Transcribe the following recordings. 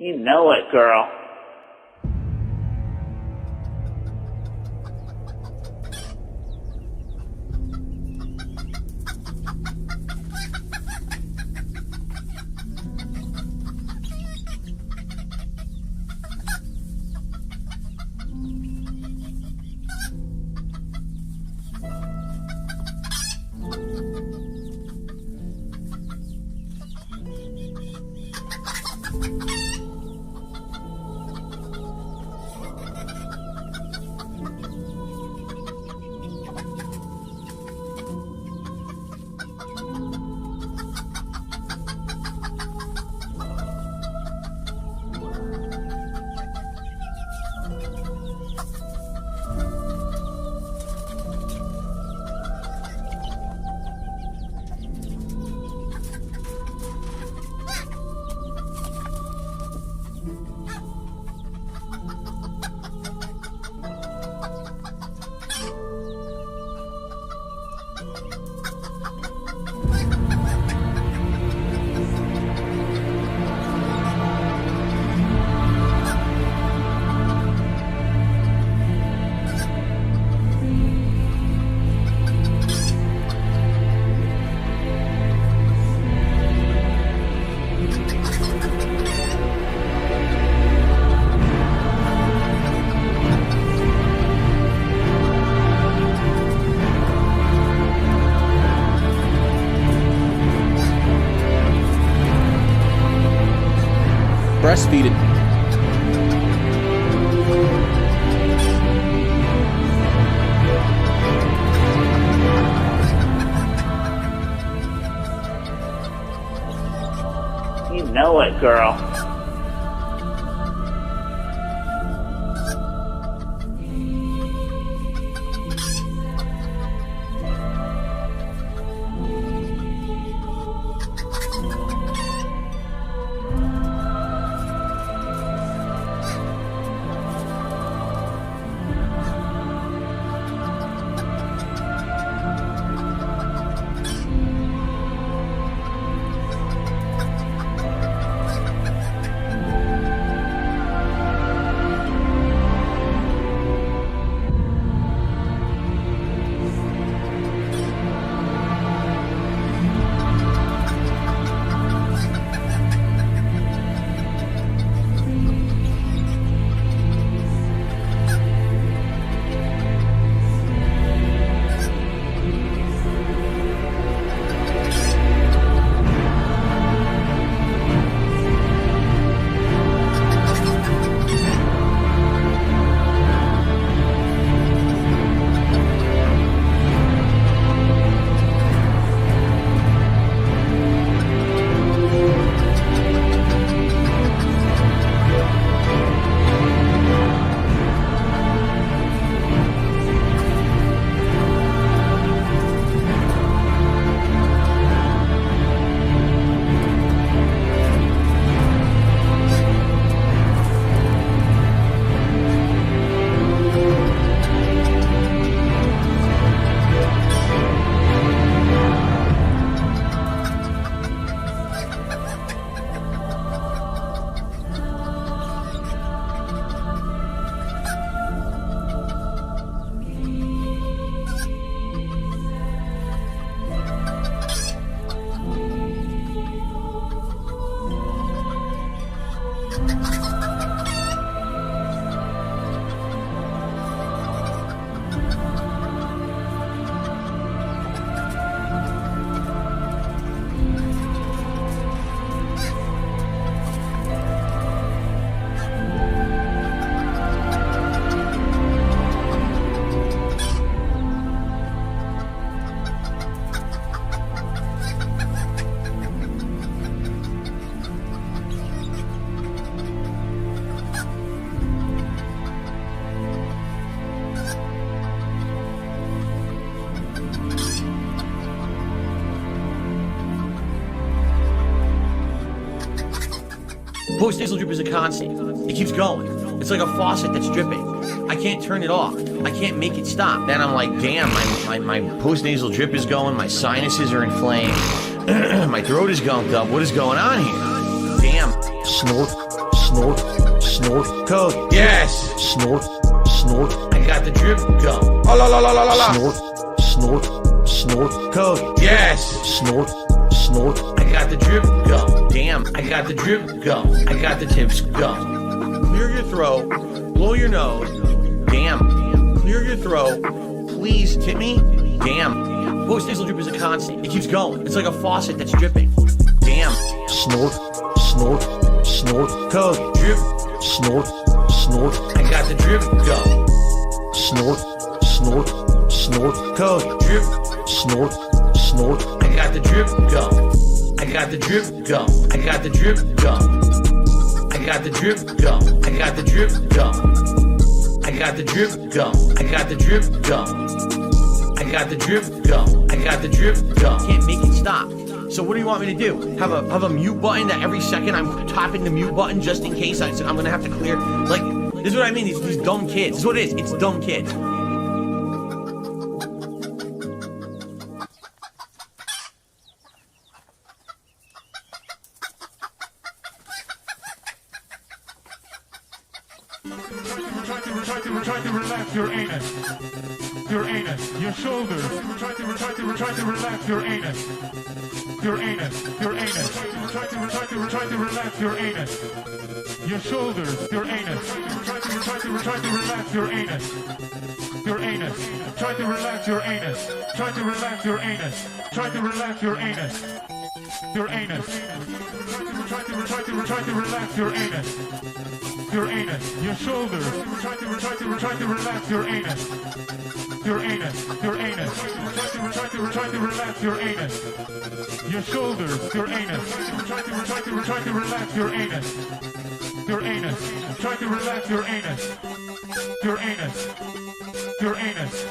You know it, girl. Breastfeed it. You know it, girl. Post-nasal drip is a constant. It keeps going. It's like a faucet that's dripping. I can't turn it off. I can't make it stop. Then I'm like, damn, my post-nasal drip is going. My sinuses are inflamed. My throat is gunked up. What is going on here? Damn. Snort, snort, snort, code. Yes. Snort, snort. I got the drip go. Oh, la la la la la. Snort, snort, snort, code. Yes. Snort, snort. I got the drip go. Damn, I got the drip go. I got the tips go. Clear your throat. Blow your nose. Damn. Clear your throat. Please tip me. Damn. Post-nasal drip is a constant. It keeps going. It's like a faucet that's dripping. Damn. Snort, snort, snort, code. Drip, snort, snort. I got the drip go. Snort, snort, snort, code. Drip, snort, snort. I got the drip go. I got the drip go. I got the drip go. I got the drip go. I got the drip go. I got the drip go. I got the drip go. I got the drip go. I got the drip go. Can't make it stop. So what do you want me to do? Have a mute button that every second I'm tapping the mute button just in case I'm gonna have to clear? Like, this is what I mean. These dumb kids. This is what it is. It's dumb kids. Try to relax your anus. Your anus, your shoulders. Try to relax your anus. Your anus, your anus. Try to relax your anus. Your shoulders, your anus. Try to relax your anus. Your anus. Try to relax your anus. Try to relax your anus. Try to relax your anus. Your anus. Try to relax your anus. Your anus, your shoulders. Try to relax your anus. Your anus, your anus. Try to relax your anus. Your shoulders, your anus. Try to relax your anus. Your anus. Try to relax your anus. Your anus. Your anus.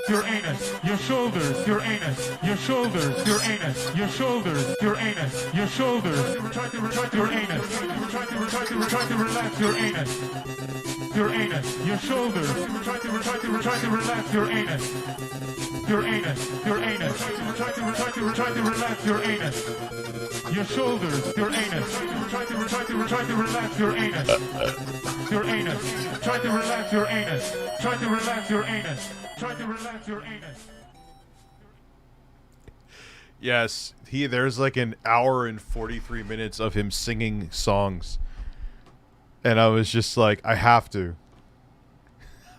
Your anus, your shoulders, your anus, your shoulders, your anus, your shoulders, your anus, your shoulders. Try to relax your anus. Try to relax your anus. Your anus, your shoulders. Try to relax your anus. Your anus, your anus. Try to relax your anus. Your shoulders, your anus. Try to relax your anus. Your anus. Try to relax your anus. Try to relax your anus. Try to relax your anus. Yes, there's like an hour and 43 minutes of him singing songs. And I was just like, I have to.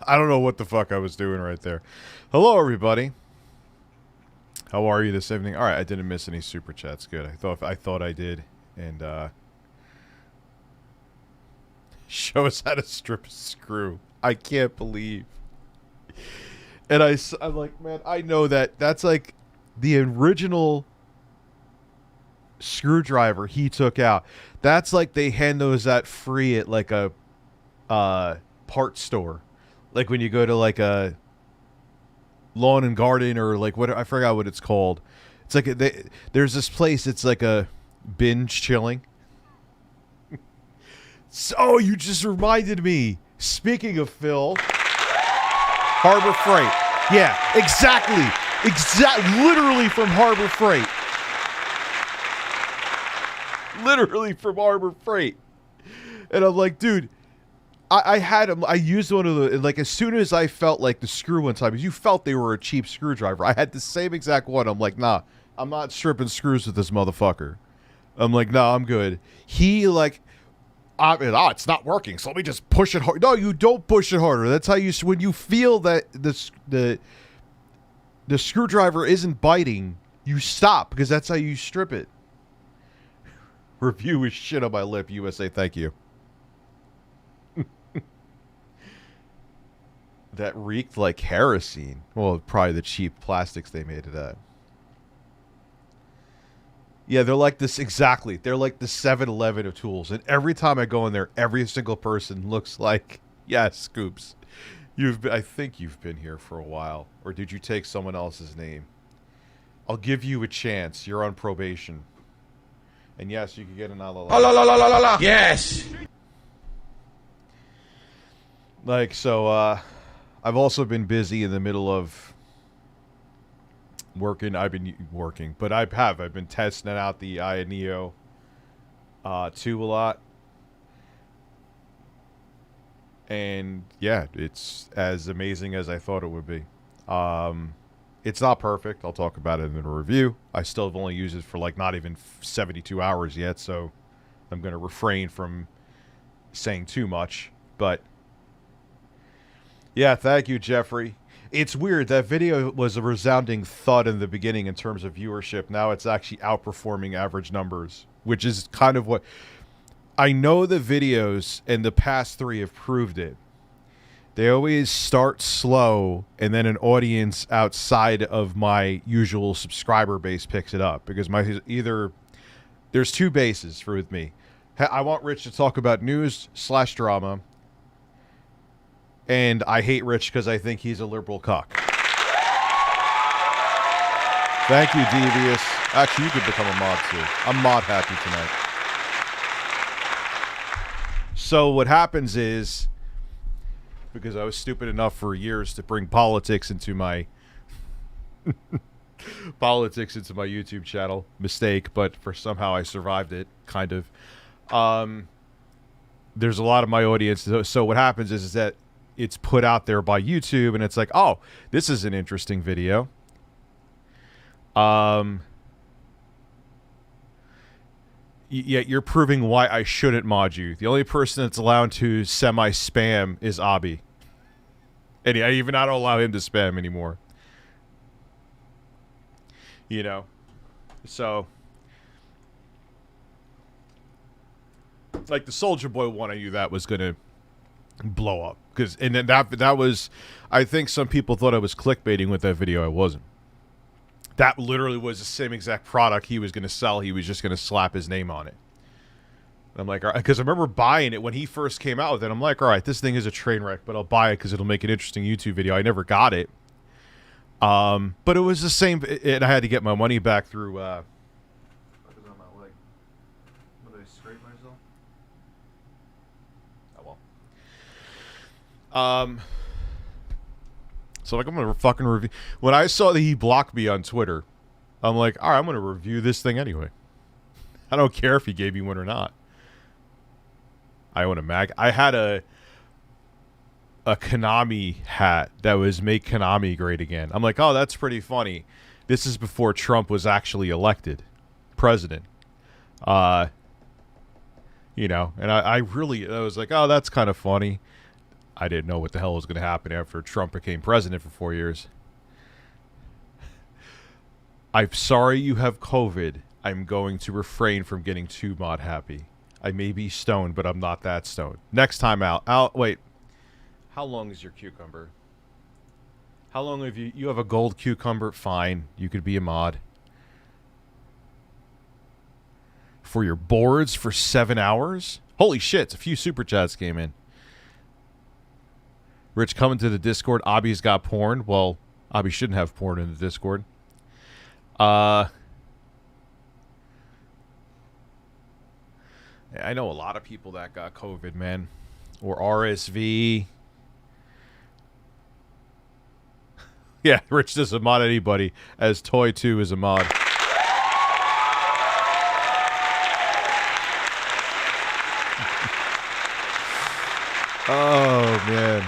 I don't know what the fuck I was doing right there. Hello, everybody. How are you this evening? All right, I didn't miss any super chats. Good. I thought I did. And show us how to strip a screw. I can't believe. And I'm like, man, I know that's like the original screwdriver he took out. That's like they hand those out free at like a parts store. Like when you go to like a lawn and garden or like what, I forgot what it's called. It's like there's this place, it's like a binge chilling. So you just reminded me. Speaking of Phil, Harbor Freight. Yeah, exactly. Literally from Harbor Freight. Literally from Harbor Freight. And I'm like, dude, I had them. I used one of the, like, as soon as I felt like the screw one time, because you felt they were a cheap screwdriver. I had the same exact one. I'm like, nah, I'm not stripping screws with this motherfucker. I'm like, nah, I'm good. He, like, it's not working, so let me just push it hard. No, you don't push it harder. That's how you, when you feel that the screwdriver isn't biting, you stop, because that's how you strip it. Review is shit on my lip, USA, thank you. That reeked like kerosene. Well, probably the cheap plastics they made it at. Yeah, they're like this, exactly. They're like the 7-Eleven of tools. And every time I go in there, every single person looks like, yeah, Scoops. I think you've been here for a while. Or did you take someone else's name? I'll give you a chance. You're on probation. And yes, you can get an la la la. Yes. Like, so, I've also been busy in the middle of working. I've been working, but I've been testing out the Neo 2 a lot. And yeah, it's as amazing as I thought it would be. It's not perfect. I'll talk about it in the review. I still have only used it for like not even 72 hours yet, so I'm going to refrain from saying too much. But yeah, thank you, Jeffrey. It's weird. That video was a resounding thud in the beginning in terms of viewership. Now it's actually outperforming average numbers, which is kind of what... I know the videos and the past 3 have proved it. They always start slow, and then an audience outside of my usual subscriber base picks it up. Because there's 2 bases with me. I want Rich to talk about news/drama. And I hate Rich because I think he's a liberal cuck. Thank you, Devious. Actually, you could become a mod, too. I'm mod happy tonight. So what happens is, because I was stupid enough for years to bring politics into my YouTube channel, mistake, but somehow I survived it, kind of. There's a lot of my audience. So what happens is that it's put out there by YouTube, and it's like, oh, this is an interesting video. Yeah, you're proving why I shouldn't mod you. The only person that's allowed to semi-spam is Abby. And I don't allow him to spam anymore. You know? So... like the Soldier Boy one, I knew that was going to blow up. And then that was... I think some people thought I was clickbaiting with that video. I wasn't. That literally was the same exact product he was going to sell. He was just going to slap his name on it. And I'm like, all right, because I remember buying it when he first came out with it. I'm like, all right, this thing is a train wreck, but I'll buy it because it'll make an interesting YouTube video. I never got it. But it was the same, and I had to get my money back through... What is on my leg? What, did I scrape myself? Oh, well. So like, I'm gonna fucking review. When I saw that he blocked me on Twitter, I'm like, all right, I'm gonna review this thing anyway. I don't care if he gave me one or not. I own a mag. I had a Konami hat that was "Make Konami Great Again." I'm like, oh, that's pretty funny. This is before Trump was actually elected president. You know, and I was like, oh, that's kind of funny. I didn't know what the hell was going to happen after Trump became president for 4 years. I'm sorry you have COVID. I'm going to refrain from getting too mod happy. I may be stoned, but I'm not that stoned. Next time out. Wait. How long is your cucumber? How long have you have a gold cucumber? Fine. You could be a mod. For your boards for 7 hours? Holy shit, a few super chats came in. Rich coming to the Discord. Abby's got porn. Well, Abby shouldn't have porn in the Discord. I know a lot of people that got COVID, man. Or RSV. Yeah, Rich doesn't mod anybody, as Toy 2 is a mod. Oh, man.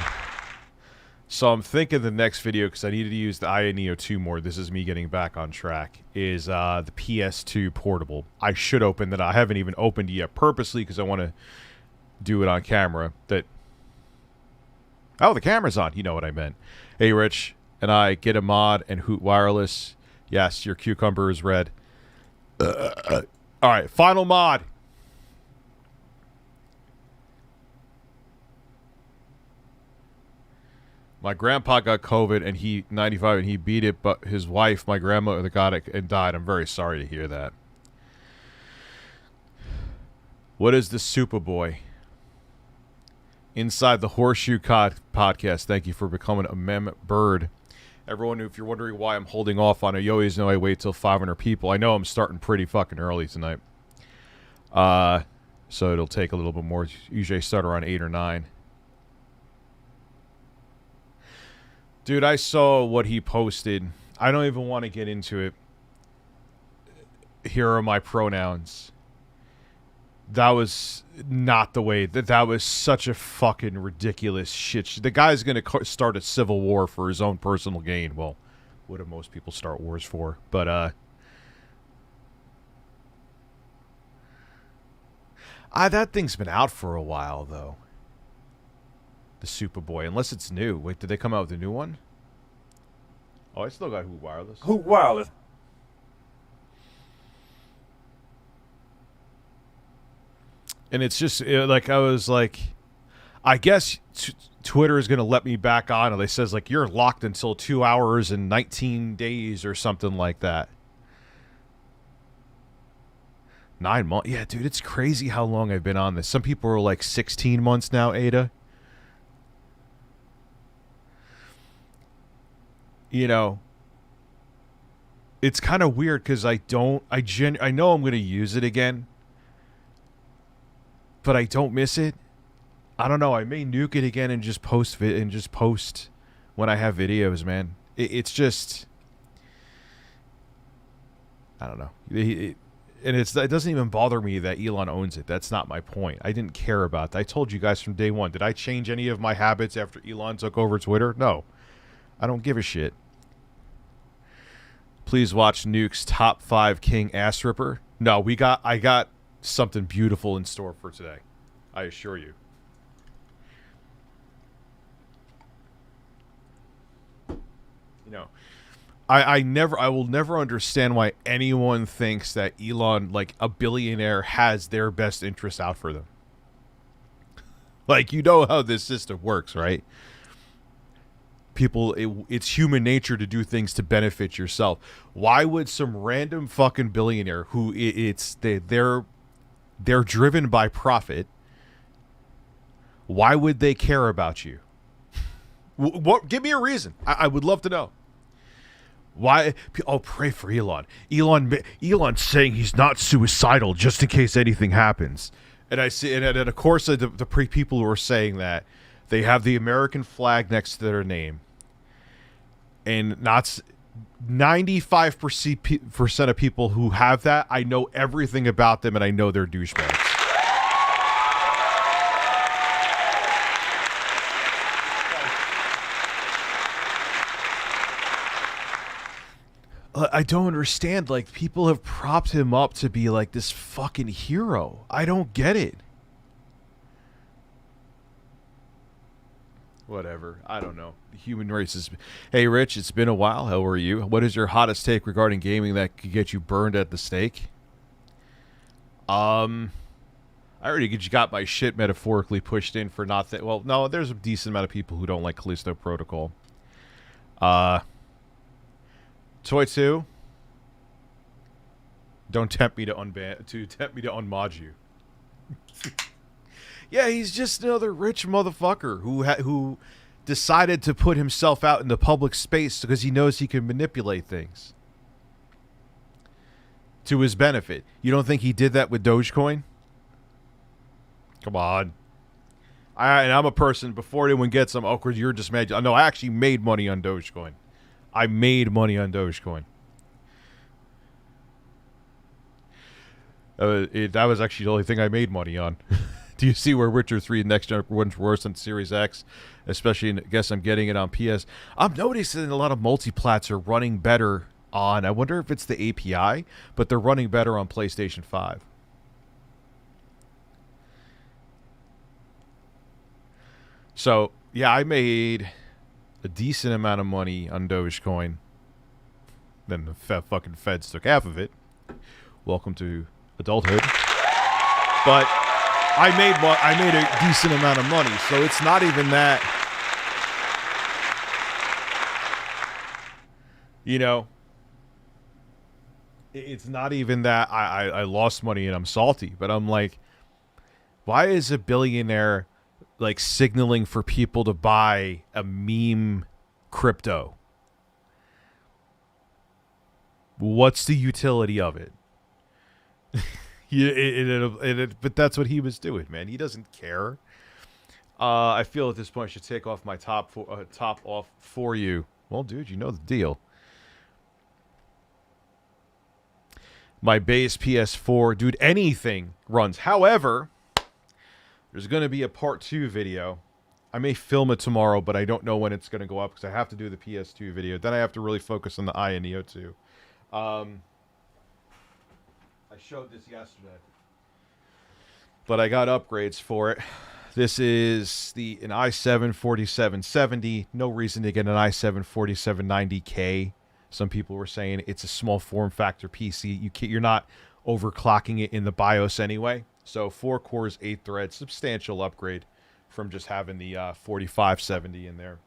So I'm thinking the next video, because I needed to use the Neo 2 more, this is me getting back on track, is the PS2 portable. I should open that. I haven't even opened it yet purposely because I want to do it on camera. Oh, the camera's on. You know what I meant. Hey, Rich, and I get a mod and Hoot Wireless. Yes, your cucumber is red. All right, final mod. My grandpa got COVID, and he 95, and he beat it, but his wife, my grandmother, got it and died. I'm very sorry to hear that. What is the Superboy? Inside the Horseshoe Podcast, thank you for becoming a mem bird. Everyone, if you're wondering why I'm holding off on it, you always know I wait till 500 people. I know I'm starting pretty fucking early tonight. So it'll take a little bit more. Usually I start around 8 or 9. Dude, I saw what he posted. I don't even want to get into it. Here are my pronouns. That was not the way. That was such a fucking ridiculous shit. The guy's going to start a civil war for his own personal gain. Well, what do most people start wars for? But, that thing's been out for a while, though. The Superboy, unless it's new. Wait, did they come out with a new one? Oh, I still got Hoot Wireless. Hoot Wireless. And it's just, like, I was like, I guess Twitter is going to let me back on. And they says, like, you're locked until 2 hours and 19 days or something like that. 9 months. Yeah, dude, it's crazy how long I've been on this. Some people are like 16 months now, Ada. You know, it's kind of weird because I know I'm going to use it again, but I don't miss it. I don't know. I may nuke it again and just post when I have videos, man. It's just, I don't know. It doesn't even bother me that Elon owns it. That's not my point. I didn't care about that. I told you guys from day one. Did I change any of my habits after Elon took over Twitter? No. I don't give a shit. Please watch Nuke's Top 5 King Ass Ripper. No, I got something beautiful in store for today. I assure you. You know, I will never understand why anyone thinks that Elon, like a billionaire, has their best interests out for them. Like, you know how this system works, right? People, it's human nature to do things to benefit yourself. Why would some random fucking billionaire who they're driven by profit, why would they care about you? What? Give me a reason. I would love to know. Why? Oh, pray for Elon. Elon's saying he's not suicidal just in case anything happens. And I see, and of course, the people who are saying that, they have the American flag next to their name, and not 95% of people who have that, I know everything about them, and I know they're douchebags. I don't understand. Like, people have propped him up to be like this fucking hero. I don't get it. Whatever. I don't know. The human race is... Hey, Rich, it's been a while. How are you? What is your hottest take regarding gaming that could get you burned at the stake? I already got my shit metaphorically pushed in for not... Well, no, there's a decent amount of people who don't like Callisto Protocol. Toy 2. Don't tempt me to unmod you. Yeah, he's just another rich motherfucker who decided to put himself out in the public space because he knows he can manipulate things to his benefit. You don't think he did that with Dogecoin? Come on. I'm a person, before anyone gets them, because you're just mad. No, I actually made money on Dogecoin. I made money on Dogecoin. That was actually the only thing I made money on. Do you see where Witcher 3 Next Gen runs worse than Series X? Especially, I guess I'm getting it on PS. I'm noticing a lot of multiplats are running better on, I wonder if it's the API, but they're running better on PlayStation 5. So, yeah, I made a decent amount of money on Dogecoin. Then the fucking feds took half of it. Welcome to adulthood. But I made a decent amount of money, so it's not even that. You know, it's not even that I lost money and I'm salty, but I'm like, why is a billionaire like signaling for people to buy a meme crypto? What's the utility of it? But that's what he was doing, man. He doesn't care. I feel at this point I should take off my top off for you. Well, dude, you know the deal. my base PS4, dude, anything runs. However, there's going to be a part 2 video. I may film it tomorrow, but I don't know when it's going to go up because I have to do the PS2 video. Then I have to really focus on the Aya Neo 2. I showed this yesterday, but I got upgrades for it. This is an i7 4770. No reason to get an i7 4790K. Some people were saying it's a small form factor PC. You're not overclocking it in the BIOS anyway. So 4 cores, 8 threads, substantial upgrade from just having the 4570 in there.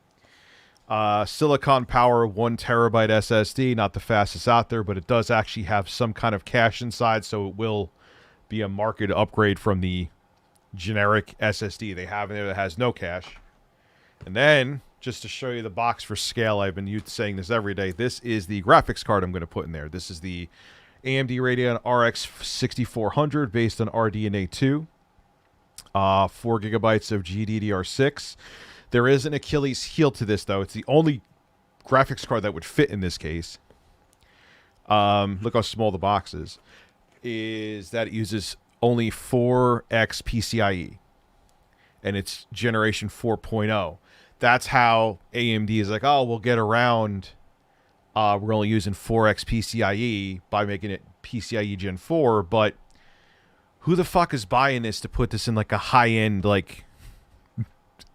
Silicon Power 1 terabyte SSD, not the fastest out there, but it does actually have some kind of cache inside, so it will be a market upgrade from the generic SSD they have in there that has no cache. And then, just to show you the box for scale, I've been saying this every day, this is the graphics card I'm going to put in there. This is the AMD Radeon RX 6400 based on RDNA 2. 4 gigabytes of GDDR6. There is an Achilles heel to this, though. It's the only graphics card that would fit in this case. Look how small the box is. Is that it uses only 4x PCIe. And it's generation 4.0. That's how AMD is like, oh, we'll get around. We're only using 4x PCIe by making it PCIe Gen 4. But who the fuck is buying this to put this in like a high-end, like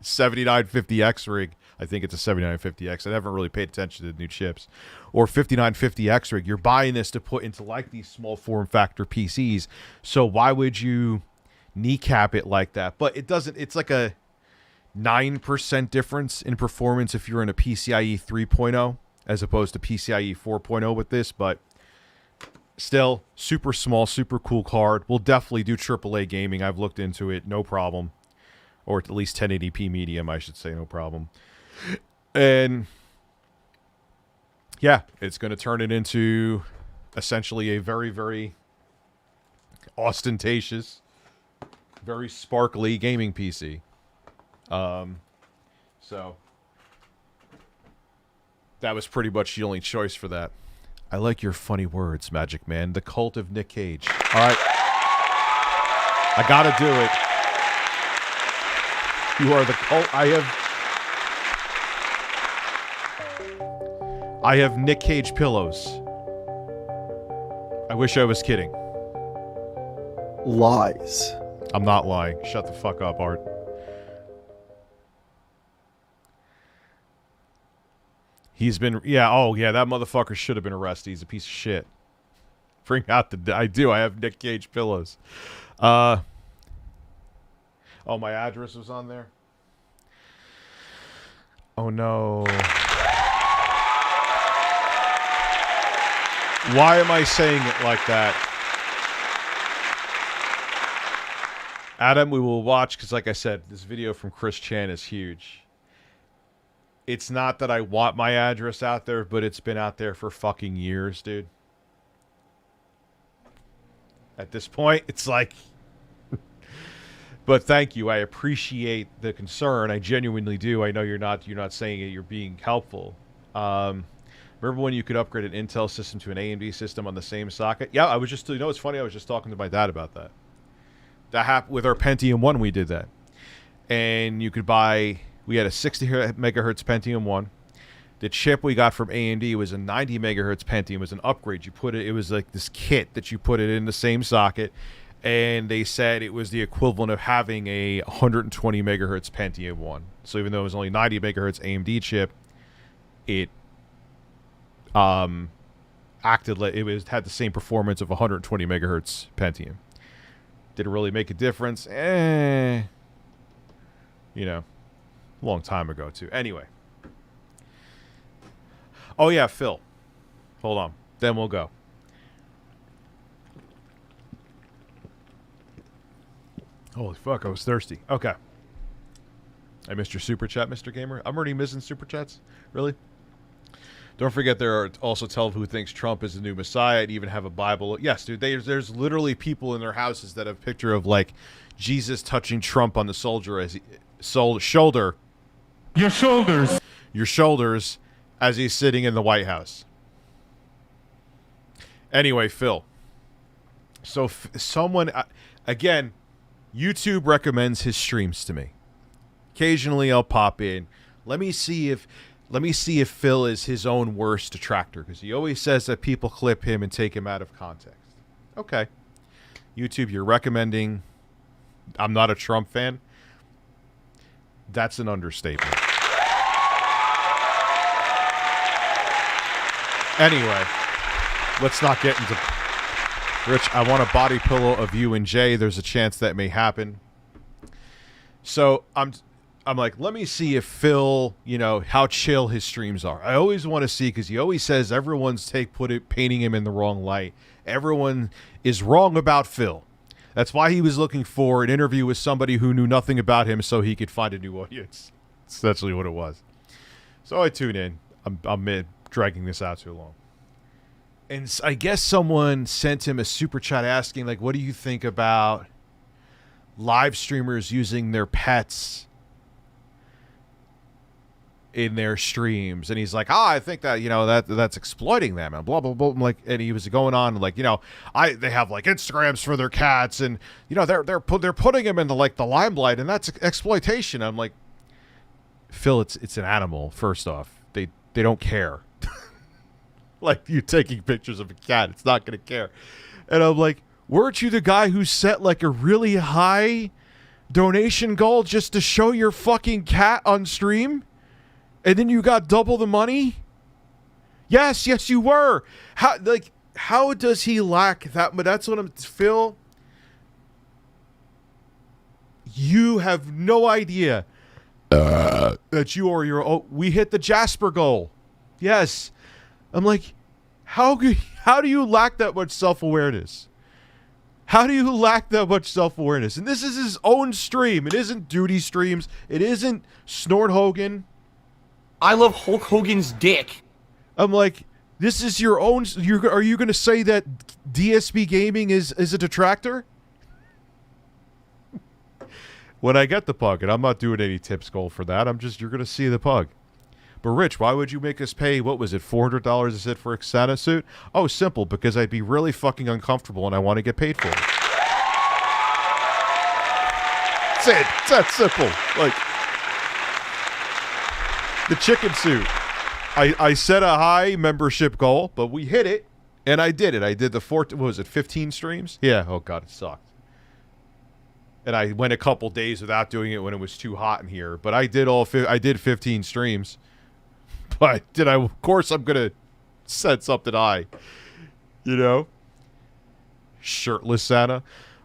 7950X rig? I think it's a 7950X. I haven't really paid attention to the new chips. Or 5950X rig. You're buying this to put into like these small form factor PCs. So why would you kneecap it like that? But it doesn't. It's like a 9% difference in performance if you're in a PCIe 3.0 as opposed to PCIe 4.0 with this. But still, super small, super cool card. We'll definitely do AAA gaming. I've looked into it. No problem. Or at least 1080p medium, I should say. No problem. And yeah, it's going to turn it into essentially a very, very ostentatious, very sparkly gaming PC. So that was pretty much the only choice for that. I like your funny words, Magic Man. The cult of Nick Cage. All right. I got to do it. You are the cult. I have Nick Cage pillows. I wish I was kidding. Lies. I'm not lying. Shut the fuck up, Art. He's been... Yeah, oh, yeah, that motherfucker should have been arrested. He's a piece of shit. Bring out the... I do. I have Nick Cage pillows. Oh, my address was on there? Oh, no. Why am I saying it like that? Adam, we will watch, because like I said, this video from Chris Chan is huge. It's not that I want my address out there, but it's been out there for fucking years, dude. At this point, it's like... But thank you. I appreciate the concern. I genuinely do. I know you're not saying it. You're being helpful. Remember when you could upgrade an Intel system to an AMD system on the same socket? Yeah, I was just... You know what's funny? I was just talking to my dad about that. That happened with our Pentium 1. We did that. And you could buy... We had a 60 megahertz Pentium 1. The chip we got from AMD was a 90 megahertz Pentium. It was an upgrade. You put it... It was like this kit that you put it in the same socket. And they said it was the equivalent of having a 120 megahertz Pentium 1. So even though it was only 90 megahertz AMD chip, it acted like it had the same performance of 120 megahertz Pentium. Did it really make a difference? You know, a long time ago too. Anyway. Oh yeah, Phil. Hold on. Then we'll go. Holy fuck, I was thirsty. Okay. I missed your super chat, Mr. Gamer. I'm already missing super chats? Really? Don't forget there are also tell who thinks Trump is the new messiah and even have a Bible. Yes, dude, there's literally people in their houses that have a picture of, like, Jesus touching Trump on the shoulder as shoulder. Your shoulders. Your shoulders as he's sitting in the White House. Anyway, Phil. So someone, again, YouTube recommends his streams to me. Occasionally I'll pop in. Let me see if Phil is his own worst detractor, because he always says that people clip him and take him out of context. Okay. YouTube, you're recommending I'm not a Trump fan. That's an understatement. Anyway, let's not get into... Rich, I want a body pillow of you and Jay. There's a chance that may happen. So I'm like, let me see if Phil, you know, how chill his streams are. I always want to see, because he always says everyone's painting him in the wrong light. Everyone is wrong about Phil. That's why he was looking for an interview with somebody who knew nothing about him so he could find a new audience. That's essentially what it was. So I tune in. I'm dragging this out too long. And I guess someone sent him a super chat asking, like, what do you think about live streamers using their pets in their streams? And he's like, I think that, you know, that's exploiting them and blah, blah, blah. I'm like, and he was going on like, you know, they have like Instagrams for their cats, and, you know, they're putting them into like the limelight, and that's exploitation. I'm like, Phil, it's an animal. First off, they don't care. Like, you taking pictures of a cat, it's not going to care. And I'm like, weren't you the guy who set, like, a really high donation goal just to show your fucking cat on stream? And then you got double the money? Yes, you were. How does he lack that? But that's what I'm... Phil, you have no idea that you are your... Oh, we hit the Jasper goal. Yes. I'm like, how do you lack that much self-awareness? How do you lack that much self-awareness? And this is his own stream. It isn't Duty Streams. It isn't Snort Hogan. I love Hulk Hogan's dick. I'm like, this is your own... Are you going to say that DSP Gaming is a detractor? When I get the pug, and I'm not doing any tips goal for that. You're going to see the pug. But Rich, why would you make us pay, what was it, $400 is it for a Santa suit? Oh, simple, because I'd be really fucking uncomfortable and I want to get paid for it. That's it. It's that simple. Like, the chicken suit. I set a high membership goal, but we hit it, and I did it. I did the 15 streams? Yeah, oh god, it sucked. And I went a couple days without doing it when it was too hot in here, but I did 15 streams. But of course I'm going to set something high, you know? Shirtless Santa.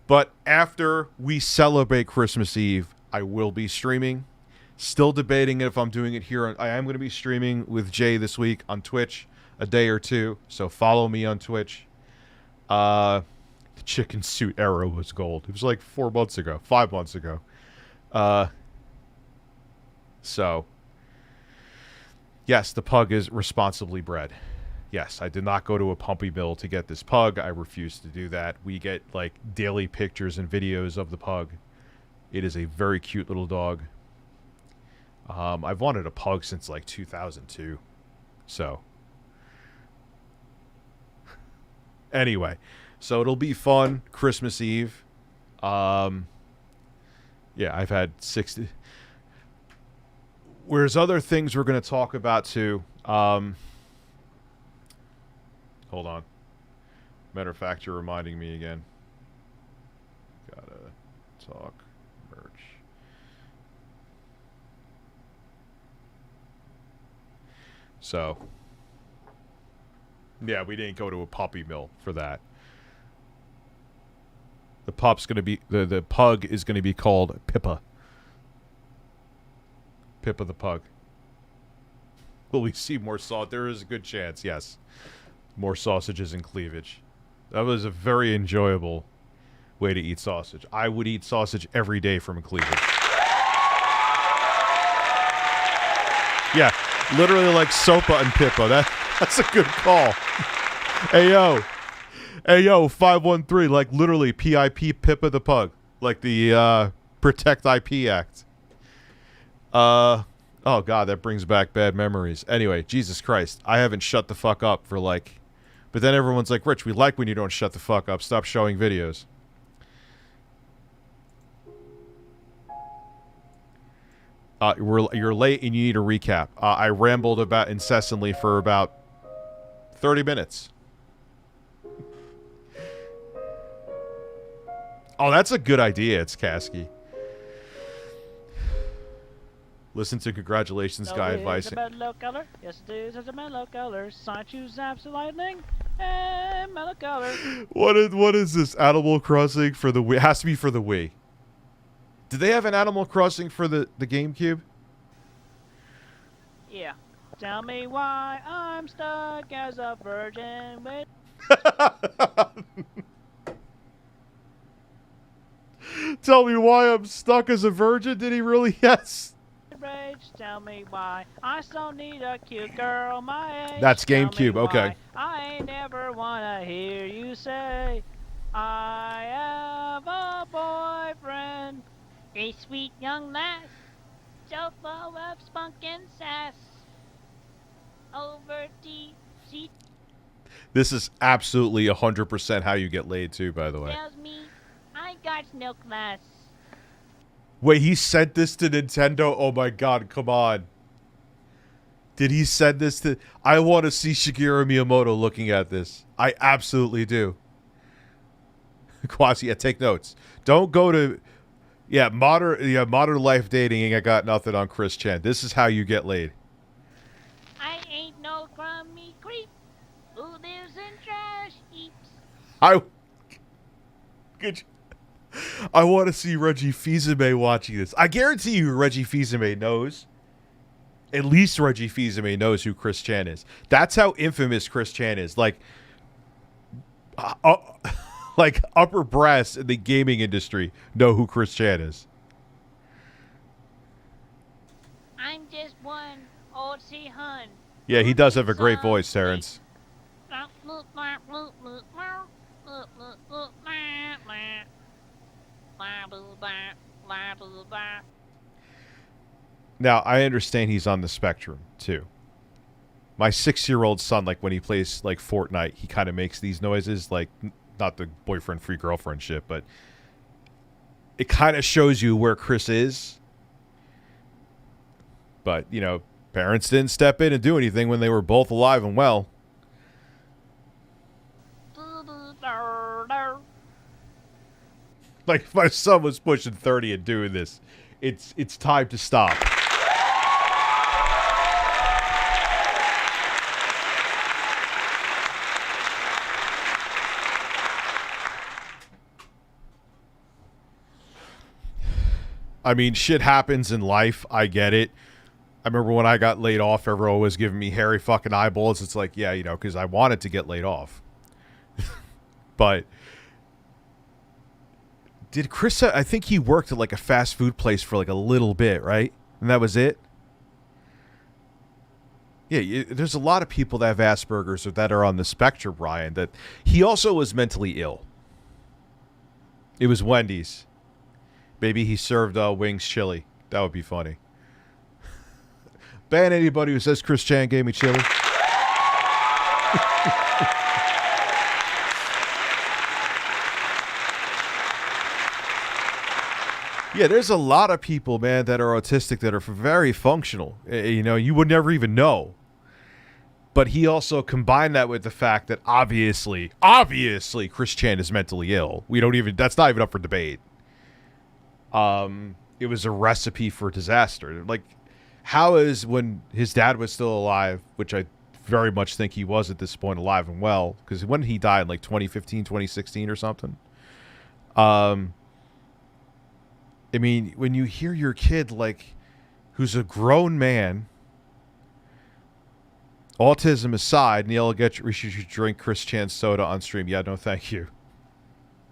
But after we celebrate Christmas Eve, I will be streaming. Still debating if I'm doing it here. I am going to be streaming with Jay this week on Twitch a day or two. So follow me on Twitch. The chicken suit era was gold. It was like 5 months ago. So... Yes, the pug is responsibly bred. Yes, I did not go to a puppy mill to get this pug. I refuse to do that. We get, like, daily pictures and videos of the pug. It is a very cute little dog. I've wanted a pug since, like, 2002. So. Anyway. So it'll be fun. Christmas Eve. Yeah, I've had 60... Whereas other things we're going to talk about too. Hold on. Matter of fact, you're reminding me again. Gotta talk merch. So, yeah, we didn't go to a puppy mill for that. The pup's going to be the pug is going to be called Pippa. Pippa the pug. Will we see more sausage? There is a good chance, yes. More sausages and cleavage. That was a very enjoyable way to eat sausage. I would eat sausage every day from a cleavage. Yeah, literally like Sopa and Pippa. That's a good call. Hey, yo, 513, like literally PIP Pippa the pug. Like the Protect IP Act. Oh god, that brings back bad memories. Anyway, Jesus Christ, I haven't shut the fuck up for like But then everyone's like, Rich, we like when you don't shut the fuck up. Stop showing videos. You're late and you need a recap. I rambled about incessantly for about 30 minutes. Oh, that's a good idea. It's Kasky. Listen to Congratulations Guy Advice. Mellow color. Yes, it is. It's a mellow color. Science choose apps lightning. And mellow color. What is this? Animal Crossing for the Wii? It has to be for the Wii. Did they have an Animal Crossing for the GameCube? Yeah. Tell me why I'm stuck as a virgin with... Tell me why I'm stuck as a virgin? Did he really? Yes. Rage. Tell me why I still need a cute girl my age. That's Tell me GameCube, okay. why I ain't never wanna hear you say I have a boyfriend. A sweet young lass, so full of spunk and sass. Over TCAP This is absolutely 100% how you get laid too, by the way. tells me I got no class. Wait, he sent this to Nintendo? Oh my god, come on. Did he send this to... I want to see Shigeru Miyamoto looking at this. I absolutely do. Quasi, yeah, take notes. Don't go to... Yeah, modern life dating. I got nothing on Chris Chan. This is how you get laid. I ain't no crummy creep who lives in trash heaps. I want to see Reggie Fils-Aimé watching this. I guarantee you Reggie Fils-Aimé knows. At least Reggie Fils-Aimé knows who Chris Chan is. That's how infamous Chris Chan is. Like upper brass in the gaming industry know who Chris Chan is. I'm just one old sea hun. Yeah, he does have a great voice, Terrence. Now, I understand he's on the spectrum, too. My 6-year-old son, like, when he plays, like, Fortnite, he kind of makes these noises, like, not the boyfriend-free girlfriend shit, but it kind of shows you where Chris is. But, you know, parents didn't step in and do anything when they were both alive and well. Like, if my son was pushing 30 and doing this, it's time to stop. I mean, shit happens in life. I get it. I remember when I got laid off, everyone was giving me hairy fucking eyeballs. It's like, yeah, you know, because I wanted to get laid off. But did Chris, I think he worked at like a fast food place for like a little bit, right? And that was it? Yeah, there's a lot of people that have Asperger's or that are on the spectrum, Ryan, that he also was mentally ill. It was Wendy's. Maybe he served wings chili. That would be funny. Ban anybody who says Chris Chan gave me chili. Yeah, there's a lot of people, man, that are autistic that are very functional. You know, you would never even know. But he also combined that with the fact that obviously, Chris Chan is mentally ill. That's not even up for debate. It was a recipe for disaster. Like, how is when his dad was still alive, which I very much think he was at this point alive and well, because when he died, like 2015, 2016 or something. I mean, when you hear your kid, like, who's a grown man, autism aside, Neil will get you, we should drink Chris Chan's soda on stream. Yeah, no, thank you.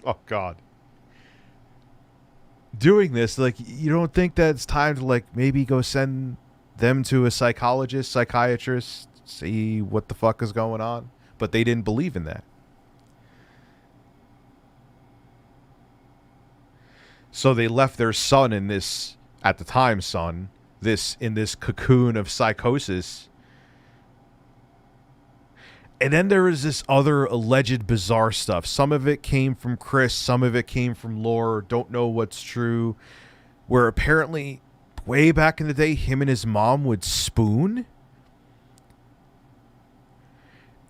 Oh, God. Doing this, like, you don't think that it's time to, like, maybe go send them to a psychologist, psychiatrist, see what the fuck is going on? But they didn't believe in that. So they left their son in this, at the time, in this cocoon of psychosis. And then there is this other alleged bizarre stuff. Some of it came from Chris. Some of it came from lore. Don't know what's true. Where apparently, way back in the day, him and his mom would spoon.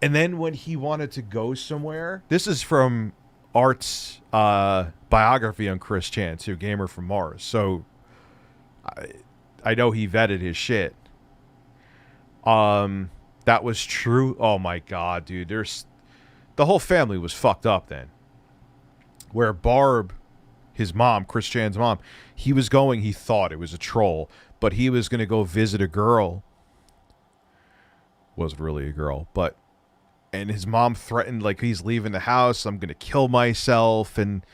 And then when he wanted to go somewhere, this is from Art's biography on Chris Chan, too, Gamer from Mars. So I know he vetted his shit. That was true. Oh my god, dude. The whole family was fucked up then. Where Barb, his mom, Chris Chan's mom, he thought it was a troll, but he was going to go visit a girl. Wasn't really a girl, but... And his mom threatened, like, he's leaving the house, I'm going to kill myself, and...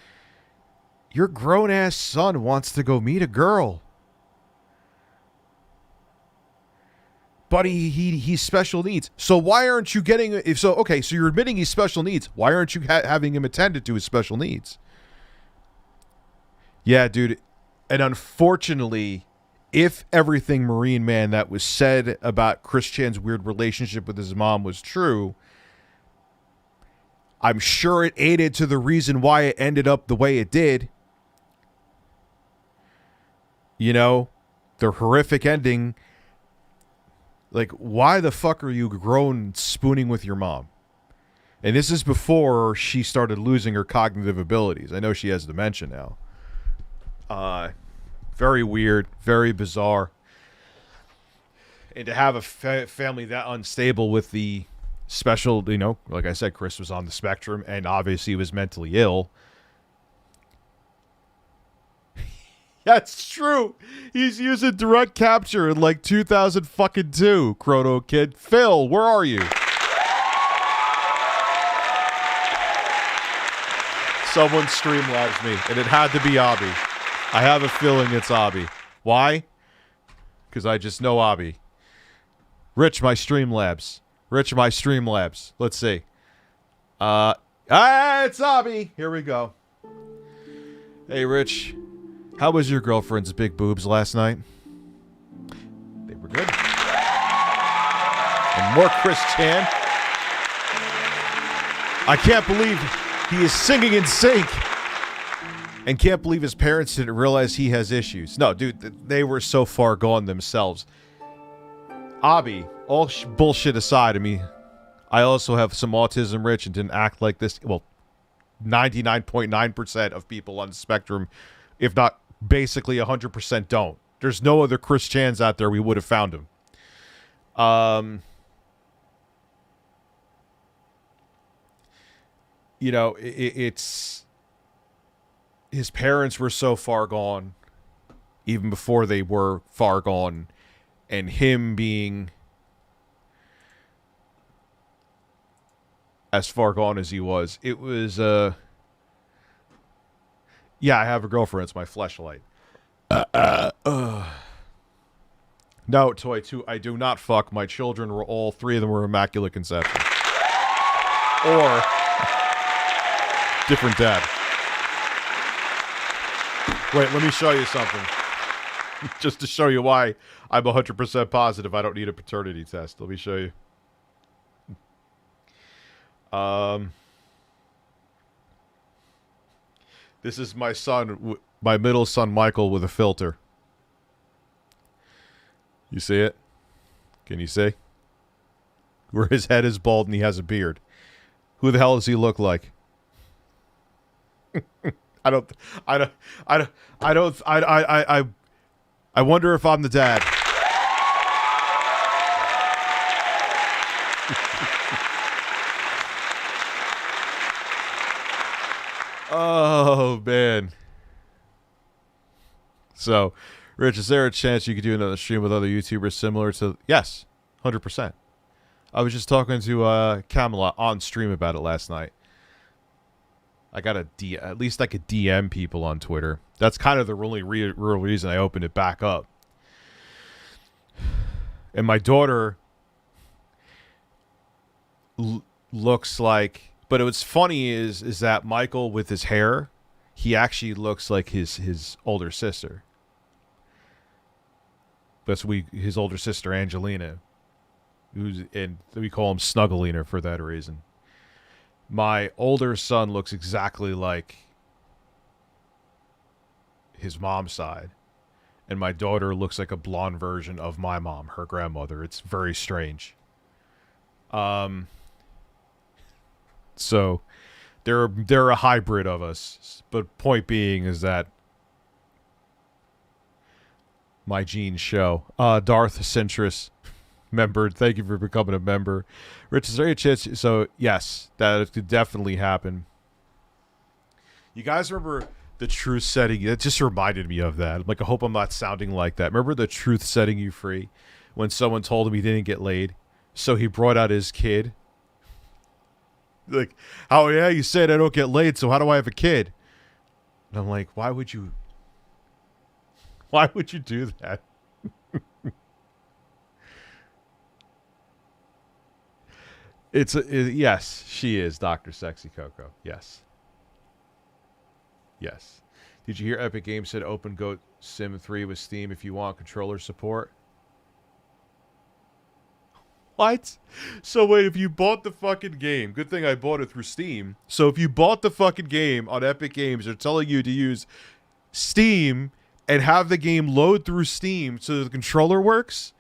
Your grown-ass son wants to go meet a girl. But he's special needs. So why aren't you getting... So you're admitting he's special needs. Why aren't you having him attended to his special needs? Yeah, dude. And unfortunately, if everything Marine Man that was said about Chris Chan's weird relationship with his mom was true, I'm sure it aided to the reason why it ended up the way it did. You know, the horrific ending... Like, why the fuck are you grown spooning with your mom? And this is before she started losing her cognitive abilities. I know she has dementia now. Very weird, very bizarre. And to have a family that unstable with the special, you know, like I said, Chris was on the spectrum and obviously was mentally ill. That's true. He's using direct capture in like 2002, Chrono Kid. Phil, where are you? Someone StreamLabs me, and it had to be Abby. I have a feeling it's Abby. Why? Because I just know Abby. Rich, my StreamLabs. Rich, my StreamLabs. Let's see. It's Abby. Here we go. Hey, Rich. How was your girlfriend's big boobs last night? They were good. And more Chris Chan. I can't believe he is singing in sync. And can't believe his parents didn't realize he has issues. No, dude, they were so far gone themselves. Abby, all bullshit aside, I mean, I also have some autism, Rich, and didn't act like this. Well, 99.9% of people on the spectrum, if not basically 100%, don't. There's no other Chris Chans out there. We would have found him. You know, it's... His parents were so far gone, even before they were far gone, and him being as far gone as he was, it was, yeah, I have a girlfriend. It's my fleshlight. No, Toy 2, I do not fuck. My children were all three of them were immaculate conception. Or different dad. Wait, let me show you something. Just to show you why I'm 100% positive I don't need a paternity test. Let me show you. This is my son, my middle son, Michael, with a filter. You see it? Can you see? Where his head is bald and he has a beard. Who the hell does he look like? I wonder if I'm the dad. Oh, man. So, Rich, is there a chance you could do another stream with other YouTubers similar to... Yes, 100%. I was just talking to Camelot on stream about it last night. I got at least I could DM people on Twitter. That's kind of the only real reason I opened it back up. And my daughter looks like... But what's funny is that Michael, with his hair, he actually looks like his older sister. That's his older sister, Angelina. and we call him Snugglina for that reason. My older son looks exactly like his mom's side, and my daughter looks like a blonde version of my mom, her grandmother. It's very strange. So they're a hybrid of us. But point being is that my genes show. Darth Centris member, thank you for becoming a member. Rich, is there a chance? So yes, that could definitely happen. You guys remember the truth setting? It just reminded me of that. Like, I hope I'm not sounding like that. Remember the truth setting you free when someone told him he didn't get laid, so he brought out his kid. Like, oh yeah, you said I don't get laid, so how do I have a kid? And I'm like, why would you do that? Yes, she is Dr. Sexy Coco. Yes. Yes. Did you hear Epic Games said Open Goat Sim 3 with Steam if you want controller support? What? So wait, if you bought the fucking game, good thing I bought it through Steam. So if you bought the fucking game on Epic Games, they're telling you to use Steam and have the game load through Steam so the controller works?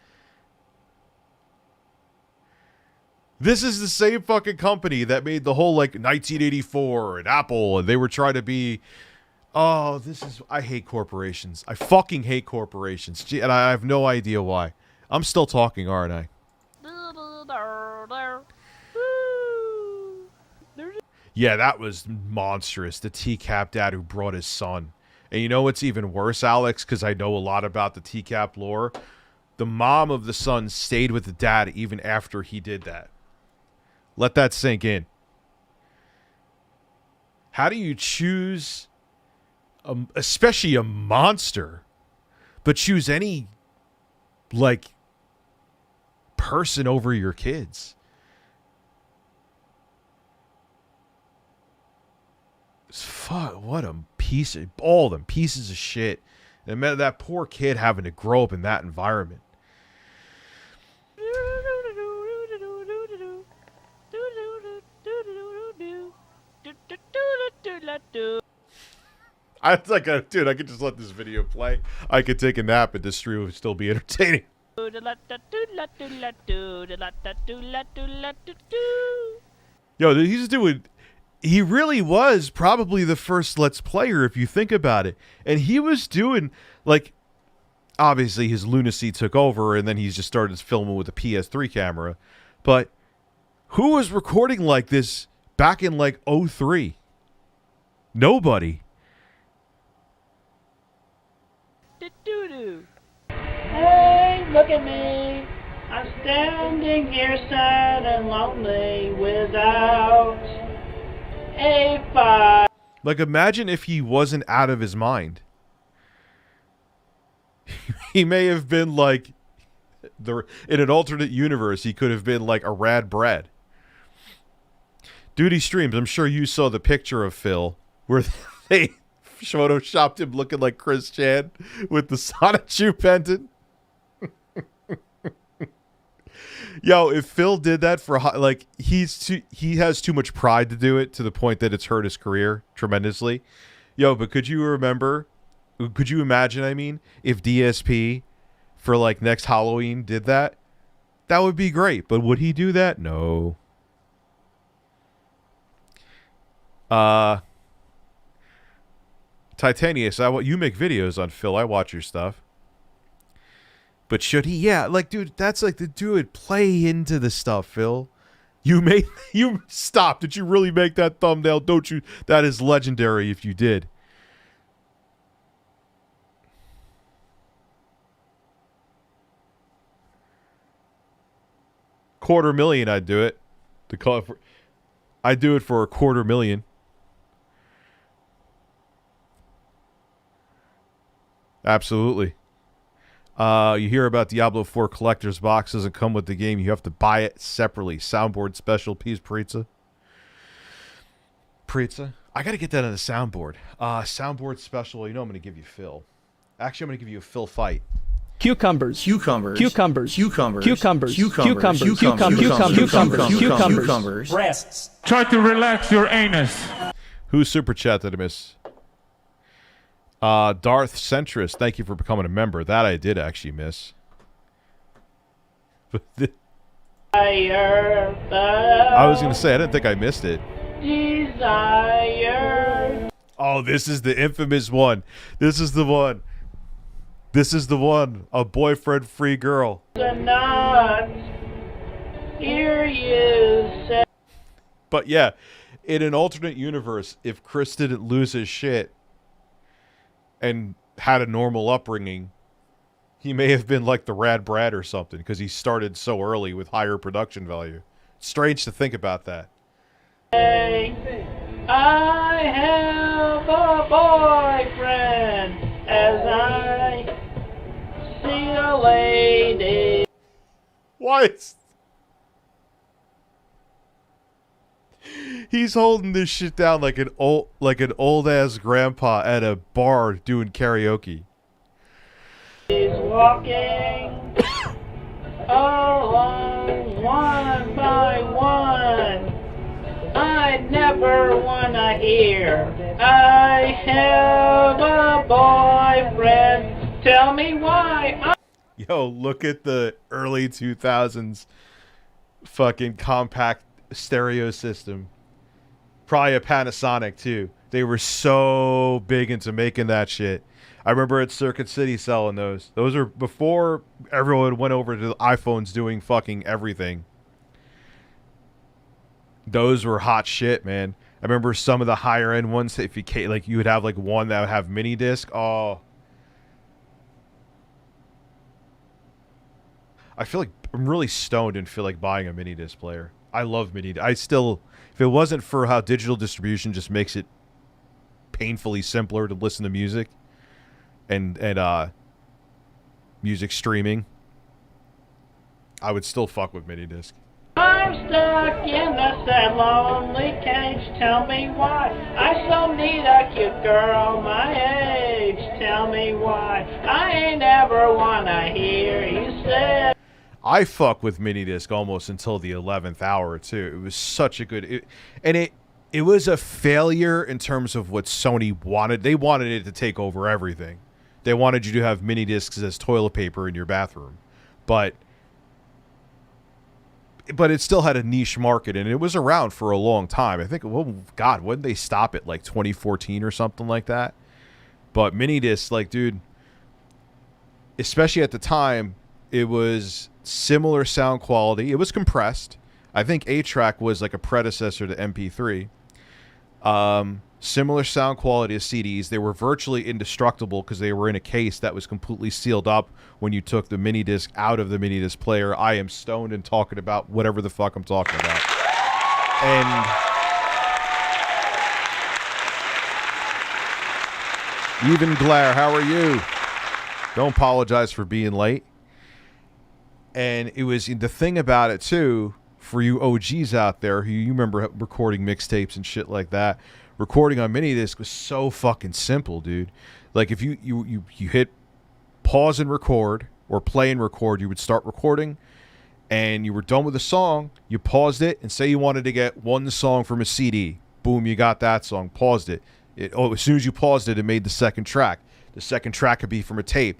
This is the same fucking company that made the whole, like, 1984 and Apple, and they were trying to be... Oh, this is... I hate corporations. I fucking hate corporations. Gee, and I have no idea why. I'm still talking, aren't I? Yeah, that was monstrous. The TCAP dad who brought his son. And you know what's even worse, Alex? Because I know a lot about the TCAP lore. The mom of the son stayed with the dad even after he did that. Let that sink in. How do you choose, especially a monster, but choose any, like, person over your kids? Fuck, what a piece of, all of them pieces of shit. And that poor kid having to grow up in that environment. I like, dude, I could just let this video play. I could take a nap and this stream would still be entertaining. Yo, he's doing... He really was probably the first Let's Player, if you think about it. And he was doing, like... Obviously, his lunacy took over, and then he just started filming with a PS3 camera. But who was recording like this back in, like, 03? Nobody. Hey, look at me. I'm standing here sad and lonely without a fire. Like, imagine if he wasn't out of his mind. He may have been like, in an alternate universe, he could have been like a rad Brad. Duty Streams, I'm sure you saw the picture of Phil where they photoshopped him looking like Chris Chan with the Sonic Shoe pendant. Yo, if Phil did that for, like, he has too much pride to do it to the point that it's hurt his career tremendously. Yo, but could you imagine, I mean, if DSP for, like, next Halloween did that? That would be great. But would he do that? No. Titanius, you make videos on Phil. I watch your stuff. But should he? Yeah, like, dude, that's like the dude. Play into the stuff, Phil. You stop. Did you really make that thumbnail? Don't you? That is legendary if you did. $250,000, I'd do it. I'd do it for $250,000. Absolutely. You hear about Diablo 4 collector's box doesn't come with the game. You have to buy it separately. Soundboard special piece, Pizza. I got to get that on the soundboard. Soundboard special. You know I'm going to give you Phil. Actually, I'm going to give you a Phil fight. Cucumbers. Cucumbers. Cucumbers. Cucumbers. Cucumbers. Cucumbers. Cucumbers. Breasts. Try to relax your anus. Who super chatted, miss? Darth Centrist, thank you for becoming a member. That I did actually miss. I was gonna say I didn't think I missed it. Desire. Oh, this is the infamous one. This is the one. This is the one. A boyfriend-free girl. Not hear you say. But yeah, in an alternate universe, if Chris didn't lose his shit and had a normal upbringing, he may have been like the Rad Brad or something because he started so early with higher production value. Strange to think about that. I have a boyfriend as I see a lady. What? He's holding this shit down like an old ass grandpa at a bar doing karaoke. He's walking along one by one. I never wanna hear I have a boyfriend. Tell me why. Yo, look at the early 2000s fucking compact stereo system. Probably a Panasonic too. They were so big into making that shit. I remember at Circuit City selling those. Those are before everyone went over to the iPhones doing fucking everything. Those were hot shit, man. I remember some of the higher end ones. If you like, you would have like one that would have mini disc. Oh, I feel like I'm really stoned and feel like buying a mini disc player. I love mini. I still, if it wasn't for how digital distribution just makes it painfully simpler to listen to music and music streaming, I would still fuck with mini disc. I'm stuck in a sad, lonely cage. Tell me why I so need a cute girl my age. Tell me why I ain't ever wanna hear you say. I fuck with mini disc almost until the 11th hour too. It was such a good, it was a failure in terms of what Sony wanted. They wanted it to take over everything. They wanted you to have mini discs as toilet paper in your bathroom, but it still had a niche market, and it was around for a long time. I think, well, God, when did they stop it? Like 2014 or something like that. But mini disc, like, dude, especially at the time, it was similar sound quality. It was compressed. I think 8-track was like a predecessor to MP3. Similar sound quality as CDs. They were virtually indestructible because they were in a case that was completely sealed up when you took the mini disc out of the mini disc player. I am stoned and talking about whatever the fuck I'm talking about. And even Glare, how are you? Don't apologize for being late. And it was the thing about it too, for you OGs out there who you remember recording mixtapes and shit like that. Recording on mini disc was so fucking simple, dude. Like if you hit pause and record or play and record, you would start recording and you were done with the song, you paused it and say you wanted to get one song from a CD. Boom, you got that song. Paused it. As soon as you paused it, it made the second track. The second track could be from a tape.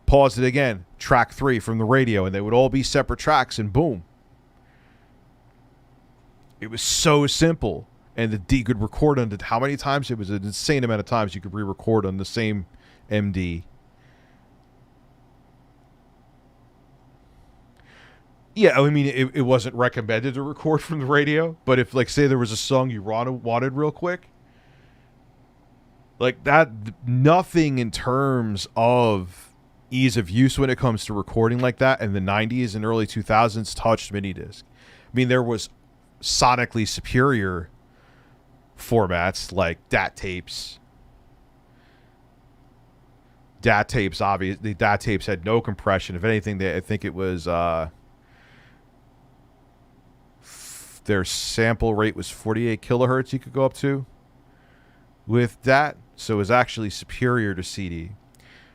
Paused it again. Track 3 from the radio, and they would all be separate tracks, and boom. It was so simple. And the D could record on how many times? It was an insane amount of times you could re-record on the same MD. Yeah, I mean, it wasn't recommended to record from the radio, but if, like, say there was a song you wanted real quick, like that, nothing in terms of ease of use when it comes to recording like that in the 90s and early 2000s touched mini disc. I mean, there was sonically superior formats like DAT tapes. DAT tapes, obviously, DAT tapes had no compression. If anything, I think it was their sample rate was 48 kilohertz you could go up to with DAT, so it was actually superior to CD.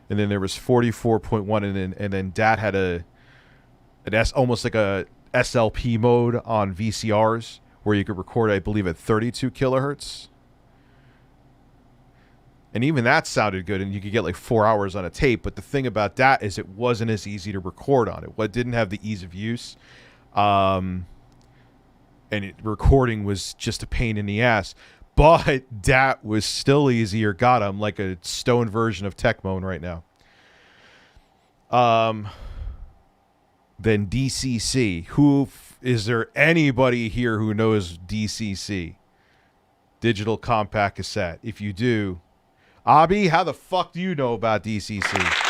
and then there was 44.1, and then Dad had almost like a SLP mode on VCRs where you could record, I believe, at 32 kilohertz. And even that sounded good, and you could get like 4 hours on a tape. But the thing about that is it wasn't as easy to record on. It didn't have the ease of use. Recording was just a pain in the ass. But that was still easier. God, I'm like a stone version of Tecmone right now. Then DCC. Is there anybody here who knows DCC? Digital Compact Cassette. If you do, Abby, how the fuck do you know about DCC?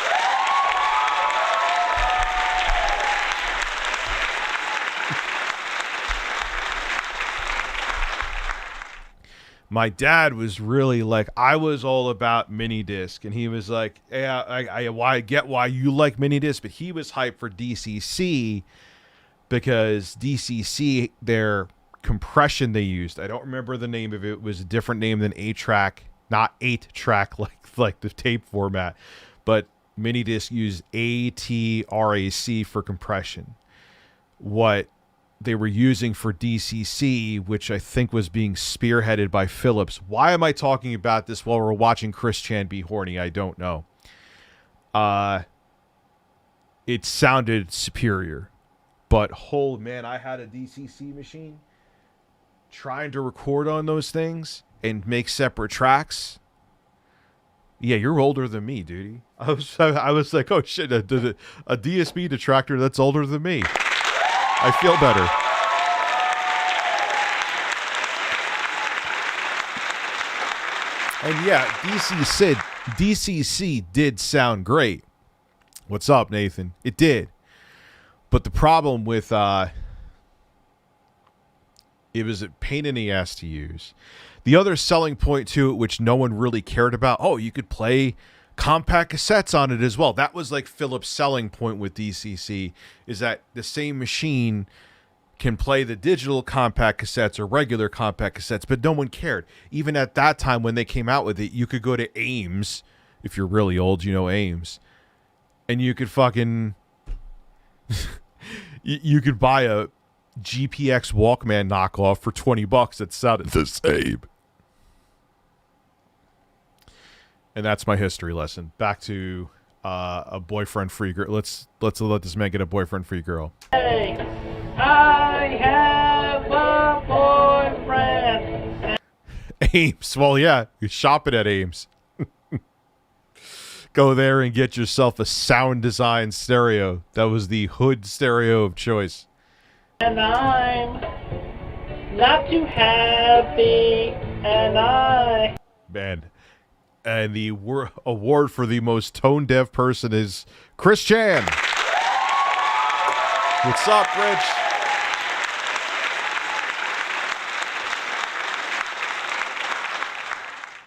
My dad was really like, I was all about mini disc, and he was like, yeah, I get why you like mini disc, but he was hyped for DCC because DCC, their compression they used, I don't remember the name of it, it was a different name than 8-track, not 8-track like the tape format, but mini disc used ATRAC for compression. What they were using for DCC, which I think was being spearheaded by Philips. Why am I talking about this while we're watching Chris Chan be horny? I don't know. It sounded superior. But, man, I had a DCC machine. Trying to record on those things and make separate tracks. Yeah, you're older than me, dude. I was like, oh, shit, a DSP detractor that's older than me. I feel better. And yeah, DCC did sound great. What's up, Nathan? It did. But the problem with it was a pain in the ass to use. The other selling point to it, which no one really cared about, you could play compact cassettes on it as well. That was like Philips' selling point with DCC, is that the same machine can play the digital compact cassettes or regular compact cassettes, but no one cared. Even at that time when they came out with it, you could go to Ames, if you're really old, you know Ames, and you could fucking you could buy a GPX Walkman knockoff for $20 that sounded the same. And that's my history lesson. Back to a boyfriend-free girl. Let's let this man get a boyfriend-free girl. Hey, I have a boyfriend. Ames. Well, yeah, you're shopping at Ames. Go there and get yourself a sound design stereo. That was the hood stereo of choice. And I'm not too happy, and Man. And the award for the most tone-deaf person is Chris Chan. What's up, Rich?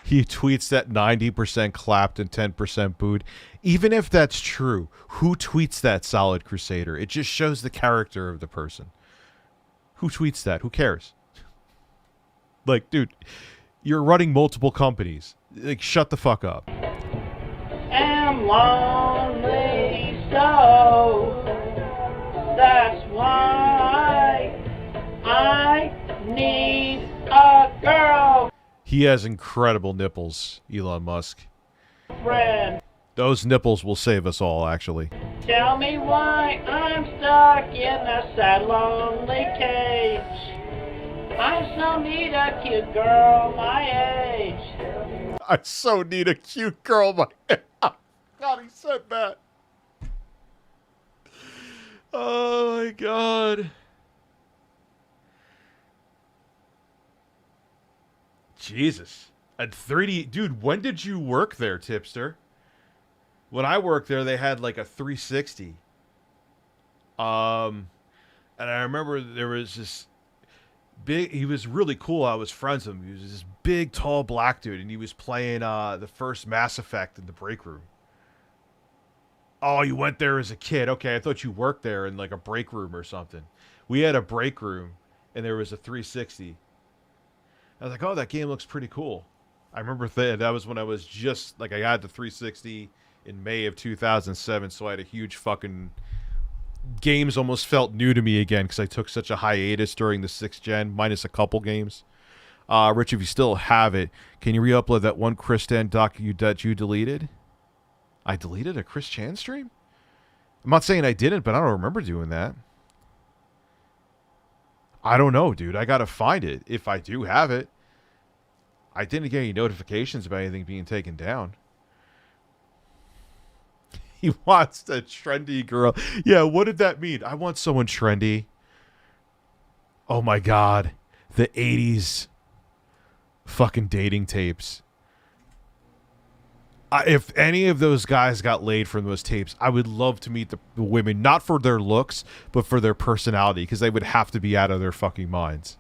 He tweets that 90% clapped and 10% booed. Even if that's true, who tweets that, Solid Crusader? It just shows the character of the person. Who tweets that? Who cares? Like, dude, you're running multiple companies. Like, shut the fuck up. am lonely, so that's why I need a girl. He has incredible nipples, Elon Musk. Friend, Those nipples will save us all, actually. tell me why I'm stuck in a sad, lonely cage. I so need a cute girl my age. I so need a cute girl my God, he said that. Oh, my God. Jesus. At 3D... Dude, when did you work there, Tipster? When I worked there, they had like a 360. And I remember there was this big... He was really cool. I was friends with him. He was this big, tall, black dude, and he was playing the first Mass Effect in the break room. Oh, you went there as a kid. Okay, I thought you worked there in like a break room or something. We had a break room, and there was a 360. I was like, oh, that game looks pretty cool. I remember that was when I was just, like, I had the 360, in May of 2007, so I had a huge fucking... Games almost felt new to me again because I took such a hiatus during the 6th gen, minus a couple games. Rich, if you still have it, can you re-upload that one Chris Chan doc that you deleted? I deleted a Chris Chan stream? I'm not saying I didn't, but I don't remember doing that. I don't know, dude. I gotta find it if I do have it. I didn't get any notifications about anything being taken down. He wants a trendy girl. Yeah, what did that mean? I want someone trendy. Oh my god. The 80s fucking dating tapes. If any of those guys got laid from those tapes, I would love to meet the women, not for their looks, but for their personality, because they would have to be out of their fucking minds.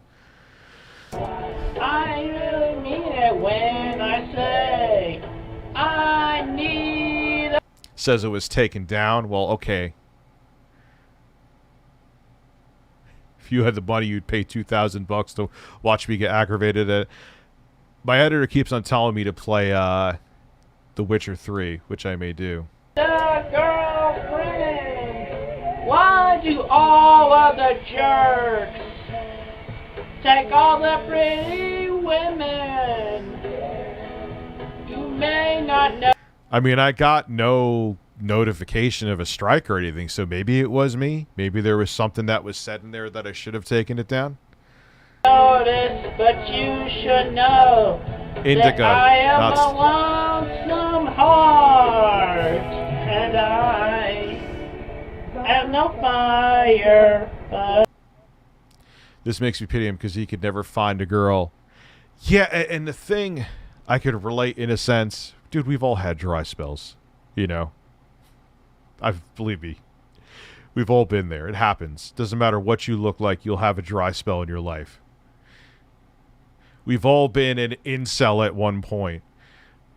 I really mean it when I say I need a... Says it was taken down. Well, okay. If you had the money, you'd pay $2,000 to watch me get aggravated at... My editor keeps on telling me to play, The Witcher 3, which I may do. The girlfriend. Why do all of the jerks take all the pretty women? You may not know. I mean, I got no notification of a strike or anything, so maybe it was me. Maybe there was something that was said in there that I should have taken it down. Notice, but you should know Indica, that I am not a lonesome heart, and I have no fire. But this makes me pity him because he could never find a girl. Yeah, and the thing I could relate in a sense, dude, we've all had dry spells, you know. Believe me, we've all been there. It happens. Doesn't matter what you look like, you'll have a dry spell in your life. We've all been an incel at one point.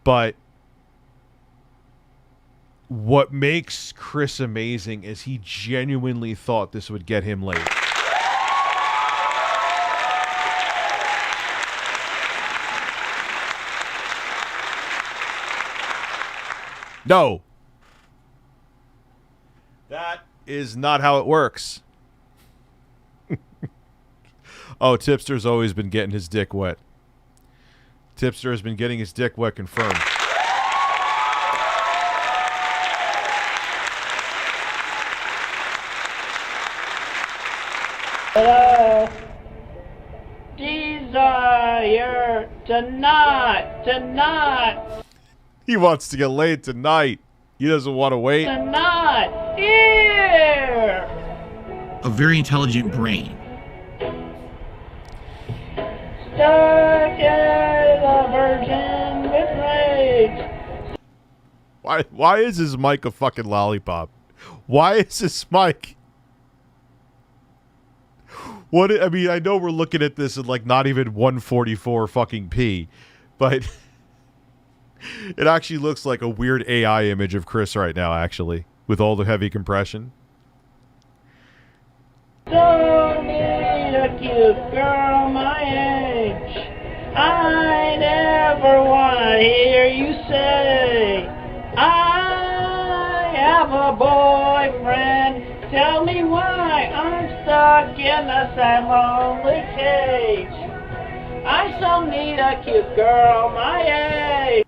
But what makes Chris amazing is he genuinely thought this would get him laid. No. That is not how it works. Oh, Tipster's always been getting his dick wet. Tipster has been getting his dick wet, confirmed. Desire tonight. He wants to get laid tonight. He doesn't want to wait. Tonight, here. A very intelligent brain. Stuck as a virgin with rage. Why is his mic a fucking lollipop? Why is his mic? I mean, I know we're looking at this at like not even 144 fucking p, but it actually looks like a weird AI image of Chris right now, actually, with all the heavy compression. Don't need a cute girl my age. I never want to hear you say I have a boyfriend. Tell me why I'm stuck in the same lonely cage. I so need a cute girl my age.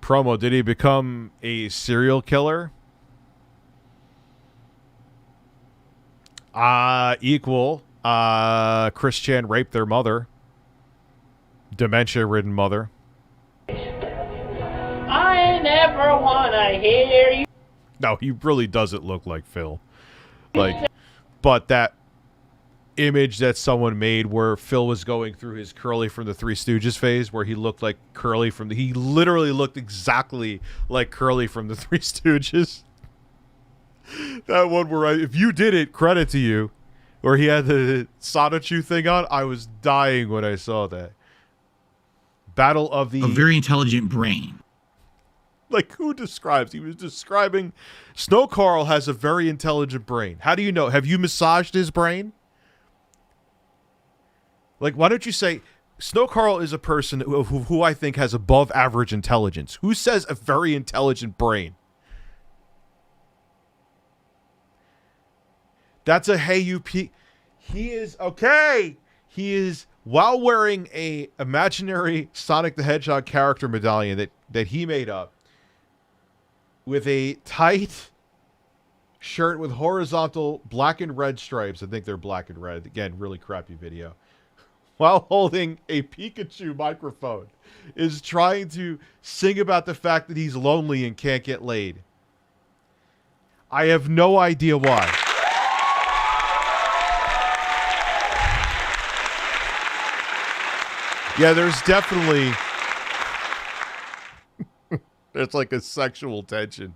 Promo, did he become a serial killer? Equal. Chris Chan raped their mother. Dementia-ridden mother. I never want to hear you. No, he really doesn't look like Phil. Like, but that image that someone made where Phil was going through his Curly from the Three Stooges phase, where he looked like Curly from the... He literally looked exactly like Curly from the Three Stooges. That one where if you did it, credit to you. Where he had the Sonichu thing on, I was dying when I saw that. Battle of the... A very intelligent brain. Like, who describes? He was describing... Snow Carl has a very intelligent brain. How do you know? Have you massaged his brain? Like, why don't you say... Snow Carl is a person who I think has above average intelligence. Who says a very intelligent brain? That's a hey you P. He is okay. He is while wearing a imaginary Sonic the Hedgehog character medallion that he made up with a tight shirt with horizontal black and red stripes. I think they're black and red. Again, really crappy video. While holding a Pikachu microphone, is trying to sing about the fact that he's lonely and can't get laid. I have no idea why. Yeah, there's definitely there's like a sexual tension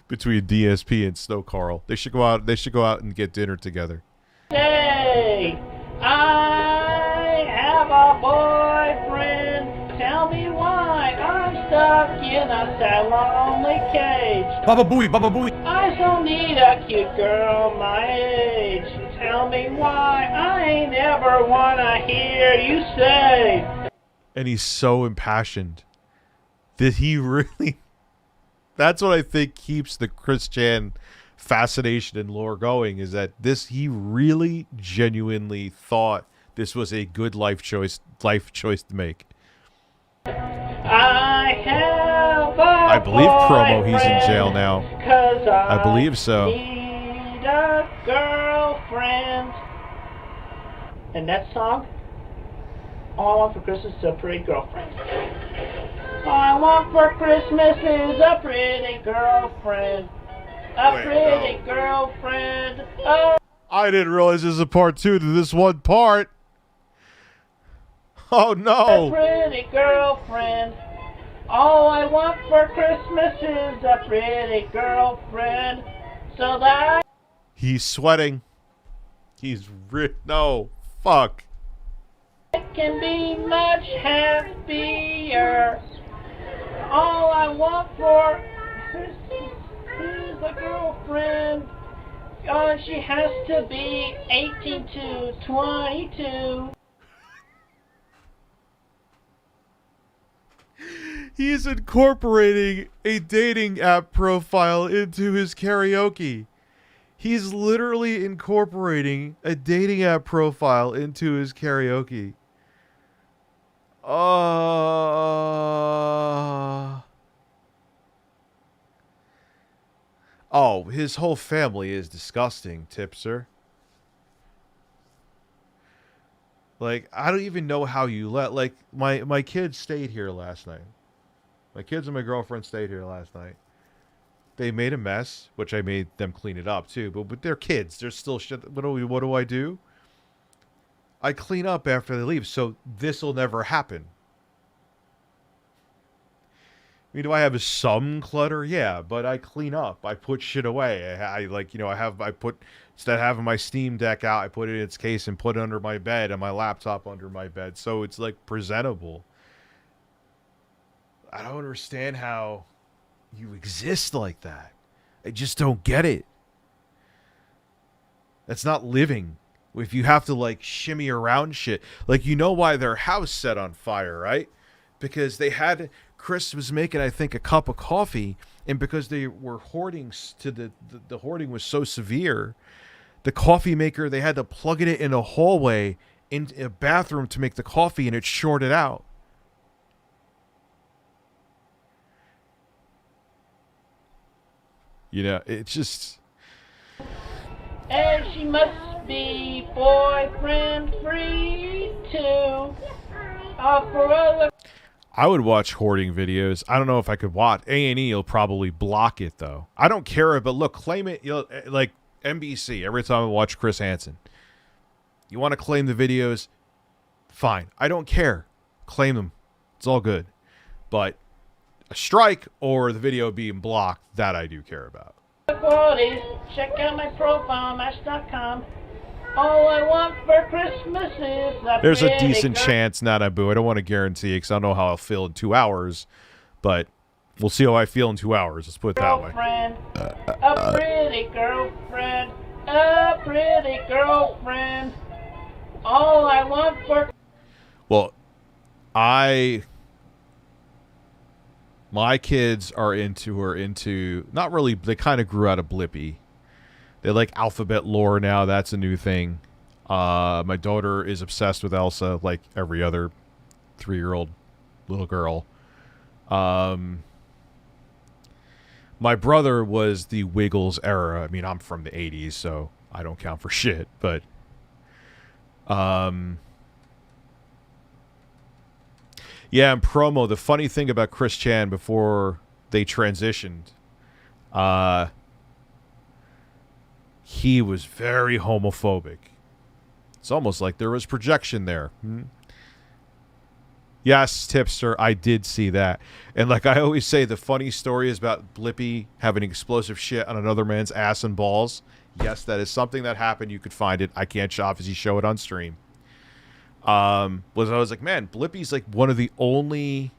between DSP and Snow Carl. They should go out and get dinner together. Hey, I have a boyfriend. Tell me why I'm stuck in a sad lonely cage. Baba Booey, Baba Booey. I so need a cute girl my age. Tell me why I ain't ever wanna hear you say. And he's so impassioned that he really... That's what I think keeps the Chris Chan fascination and lore going, is that he really genuinely thought this was a good life choice to make. I believe Promo, he's in jail now. I believe so. Need a girlfriend. And that song, all I want for Christmas is a pretty girlfriend. All I want for Christmas is a pretty girlfriend. Girlfriend. Oh. I didn't realize there's a part 2 to this one part. Oh no. A pretty girlfriend. All I want for Christmas is a pretty girlfriend. So that he's sweating. No. Fuck. I can be much happier. All I want for Christmas is a girlfriend. Oh, she has to be 18 to 22. He's incorporating a dating app profile into his karaoke. He's literally incorporating a dating app profile into his karaoke. Oh, his whole family is disgusting, Tipser. Like, I don't even know how you let... Like, my kids stayed here last night. My kids and my girlfriend stayed here last night. They made a mess, which I made them clean it up, too. But they're kids. They're still shit. What do I do? I clean up after they leave, so this will never happen. I mean, do I have some clutter? Yeah, but I clean up. I put shit away. I put, instead of having my Steam Deck out, I put it in its case and put it under my bed and my laptop under my bed. So it's like presentable. I don't understand how you exist like that. I just don't get it. That's not living. If you have to like shimmy around shit. Like, you know why their house set on fire, right? Because Chris was making, I think, a cup of coffee, and because they were hoarding the hoarding was so severe, the coffee maker, they had to plug it in a hallway in a bathroom to make the coffee, and it shorted out. You know, it's just... And she must be boyfriend free too. For other... I would watch hoarding videos. I don't know if I could watch. A&E will probably block it, though. I don't care, but look, claim it. Like NBC, every time I watch Chris Hansen. You want to claim the videos? Fine. I don't care. Claim them. It's all good. But a strike or the video being blocked, that I do care about. Check out my profile, Match.com. All I want for Christmas is there's a decent chance, not a boo. I don't want to guarantee it because I don't know how I'll feel in 2 hours. But we'll see how I feel in 2 hours. Let's put it that way. A pretty girlfriend. A pretty girlfriend. All I want for... Well, my kids are into not really, they kind of grew out of Blippi. They like alphabet lore now. That's a new thing. My daughter is obsessed with Elsa, like every other 3-year-old little girl. My brother was the Wiggles era. I mean, I'm from the 80s, so I don't count for shit. But, yeah, and promo, the funny thing about Chris Chan before they transitioned, he was very homophobic. It's almost like there was projection there. Yes, Tipster, I did see that. And like I always say, the funny story is about Blippi having explosive shit on another man's ass and balls. Yes, that is something that happened. You could find it. I can't obviously show it on stream. I was like, man, Blippi's like one of the only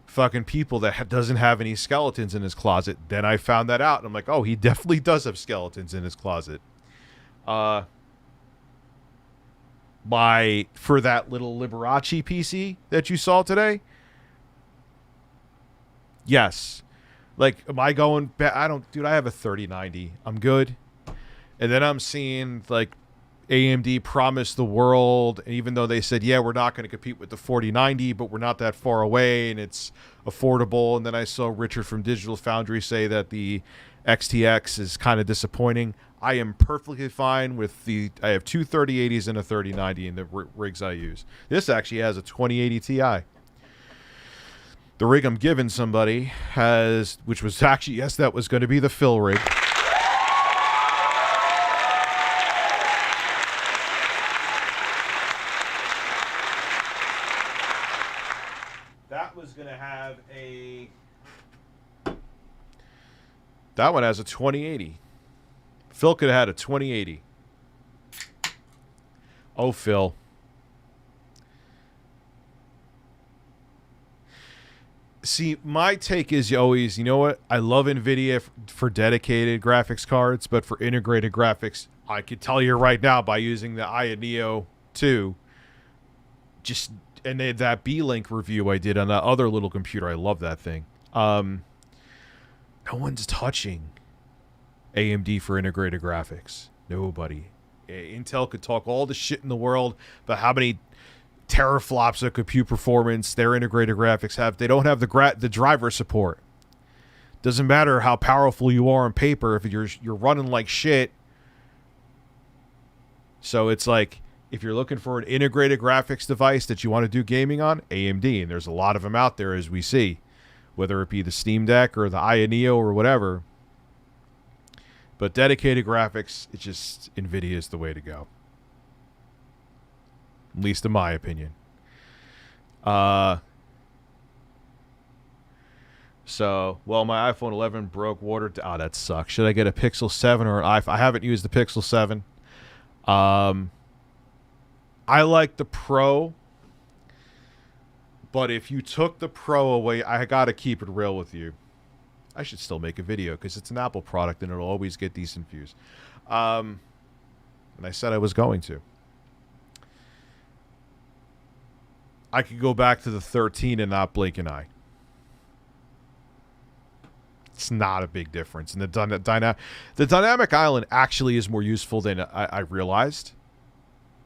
fucking people that doesn't have any skeletons in his closet. Then I found that out, and I'm like, oh, he definitely does have skeletons in his closet. For that little Liberace PC that you saw today, yes. Like, am I going back? Dude, I have a 3090. I'm good. And then I'm seeing, like, AMD promised the world, and even though they said, yeah, we're not going to compete with the 4090, but we're not that far away, and it's affordable. And then I saw Richard from Digital Foundry say that the XTX is kind of disappointing. I am perfectly fine with I have two 3080s and a 3090 in the rigs I use. This actually has a 2080 Ti. The rig I'm giving somebody has, which was actually, yes, that was going to be the fill rig. That one has a 2080. Phil could have had a 2080. Oh, Phil. See, my take is always, you know what? I love NVIDIA for dedicated graphics cards, but for integrated graphics, I could tell you right now by using the Aya Neo 2, and that B-Link review I did on that other little computer. I love that thing. No one's touching AMD for integrated graphics. Nobody. Intel could talk all the shit in the world about how many teraflops of compute performance their integrated graphics have. They don't have the driver support. Doesn't matter how powerful you are on paper if you're running like shit. So it's like, if you're looking for an integrated graphics device that you want to do gaming on, AMD, and there's a lot of them out there as we see, whether it be the Steam Deck or the Aya Neo or whatever. But dedicated graphics, it's just NVIDIA is the way to go. At least in my opinion. So, well, my iPhone 11 broke water. Oh, that sucks. Should I get a Pixel 7 or an iPhone? I haven't used the Pixel 7. I like the Pro. But if you took the Pro away, I got to keep it real with you. I should still make a video because it's an Apple product and it'll always get decent views. And I said I was going to. I could go back to the 13 and not blink an eye. It's not a big difference. And the dynamic island actually is more useful than I realized.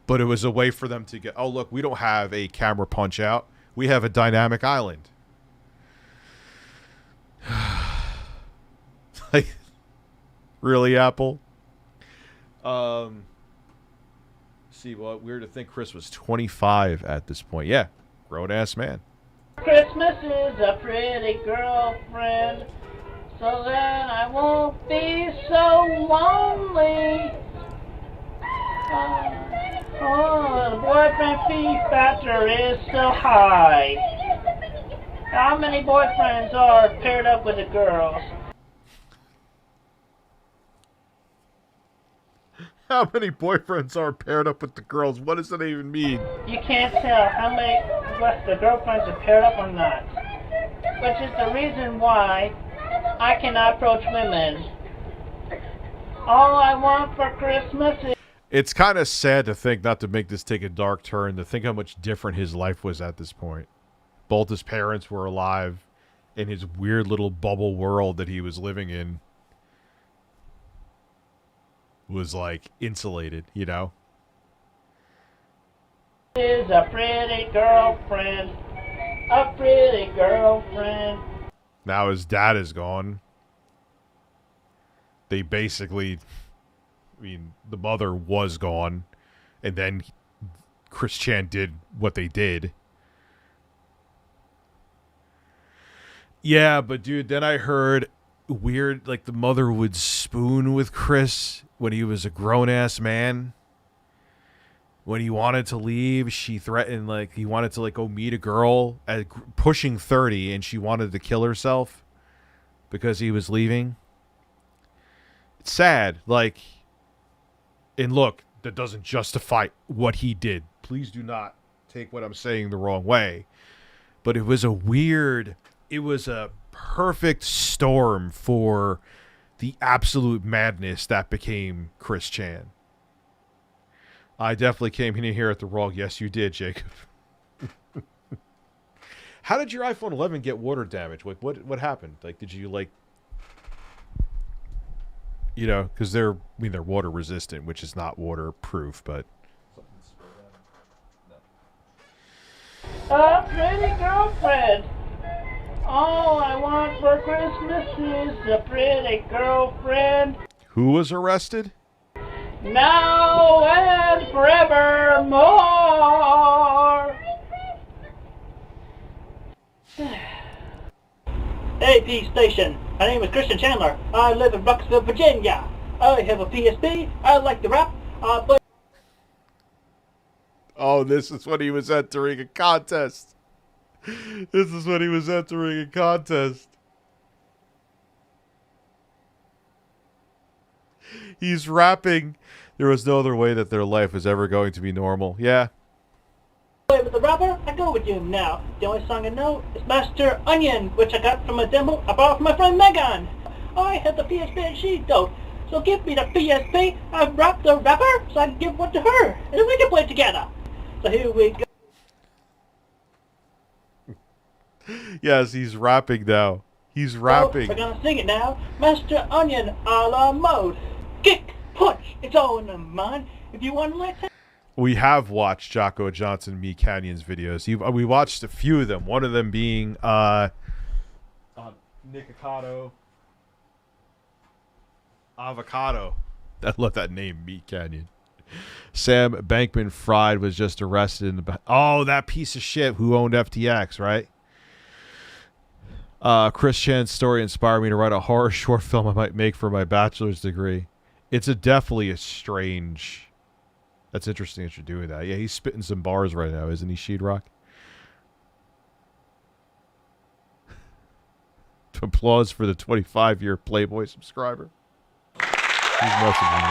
But it was a way for them to get, oh, look, we don't have a camera punch out. We have a dynamic island. Like, really, Apple? See, well, weird to think Chris was 25 at this point. Yeah, grown-ass man. Christmas is a pretty girlfriend, so then I won't be so lonely. The boyfriend fee factor is so high. How many boyfriends are paired up with the girls? How many boyfriends are paired up with the girls? What does that even mean? You can't tell how many the girlfriends are paired up or not. Which is the reason why I cannot approach women. All I want for Christmas is... It's kind of sad to think, not to make this take a dark turn, to think how much different his life was at this point. Both his parents were alive in his weird little bubble world that he was living in. was like insulated, you know? Is a pretty girlfriend. A pretty girlfriend. Now his dad is gone. They basically, I mean, the mother was gone, and then Chris Chan did what they did. Yeah, but dude, then I heard weird, like the mother would spoon with Chris when he was a grown-ass man. When he wanted to leave, she threatened, like, he wanted to, like, go meet a girl at pushing 30, and she wanted to kill herself because he was leaving. It's sad, like, and look, that doesn't justify what he did. Please do not take what I'm saying the wrong way. But it was a weird, it was a perfect storm for the absolute madness that became Chris Chan. I definitely came in here at the wrong. Yes, you did, Jacob. How did your iPhone 11 get water damage? What happened? Like, did you like, you know, because they're water resistant, which is not waterproof, but. A pretty girlfriend. All I want for Christmas is a pretty girlfriend. Who was arrested? Now and forevermore. AP station. My name is Christian Chandler. I live in Bucksville, Virginia. I have a PSP. I like to rap. I play. Oh, this is when he was entering a contest. This is when he was entering a contest. He's rapping. There was no other way that their life was ever going to be normal. Yeah. Play with the rapper. I go with you now. The only song I know is Master Onion, which I got from a demo I borrowed from my friend Megan. I had the PSP and she don't. So give me the PSP. I rap the rapper, so I can give one to her, and then we can play together. So here we go. Yes, he's rapping now. He's rapping. We're gonna sing it now. Master Onion a la mode. Kick, punch, it's all in the mind. If you want to let it. We have watched Jocko Johnson Me Canyon's videos. We watched a few of them. One of them being Nikocado Avocado. I love that name, Meat Canyon. Sam Bankman-Fried was just arrested in the... Oh, that piece of shit who owned FTX, right? Chris Chan's story inspired me to write a horror short film I might make for my bachelor's degree. It's definitely a strange... That's interesting that you're doing that. Yeah, he's spitting some bars right now, isn't he, Sheetrock? Applause for the 25-year Playboy subscriber. He's messaging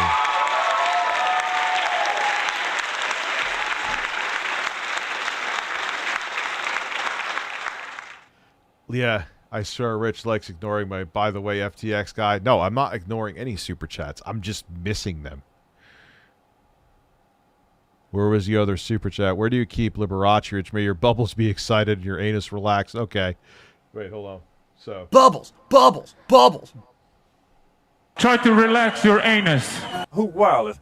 me. Yeah, I swear Rich likes ignoring my, by the way, FTX guy. No, I'm not ignoring any super chats. I'm just missing them. Where was the other super chat? Where do you keep Liberace, Rich? May your bubbles be excited and your anus relax. Okay. Wait, hold on. So. Bubbles, bubbles, bubbles. Try to relax your anus. Who wilded?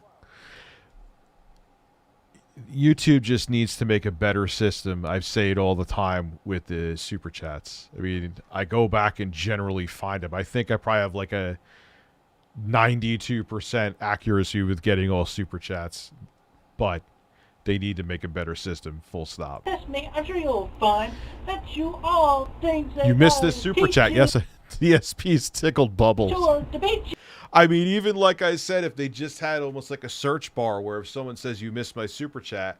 YouTube just needs to make a better system. I say it all the time with the super chats. I mean, I go back and generally find them. I think I probably have like a 92% accuracy with getting all super chats, but they need to make a better system. Full stop. That's me. I'm sure you'll find that you all things that you missed this I super teach chat. you Yes, DSP's tickled bubbles. to debate you. I mean, even like I said, if they just had almost like a search bar where if someone says you missed my super chat,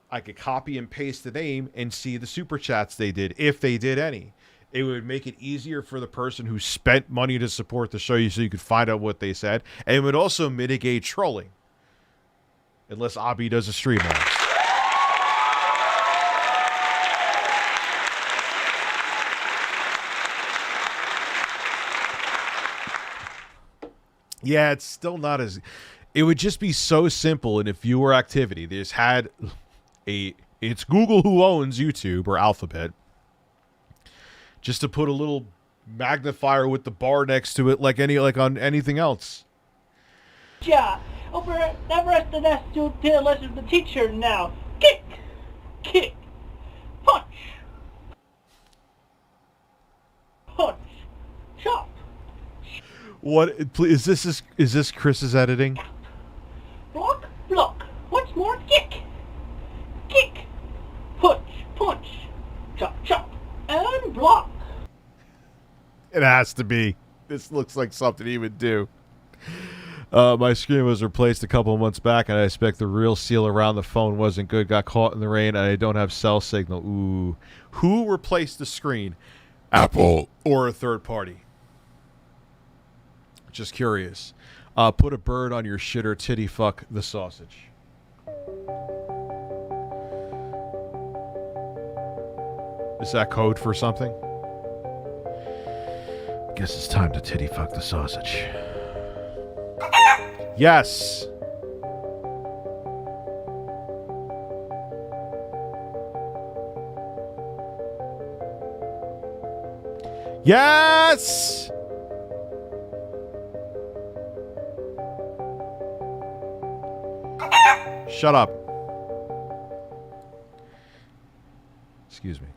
I could copy and paste the name and see the super chats they did, if they did any. It would make it easier for the person who spent money to support the show so you could find out what they said. And it would also mitigate trolling. Unless Abby does a StreamLabs. Yeah, it's still not as... It would just be so simple in a viewer activity. They just had a... It's Google who owns YouTube or Alphabet. Just to put a little magnifier with the bar next to it like on anything else. Ja. Over the rest of that to listen to the teacher now. Kick, kick, punch, punch, chop. What is this? Is this Chris's editing? Block, block. Once more, kick, kick, punch, punch, chop, chop, and block. It has to be. This looks like something he would do. My screen was replaced a couple of months back, and I expect the real seal around the phone wasn't good. Got caught in the rain, and I don't have cell signal. Ooh. Who replaced the screen? Apple or a third party? Just curious. Put a bird on your shitter, titty fuck the sausage. Is that code for something? Guess it's time to titty fuck the sausage. Yes. Yes. Shut up. Excuse me.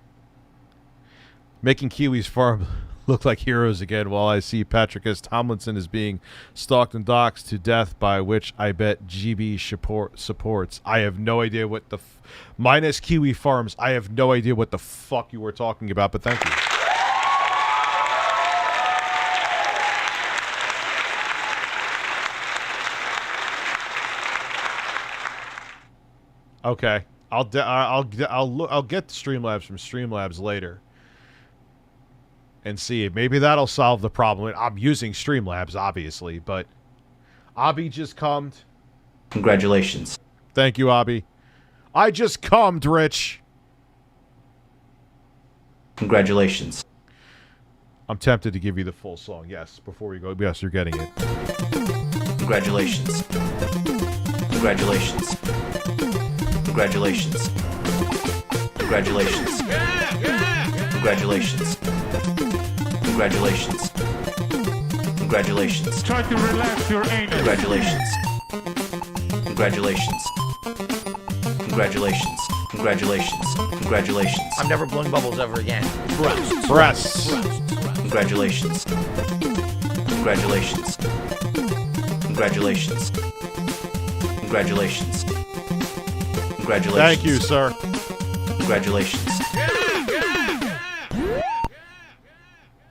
Making Kiwis farm look like heroes again, while I see Patrick S. Tomlinson is being stalked and doxxed to death, by which I bet GB supports. I have no idea what the minus Kiwi Farms. I have no idea what the fuck you were talking about, but thank you. Okay, I'll get StreamLabs from StreamLabs later. And see if maybe that'll solve the problem. I'm using StreamLabs, obviously, but Abby just cummed. Congratulations. Thank you, Abby. I just cummed, Rich. Congratulations. I'm tempted to give you the full song. Yes, before we go. Yes, you're getting it. Congratulations. Congratulations. Congratulations. Congratulations. Congratulations. Congratulations. Congratulations. Try to relax your anus. Congratulations. Congratulations. Congratulations. Congratulations. Congratulations. I'm never blowing bubbles ever again. Breasts. Congratulations. Congratulations. Congratulations. Congratulations. Congratulations. Thank you, sir. Congratulations.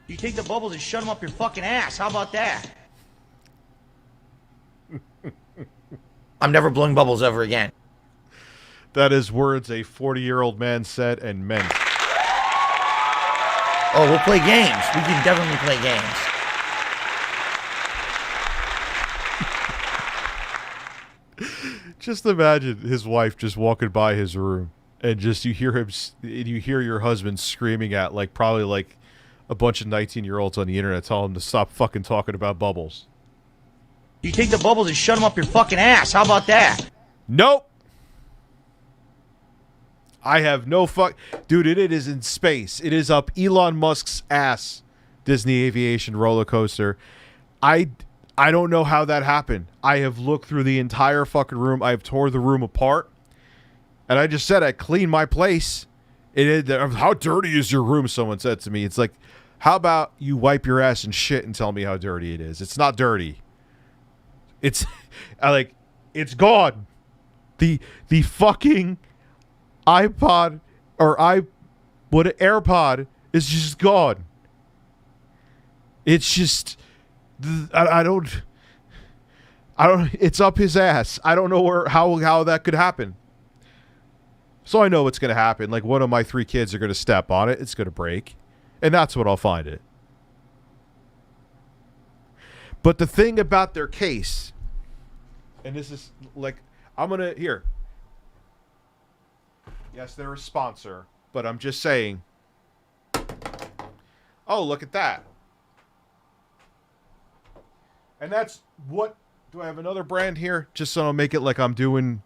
You take the bubbles and shut them up your fucking ass. How about that? I'm never blowing bubbles ever again. That is words a 40-year-old man said and meant. Oh, we'll play games. We can definitely play games. Just imagine his wife just walking by his room, and just you hear your husband screaming at probably a bunch of 19-year-olds on the internet telling him to stop fucking talking about bubbles. You take the bubbles and shut them up your fucking ass. How about that? Nope. I have no dude, it is in space. It is up Elon Musk's ass. Disney Aviation roller coaster. I don't know how that happened. I have looked through the entire fucking room. I've tore the room apart. And I just said I cleaned my place. How dirty is your room? Someone said to me. It's like, how about you wipe your ass and shit and tell me how dirty it is? It's not dirty. It's it's gone. The fucking iPod or AirPod is just gone. It's just I don't it's up his ass. I don't know how that could happen. So I know what's going to happen. One of my 3 kids are going to step on it. It's going to break. And that's what I'll find it. But the thing about their case, and this is I'm going to, here. Yes, they're a sponsor, but I'm just saying. Oh, look at that. And that's what, do I have another brand here? Just so I'll make it like I'm doing.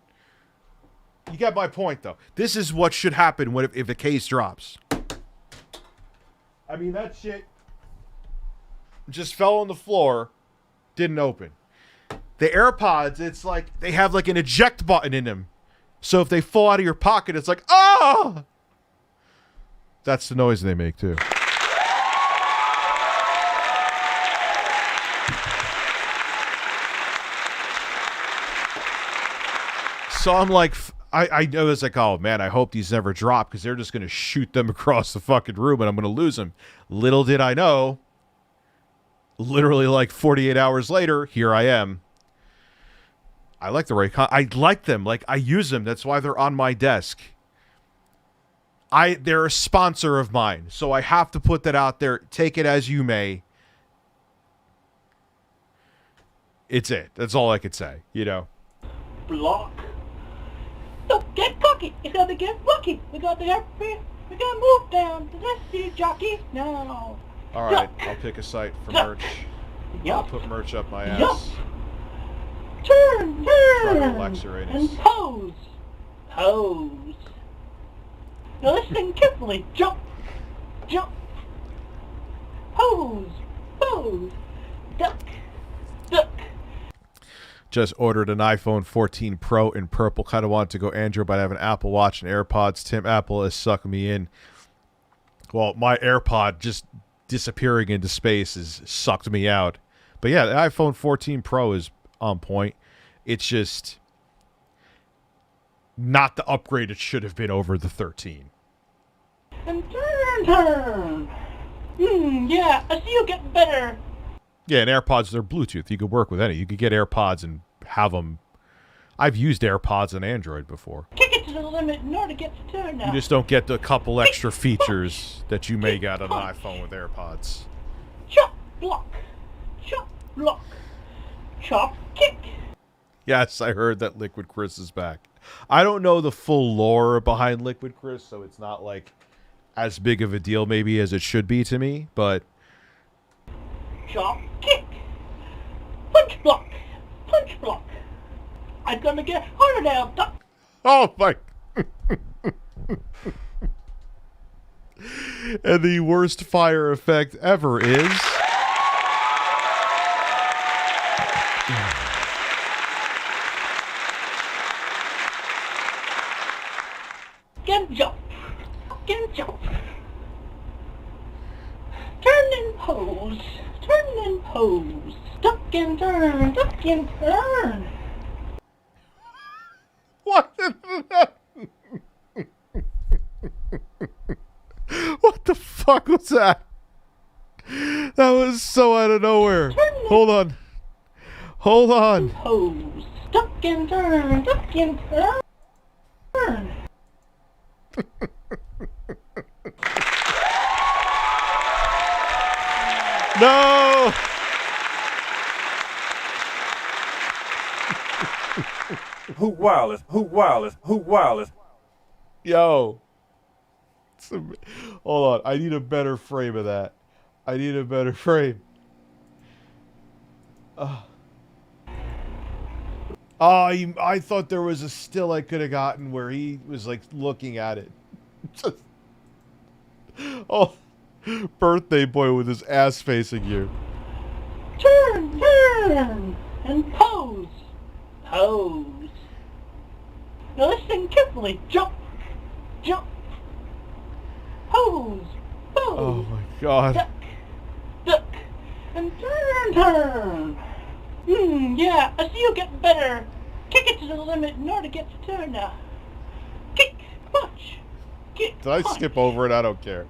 You get my point, though. This is what should happen if a case drops. I mean, that shit just fell on the floor, didn't open. The AirPods, it's like they have like an eject button in them. So if they fall out of your pocket, it's like, ah! That's the noise they make too. So I'm like, I know it's like, oh man, I hope these never drop because they're just going to shoot them across the fucking room and I'm going to lose them. Little did I know, literally like 48 hours later, here I am. I like the Raycon. I like them. Like, I use them. That's why they're on my desk. They're a sponsor of mine, so I have to put that out there. Take it as you may. It's it. That's all I could say, you know. Block. Don't get cocky. It's gonna get lucky. We got to move down to this sea jockey now. All right, I'll pick a site for merch. I'll put merch up my ass. Turn, and pose. Pose. Now listen carefully. Jump. Pose. Duck. Just ordered an iPhone 14 Pro in purple. Kind of wanted to go Android, but I have an Apple Watch and AirPods. Tim, Apple is sucking me in. Well, my AirPod just disappearing into space has sucked me out. But yeah, the iPhone 14 Pro is on point. It's just not the upgrade it should have been over the 13. And turn. Yeah, I see you getting better. Yeah, and AirPods, they're Bluetooth. You could work with any. You could get AirPods and have them. I've used AirPods on Android before. Kick it to the limit in order to get the turn now. You just don't get the couple extra features that you may get on an iPhone with AirPods. Chop, block. Chop, kick. Yes, I heard that Liquid Chris is back. I don't know the full lore behind Liquid Chris, so it's not like as big of a deal maybe as it should be to me, but chop, kick. Punch block. I'm gonna get harder now, duck. oh my. And the worst fire effect ever is jump. Turn and pose. Duck and turn. What? What the fuck was that? That was so out of nowhere. Hold on. Pose. Duck and turn. No! Who wireless? Yo. Hold on. I need a better frame of that. I thought there was a still I could have gotten where he was like looking at it. Oh, birthday boy with his ass facing you. Turn and pose. Now listen carefully. Jump. Pose. Oh my god. Duck. And turn. Yeah, I see you getting better. Kick it to the limit in order to get the turn now. Kick, punch. Did I skip over it? I don't care.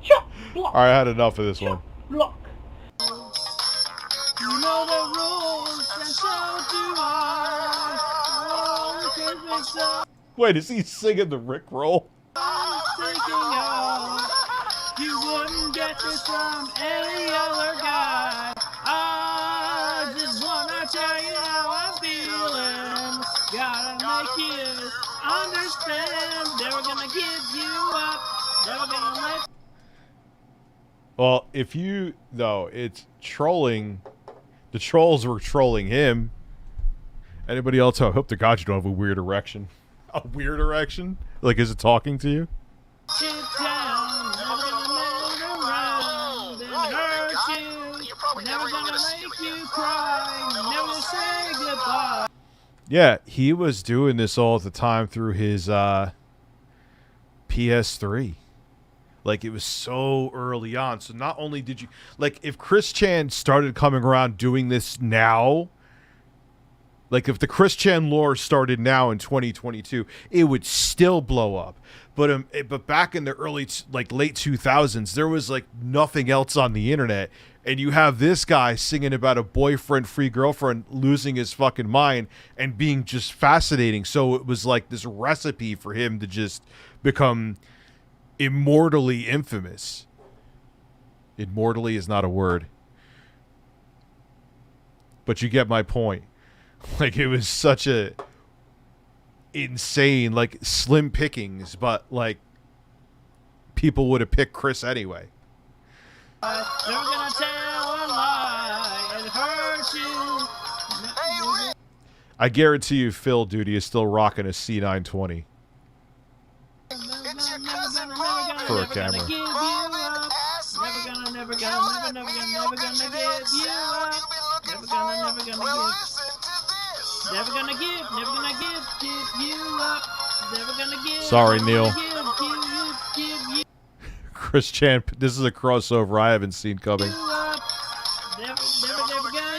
Chop, block. Alright, I had enough of this one. Block. You know the rules, and so do I. Wait, is he singing the Rickroll? You wouldn't get this from any other guy. I just wanna tell you how I'm feeling. Gotta make you understand. Never gonna give you up. Never gonna let. Well, if you... No, it's trolling. The trolls were trolling him. Anybody else? I hope to God you don't have a weird erection. A weird erection? Like, is it talking to you? Sit down. Never gonna moan around and hurt you. Never gonna make you cry. Never say light. Yeah, he was doing this all at the time through his PS3. Like, it was so early on. So not only did you... Like, if Chris Chan started coming around doing this now... Like, if the Chris Chan lore started now in 2022, it would still blow up. But back in the early, late 2000s, there was, like, nothing else on the internet. And you have this guy singing about a boyfriend-free girlfriend losing his fucking mind and being just fascinating. So it was, like, this recipe for him to just become immortally infamous. Immortally is not a word. But you get my point. Like, it was such a insane, like, slim pickings, but, like, people would have picked Chris anyway. Never gonna tell a lie, it hurts you. I guarantee you Phil Duty is still rocking a C920 for a camera. Never gonna give you up. Never gonna give you up. Never gonna give. Sorry, Neil. Give you Chris Chan, this is a crossover I haven't seen coming. up. Never gonna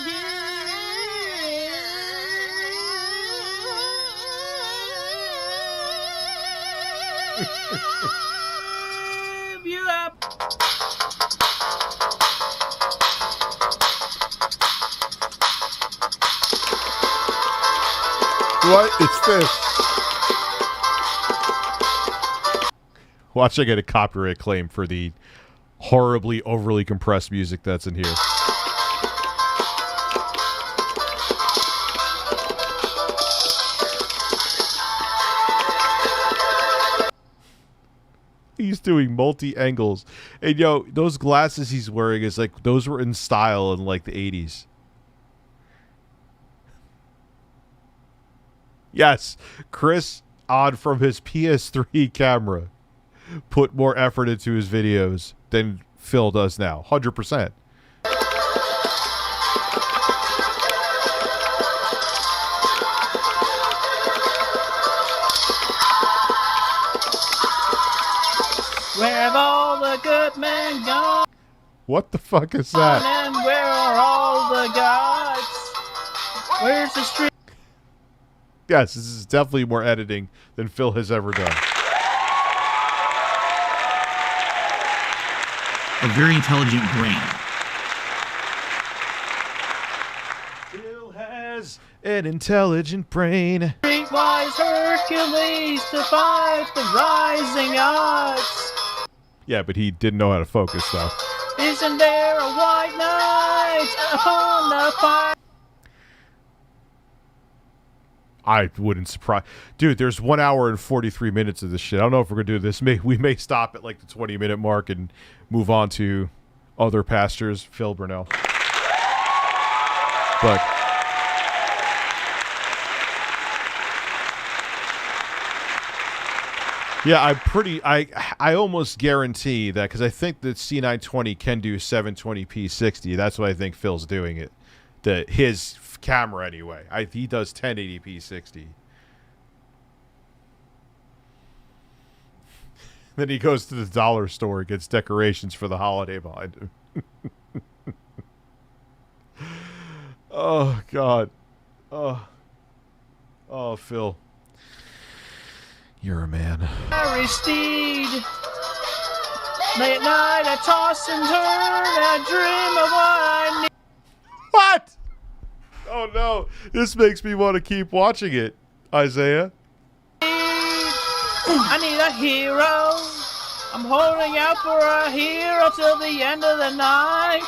give you up. What? It's this. Watch I get a copyright claim for the horribly overly compressed music that's in here. He's doing multi-angles. And yo, those glasses he's wearing is like, those were in style in like the 80s. Yes, Chris, on from his PS3 camera, put more effort into his videos than Phil does now. 100%. Where have all the good men gone? What the fuck is that? And where are all the gods? Where's the street? Yes, this is definitely more editing than Phil has ever done. A very intelligent brain. Phil has an intelligent brain. Streetwise Hercules to fight the rising odds. Yeah, but he didn't know how to focus, though. Isn't there a white knight upon the fire? I wouldn't surprise. Dude, there's 1 hour and 43 minutes of this shit. I don't know if we're going to do this. We may stop at like the 20-minute mark and move on to other pastures. Phil Burnell. But yeah, I almost guarantee that, because I think that C920 can do 720p 60. That's why I think Phil's doing it. His camera anyway. He does 1080p 60. Then he goes to the dollar store and gets decorations for the holiday behind him. Oh God. Oh, Phil. You're a man. Fiery steed. Late at night I toss and turn. I dream of what I need. What? Oh no, this makes me want to keep watching it, Isaiah. I need a hero. I'm holding out for a hero till the end of the night.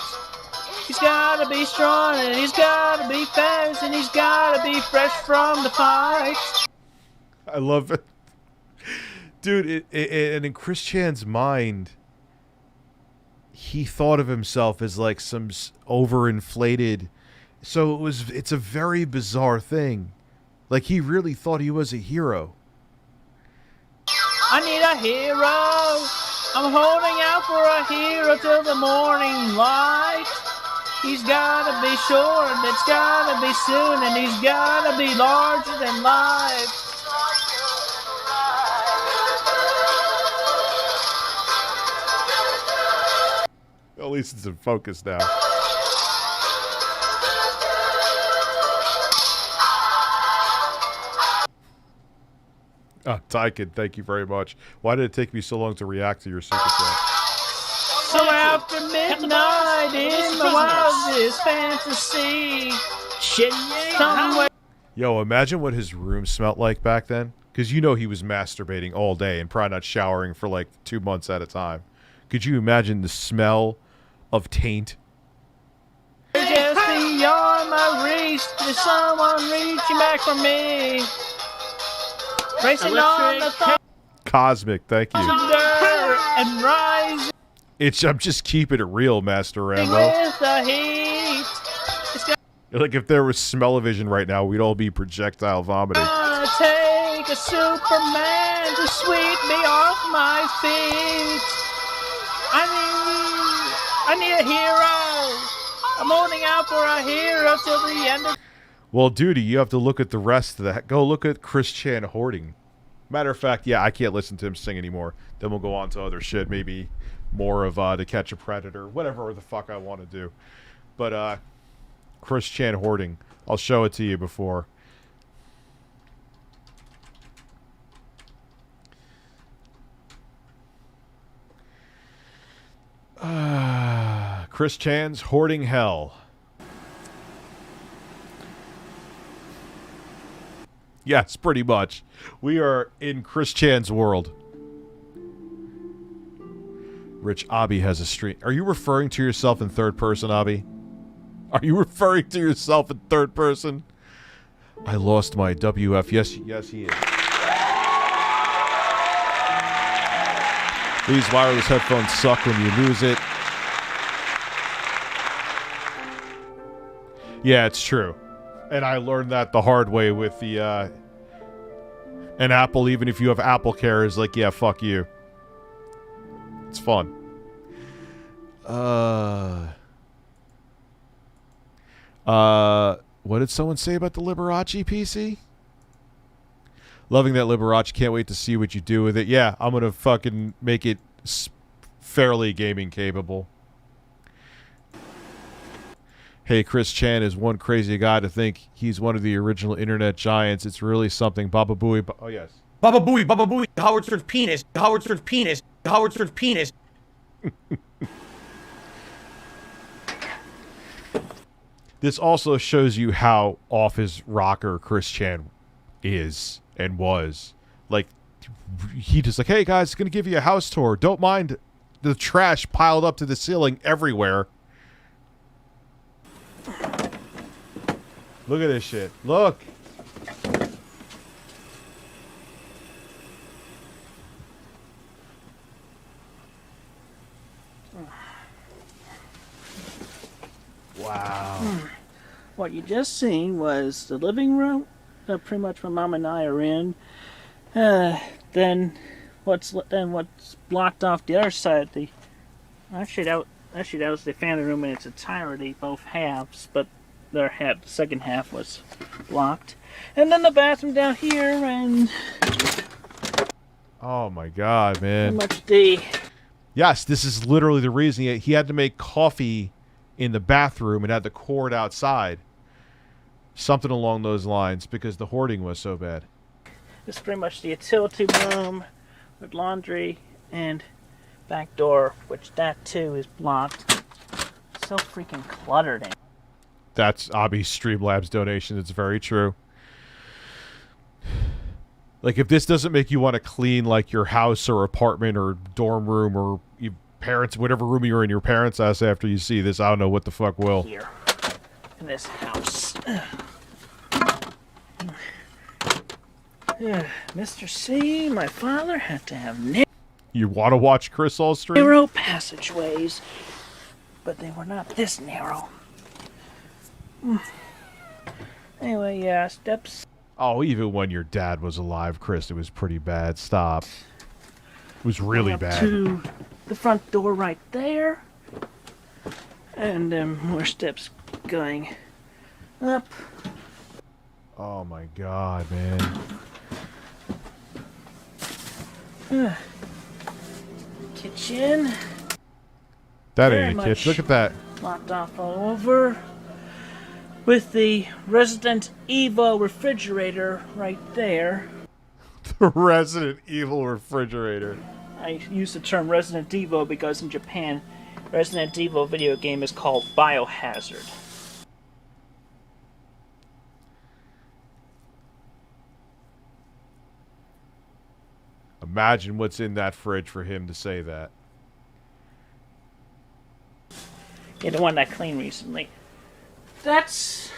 He's gotta be strong and he's gotta be fast and he's gotta be fresh from the fight. I love it. Dude, and in Chris Chan's mind, he thought of himself as like some overinflated. So it's a very bizarre thing. Like, he really thought he was a hero. I need a hero. I'm holding out for a hero till the morning light. He's gotta be short, it's gotta be soon, and he's gotta be larger than life. At least it's in focus now. Oh, Tykin, thank you very much. Why did it take me so long to react to your super chat? So after midnight in the wildest fantasy, somewhere. Yo, imagine what his room smelled like back then. Because you know he was masturbating all day and probably not showering for like 2 months at a time. Could you imagine the smell of taint? Just beyond my reach, there's someone reaching back for me. Racing on the thunder Cosmic, thank you. and rising I'm just keeping it real, Master Rambo. with the heat. It's Like if there was smell-o-vision right now, we'd all be projectile vomiting. gonna take a Superman to sweep me off my feet. I need a hero. I'm holding out for a hero till the end of. Well, duty, you have to look at the rest of that. Go look at Chris Chan Hoarding. Matter of fact, yeah, I can't listen to him sing anymore. Then we'll go on to other shit, maybe more of To Catch a Predator, whatever the fuck I want to do. But Chris Chan Hoarding, I'll show it to you before. Chris Chan's Hoarding Hell. Yes, pretty much. We are in Chris Chan's world. Rich Abby has a stream. Are you referring to yourself in third person, Abby? Are you referring to yourself in third person? I lost my WF. Yes, he is. These wireless headphones suck when you lose it. Yeah, it's true. And I learned that the hard way with the, and Apple, even if you have Apple Care, is like, yeah, fuck you. It's fun. What did someone say about the Liberace PC? Loving that Liberace. Can't wait to see what you do with it. Yeah, I'm gonna fucking make it fairly gaming capable. Hey, Chris Chan is one crazy guy to think he's one of the original internet giants. It's really something. Baba Booey. Oh, yes. Baba Booey, Howard Stern's penis, Howard Stern's penis, Howard Stern's penis. This also shows you how off his rocker Chris Chan is and was. Like, he just like, hey, guys, gonna give you a house tour. Don't mind the trash piled up to the ceiling everywhere. Look at this shit. Look. Wow. What you just seen was the living room that pretty much my mom and I are in. Then what's blocked off the other side? Actually that was the family room in its entirety, both halves, but the second half was blocked. And then the bathroom down here, and oh my god, man. pretty much Yes, this is literally the reason he had to make coffee in the bathroom and had the cord outside. Something along those lines, because the hoarding was so bad. It's pretty much the utility room with laundry and back door, which that too is blocked. So freaking cluttered in. That's Abby's StreamLabs donation. It's very true. Like, if this doesn't make you want to clean, like, your house or apartment or dorm room or your parents, whatever room you're in your parents' house after you see this, I don't know what the fuck will. Here, in this house. Mr. C, my father had to have You want to watch Chris all stream? narrow passageways, but they were not this narrow. Anyway, yeah, steps. Oh, even when your dad was alive, Chris, it was pretty bad. Stop. It was really up bad. To the front door right there. And then more steps going up. Oh my god, man. Kitchen. That Very ain't a kitchen. much. Look at that. Locked off all over. With the Resident Evil refrigerator right there. The Resident Evil refrigerator. I use the term Resident Evil because in Japan, Resident Evil video game is called Biohazard. Imagine what's in that fridge for him to say that. Yeah, the one I cleaned recently. That's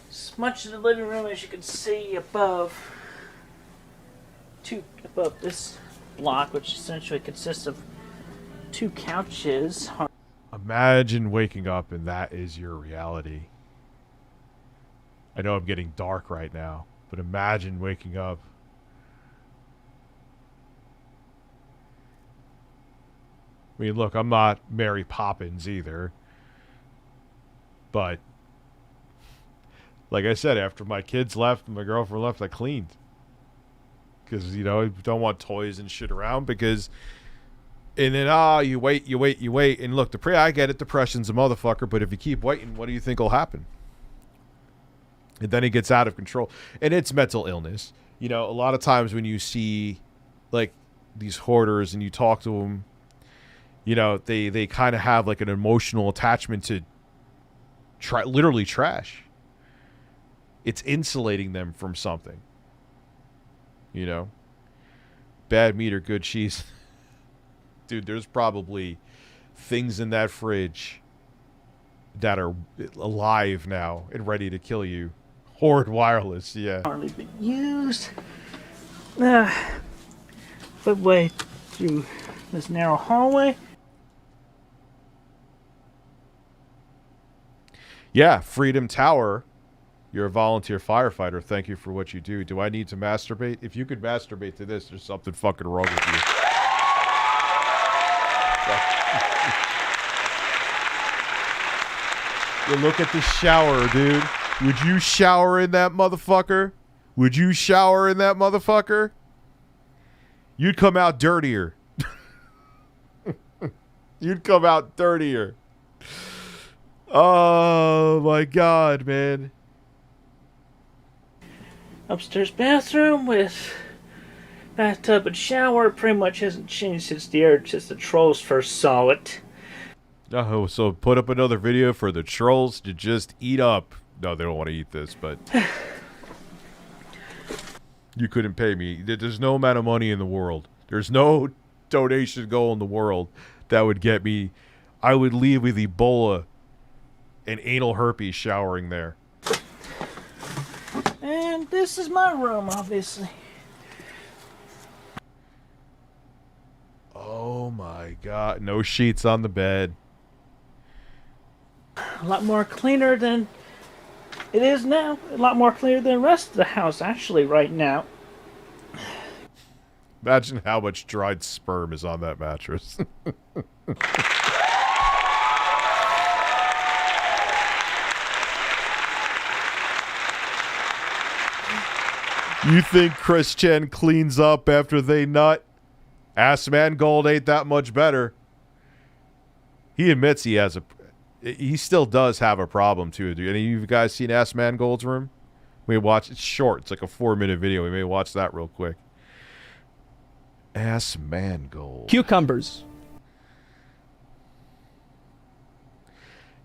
as much of the living room as you can see above this block, which essentially consists of 2 couches. Imagine waking up and that is your reality. I know I'm getting dark right now, but imagine waking up. I mean, look, I'm not Mary Poppins either. But, like I said, after my kids left and my girlfriend left, I cleaned. Because, you know, I don't want toys and shit around because... And then, you wait. And look, I get it, depression's a motherfucker, but if you keep waiting, what do you think will happen? And then it gets out of control. And it's mental illness. You know, a lot of times when you see, like, these hoarders and you talk to them, you know, they kind of have, like, an emotional attachment to literally trash. It's insulating them from something. You know? Bad meat or good cheese. Dude, there's probably things in that fridge that are alive now and ready to kill you. Hoard wireless, yeah. Hardly been used. Footway through this narrow hallway. Yeah, Freedom Tower. You're a volunteer firefighter. Thank you for what you do. Do I need to masturbate? If you could masturbate to this, there's something fucking wrong with you. You look at the shower, dude. Would you shower in that motherfucker? Would you shower in that motherfucker? You'd come out dirtier. You'd come out dirtier. Oh my god, man. Upstairs bathroom with bathtub and shower. Pretty much hasn't changed since the trolls first saw it. Oh, so put up another video for the trolls to just eat up. No, they don't want to eat this, but you couldn't pay me. There's no amount of money in the world. There's no donation goal in the world that would get me. I would leave with Ebola and anal herpes showering there. And this is my room, obviously. Oh my god. No sheets on the bed. A lot more cleaner than it is now. A lot more cleaner than the rest of the house, actually, right now. Imagine how much dried sperm is on that mattress. You think Chris Chen cleans up after they nut? Asmongold ain't that much better. He admits he still does have a problem too. Do any of you guys seen Asmongold's room? We watch. It's short. It's like a 4-minute video. We may watch that real quick. Asmongold. Cucumbers.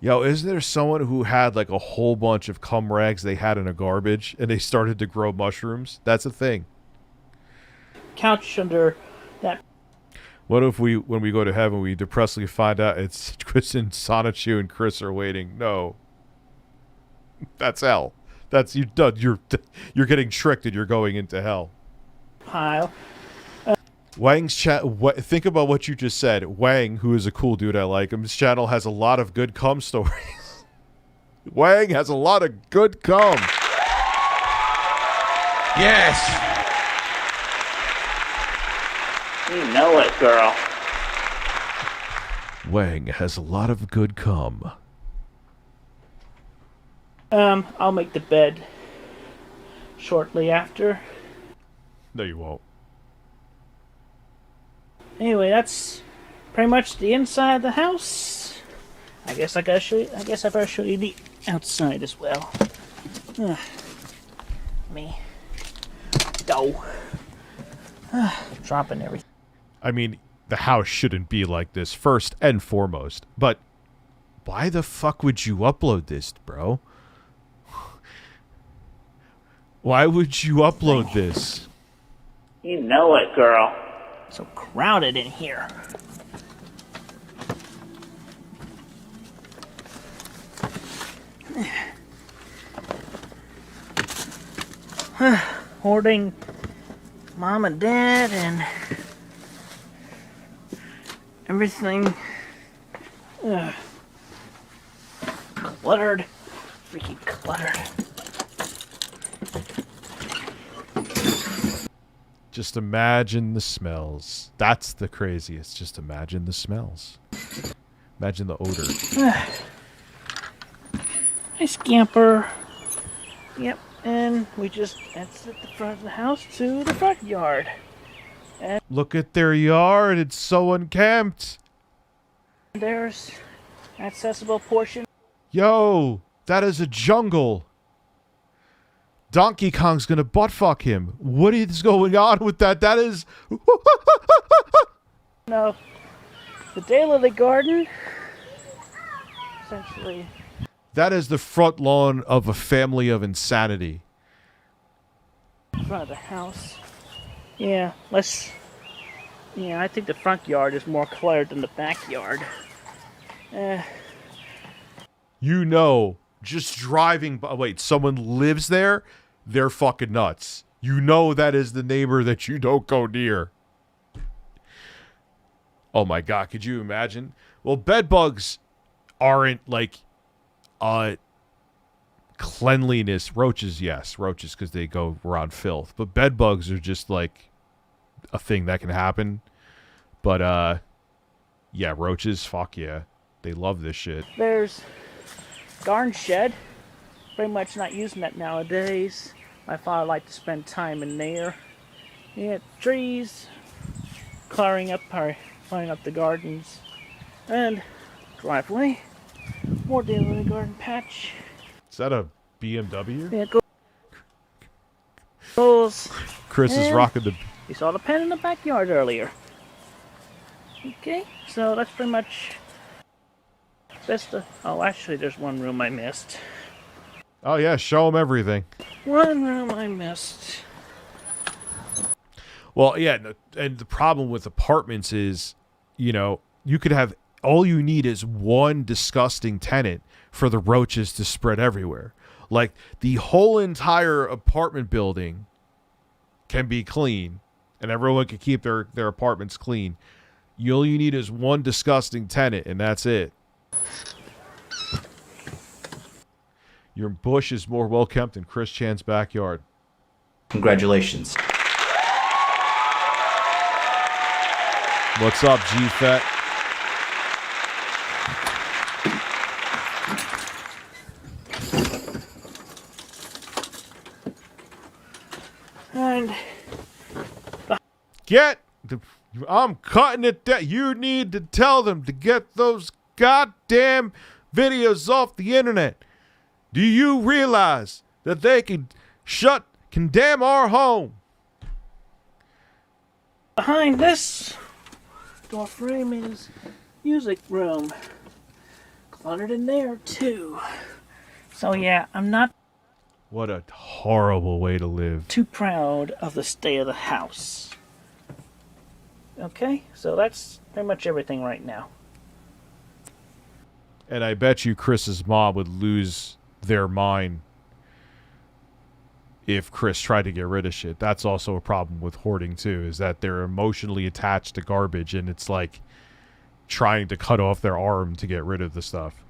Yo, isn't there someone who had like a whole bunch of cum rags they had in a garbage and they started to grow mushrooms? That's a thing. Couch under that. What if when we go to heaven, we depressingly find out it's Chris and Sonichu and Chris are waiting? No. That's hell. That's you're getting tricked and you're going into hell. Pile. Wang's chat. Think about what you just said. Wang, who is a cool dude, I like him. His channel has a lot of good cum stories. Wang has a lot of good cum. Yes. You know it, girl. Wang has a lot of good cum. I'll make the bed shortly after. No, you won't. Anyway, that's pretty much the inside of the house. I guess I better show you the outside as well. Me. Go. Dropping everything. I mean, the house shouldn't be like this, first and foremost. But why the fuck would you upload this, bro? Why would you upload this? You know it, girl. So crowded in here. Hoarding mom and dad and everything. Cluttered. Freaking cluttered. Just imagine the smells. That's the craziest. Just imagine the smells. Imagine the odor. Hi, Scamper. Yep, and we just exit the front of the house to the front yard. And Look at their yard. It's so unkempt. there's an accessible portion. Yo, that is a jungle. Donkey Kong's gonna buttfuck him. What is going on with that? That is... No, the daylily garden. Essentially. That is the front lawn of a family of insanity. Front of the house. Yeah, I think the front yard is more cluttered than the backyard. You know, just driving by... Wait, someone lives there? They're fucking nuts. You know that is the neighbor that you don't go near. Oh my god, could you imagine? Well, bed bugs aren't like... cleanliness. Roaches, yes. Roaches, because they go around filth. But bed bugs are just like a thing that can happen. But, yeah, roaches, fuck yeah. They love this shit. There's garden shed. Pretty much not using that nowadays. My father liked to spend time in there. Yeah, trees, clearing up the gardens, and driveway. More daily garden patch. Is that a BMW? Yeah, goals. Chris is And rocking the... You saw the pen in the backyard earlier. Okay, so that's pretty much best. Oh, actually, there's one room I missed. Oh yeah, show him everything. One room I missed. Well, yeah, and the problem with apartments is, you know, you could have... All you need is one disgusting tenant for the roaches to spread everywhere. Like, the whole entire apartment building can be clean, and everyone can keep their apartments clean. All you need is one disgusting tenant, and that's it. Your bush is more well-kept than Chris Chan's backyard. Congratulations. What's up, G-Fat? And I'm cutting it down. You need to tell them to get those goddamn videos off the internet. Do you realize that they can condemn our home? behind this door frame is music room. Cluttered in there too. So yeah, I'm not What a horrible way to live. too proud of the state of the house. Okay, so that's pretty much everything right now. And I bet you Chris's mom would lose their mind if Chris tried to get rid of shit. That's also a problem with hoarding too, is that they're emotionally attached to garbage, and it's like trying to cut off their arm to get rid of the stuff.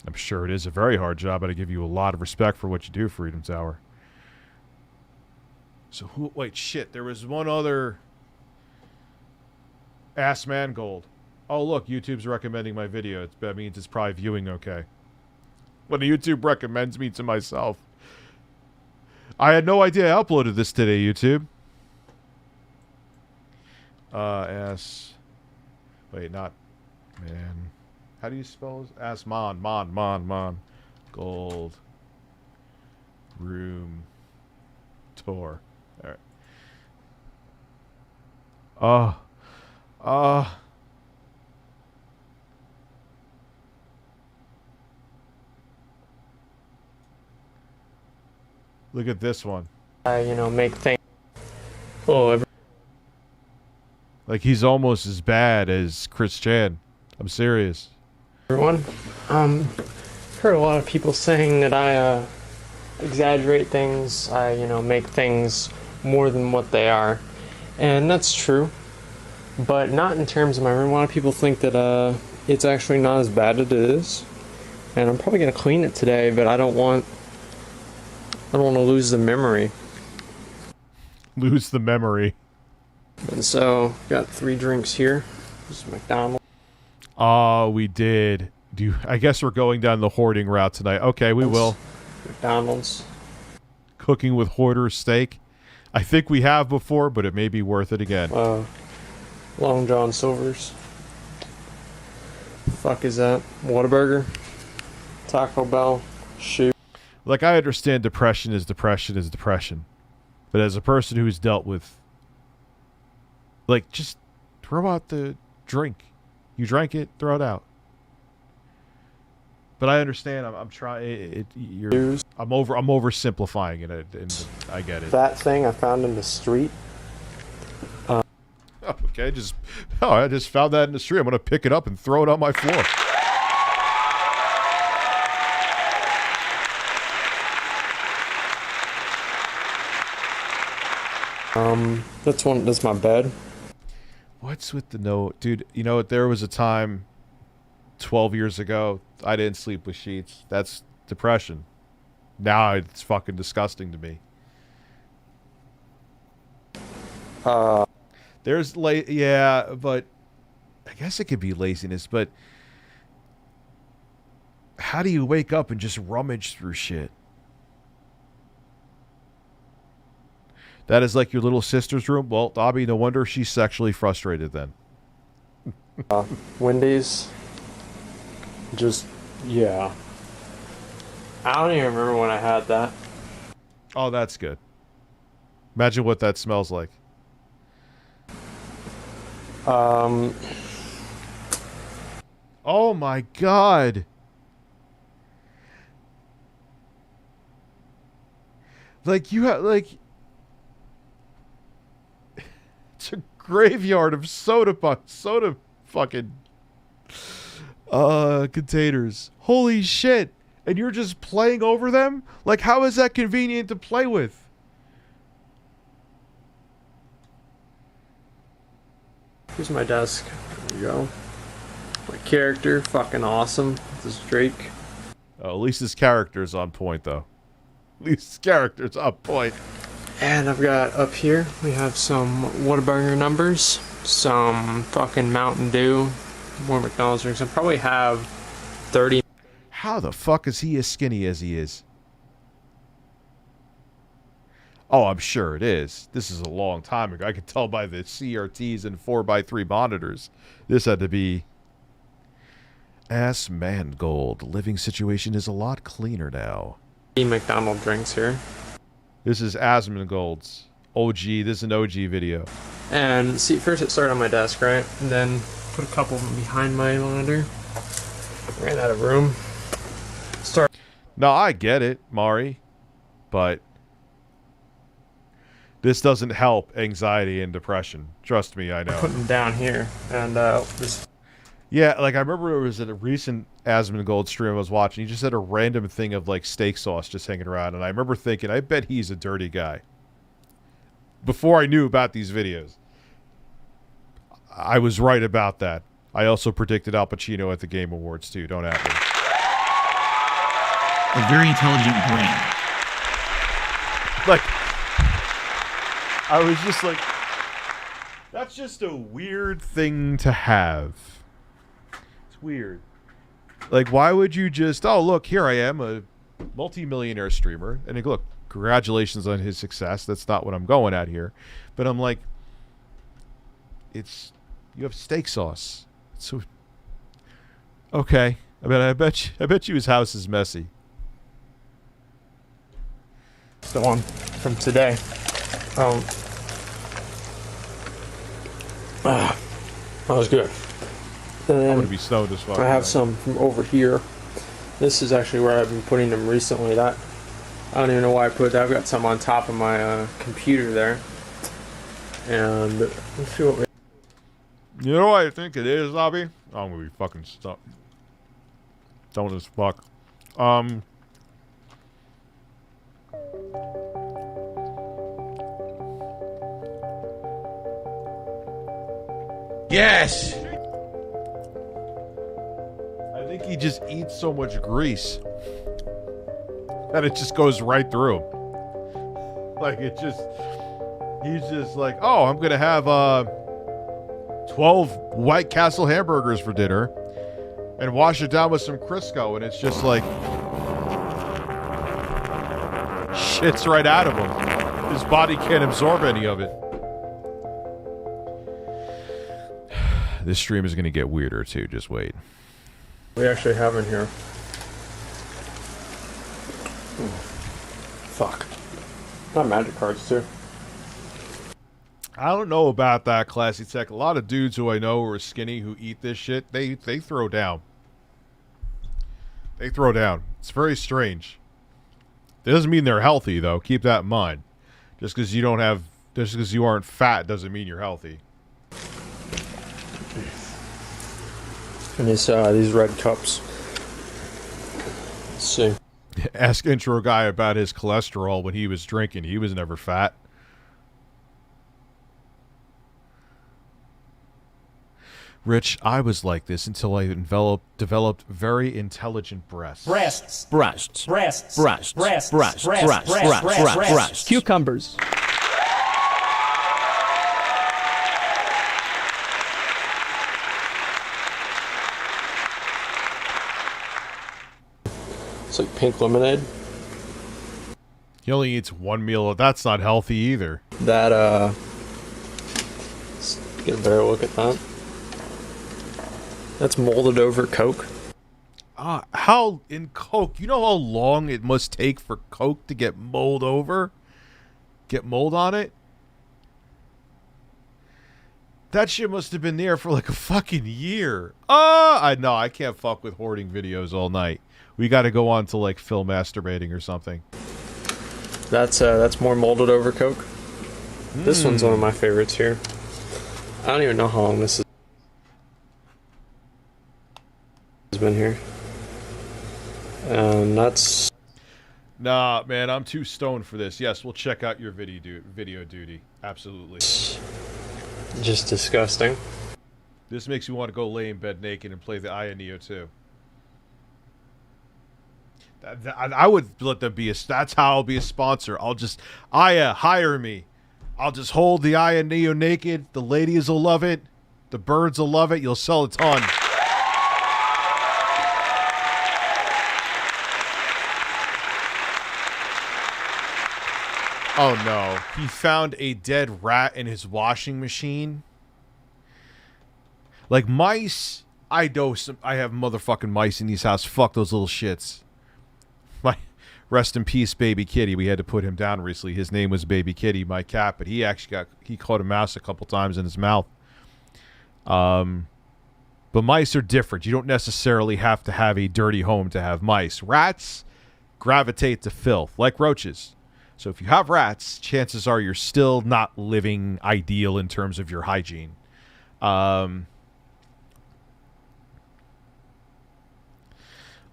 I'm sure it is a very hard job, but I give you a lot of respect for what you do, Freedom Tower. So wait, shit, there was one other... Asmongold. Oh, look, YouTube's recommending my video. That means it's probably viewing okay. When YouTube recommends me to myself. I had no idea I uploaded this today, YouTube. Wait, not... Man. How do you spell it? Mon. Gold. Room. Tour. Alright. Look at this one. Make things. Oh, like he's almost as bad as Chris Chan. I'm serious. Everyone, heard a lot of people saying that I exaggerate things. I make things more than what they are, and that's true. But not in terms of my room. A lot of people think that it's actually not as bad as it is, and I'm probably gonna clean it today. But I don't want to lose the memory. Lose the memory. And so, got 3 drinks here. This is McDonald's. Oh, we did. I guess we're going down the hoarding route tonight. Okay, we will. McDonald's. Cooking with hoarder steak. I think we have before, but it may be worth it again. Long John Silver's. Fuck is that? Whataburger. Taco Bell. Shoe. Like, I understand depression is depression. But as a person who's dealt with... Like, just throw out the drink. You drank it, throw it out. But I understand. I'm trying. I'm oversimplifying it, and I get it. That thing I found in the street. Okay, I just found that in the street. I'm gonna pick it up and throw it on my floor. That's my bed. What's with the note? Dude, you know what? There was a time 12 years ago, I didn't sleep with sheets. That's depression. Now it's fucking disgusting to me. There's yeah, but I guess it could be laziness, but how do you wake up and just rummage through shit? That is like your little sister's room? Well, Dobby, no wonder she's sexually frustrated then. Wendy's. Yeah. I don't even remember when I had that. Oh, that's good. Imagine what that smells like. Oh my god. Like, you have, like... It's a graveyard of soda fucking containers. Holy shit. And you're just playing over them? Like, how is that convenient to play with? Here's my desk. There you go. My character, fucking awesome. This is Drake. Oh, at least his character's on point, though. At least his character's on point. And I've got up here, we have some Whataburger numbers, some fucking Mountain Dew, more McDonald's drinks. I probably have 30. How the fuck is he as skinny as he is? Oh, I'm sure it is. This is a long time ago. I could tell by the CRTs and 4x3 monitors. This had to be... Asmongold. Living situation is a lot cleaner now. McDonald's drinks here. This is Asmongold's OG. This is an OG video. And see, first it started on my desk, right? And then put a couple of them behind my monitor. Ran out of room. No, I get it, Mari. But this doesn't help anxiety and depression. Trust me, I know. Put them down here. And this... Yeah, like I remember it was at a recent Asmongold stream I was watching. He just had a random thing of like steak sauce just hanging around, and I remember thinking, I bet he's a dirty guy. Before I knew about these videos, I was right about that. I also predicted Al Pacino at the Game Awards too. Don't at me. A very intelligent brain. Like, I was just like, that's just a weird thing to have. It's weird. Like, why would you just, oh, look, here I am, a multi-millionaire streamer. And look, congratulations on his success. That's not what I'm going at here. But I'm like, you have steak sauce. So, okay. I bet you his house is messy. The one from today. That was good. And then I'm gonna be stoned as fuck. I have some from over here. This is actually where I've been putting them recently. That I don't even know why I put that. I've got some on top of my computer there. And let's see what we. You know what I think it is, Lobby? Oh, I'm gonna be fucking stoned as fuck. Yes! I think he just eats so much grease that it just goes right through him. Like, he's just like, oh, I'm gonna have 12 White Castle hamburgers for dinner and wash it down with some Crisco, and it's just like shits right out of him. His body can't absorb any of it. This stream is gonna get weirder too, just wait. We actually have in here. Fuck. Not magic cards too. I don't know about that, Classy Tech. A lot of dudes who I know who are skinny who eat this shit, they throw down. They throw down. It's very strange. It doesn't mean they're healthy, though. Keep that in mind. Just because you aren't fat doesn't mean you're healthy. And these red cups. Let's see. Ask intro guy about his cholesterol when he was drinking. He was never fat. Rich, I was like this until I developed very intelligent breasts. Breasts. Cucumbers. It's like pink lemonade. He only eats one meal. That's not healthy either. That, let's get a better look at that. That's molded over Coke. How in Coke, you know how long it must take for Coke to get mold over? Get mold on it? That shit must have been there for like a fucking year. I can't fuck with hoarding videos all night. We got to go on to like Phil masturbating or something. That's more molded over Coke. This one's one of my favorites here. I don't even know how long this has been here. That's... Nah, man, I'm too stoned for this. Yes, we'll check out your video duty. Absolutely. Just disgusting. This makes me want to go lay in bed naked and play the Aya Neo 2. I would let them be that's how I'll be a sponsor. Aya, hire me. I'll just hold the Aya Neo naked. The ladies will love it. The birds will love it. You'll sell a ton. Oh no, he found a dead rat in his washing machine. Like mice, I have motherfucking mice in these house. Fuck those little shits. Rest in peace, Baby Kitty. We had to put him down recently. His name was Baby Kitty, my cat, but he caught a mouse a couple times in his mouth. But mice are different. You don't necessarily have to have a dirty home to have mice. Rats gravitate to filth, like roaches. So if you have rats, chances are you're still not living ideal in terms of your hygiene.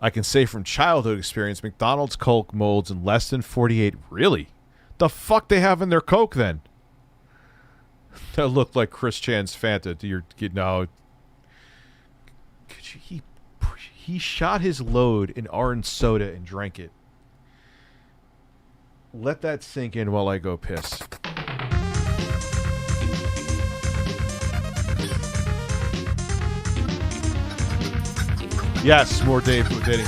I can say from childhood experience, McDonald's Coke molds in less than 48. Really? The fuck they have in their Coke then? That looked like Chris Chan's Fanta. No. He shot his load in orange soda and drank it. Let that sink in while I go piss. Yes, more Dave for dating.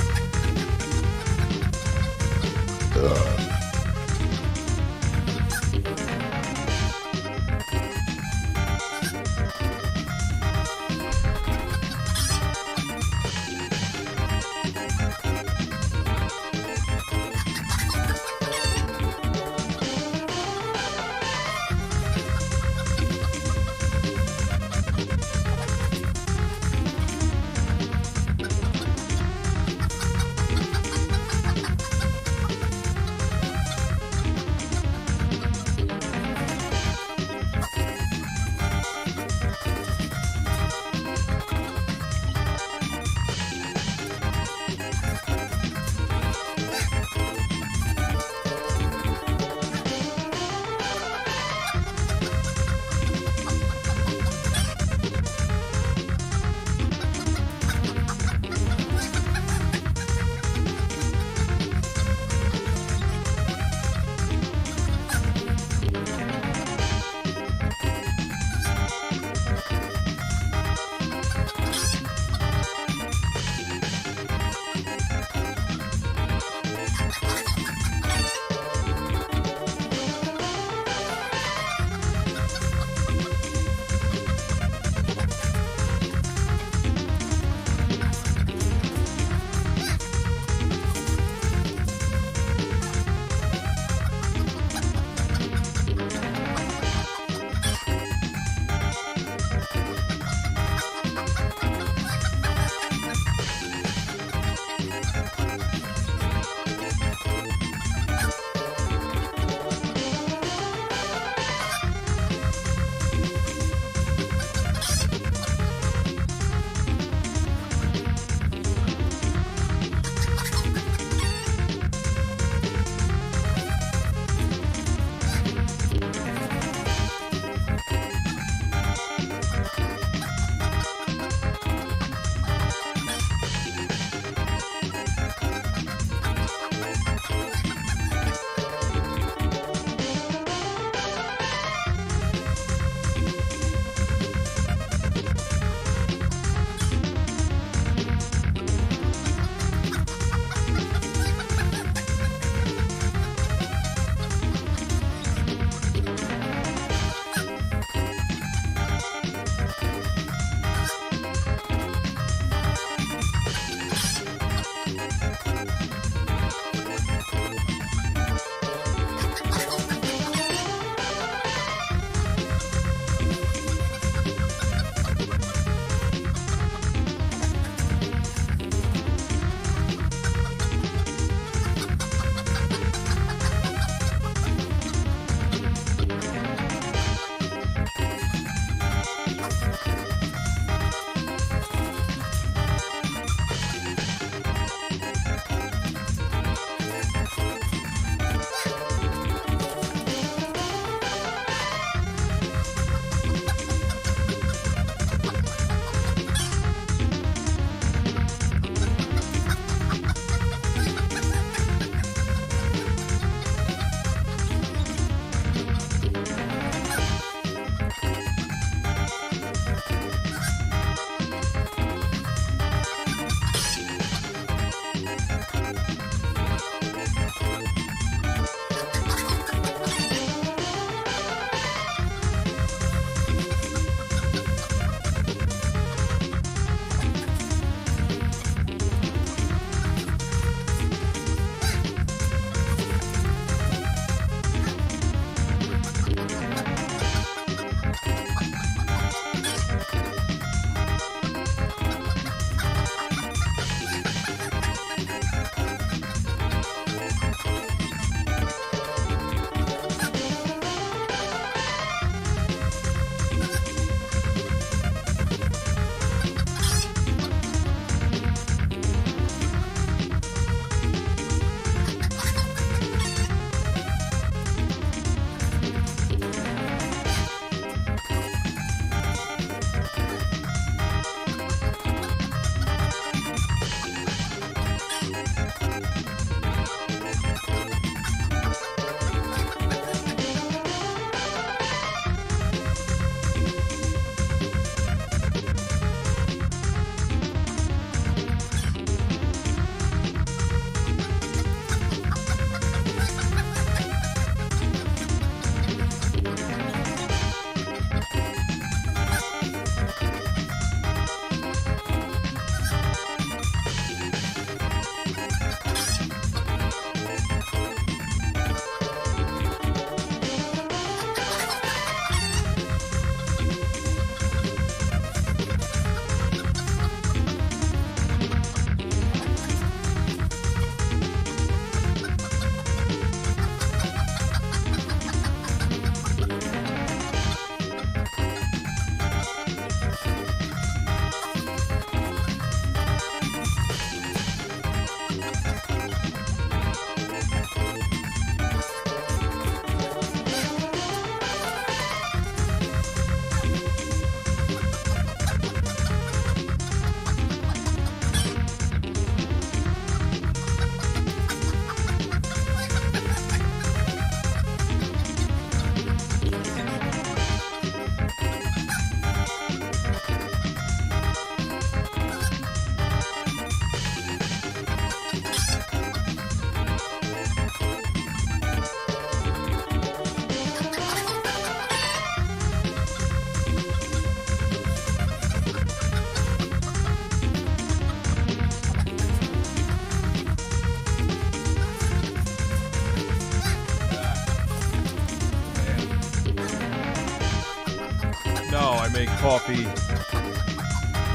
make coffee.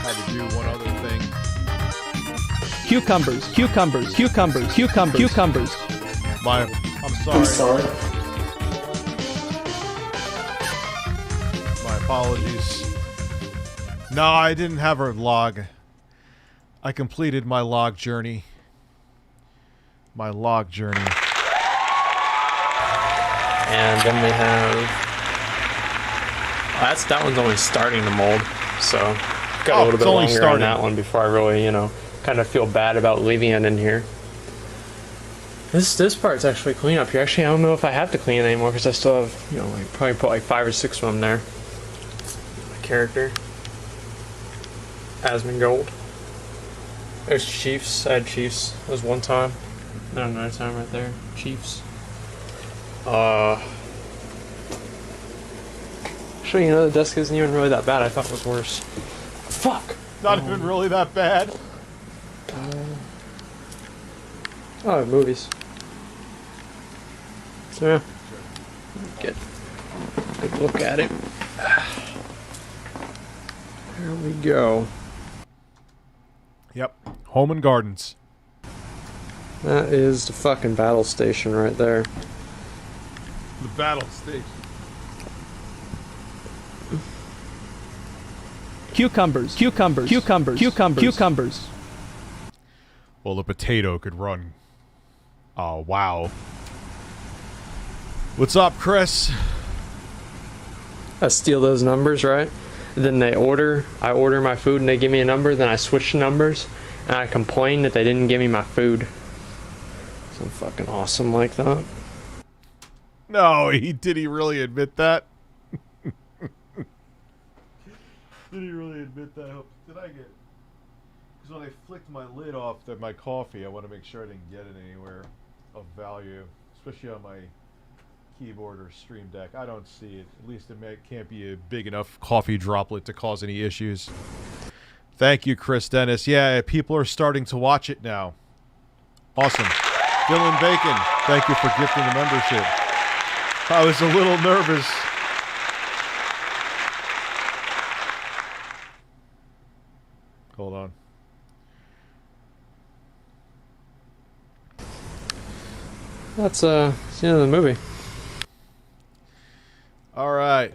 Had to do one other thing. Cucumbers, cucumbers, cucumbers, cucumbers, cucumbers. I'm sorry. My apologies. No, I didn't have a log. I completed my log journey. And then we have... that one's only starting to mold, so got a little bit longer on that one before I really, you know, kind of feel bad about leaving it in here. This part's actually clean up here. Actually, I don't know if I have to clean it anymore because I still have, you know, like probably put like 5 or 6 of them there. My character, Asmongold. There's Chiefs. I had Chiefs. There was one time. No, another time right there. Chiefs. Actually, you know, the desk isn't even really that bad. I thought it was worse. Fuck! Not even really that bad. Oh, movies. So, yeah. Get a good look at it. There we go. Yep. Home and Gardens. That is the fucking battle station right there. The battle station. Cucumbers, cucumbers, cucumbers, cucumbers, cucumbers. Well, the potato could run. Oh, wow. What's up, Chris? I steal those numbers, right? Then I order my food and they give me a number, then I switch the numbers and I complain that they didn't give me my food. So I'm fucking awesome like that. No, did he really admit that? Did he really admit that? Did I get... Because when I flicked my lid off my coffee, I want to make sure I didn't get it anywhere of value. Especially on my keyboard or Stream Deck. I don't see it. At least it can't be a big enough coffee droplet to cause any issues. Thank you, Chris Dennis. Yeah, people are starting to watch it now. Awesome. Dylan Bacon, thank you for gifting the membership. I was a little nervous. Hold on. That's the end of the movie. All right.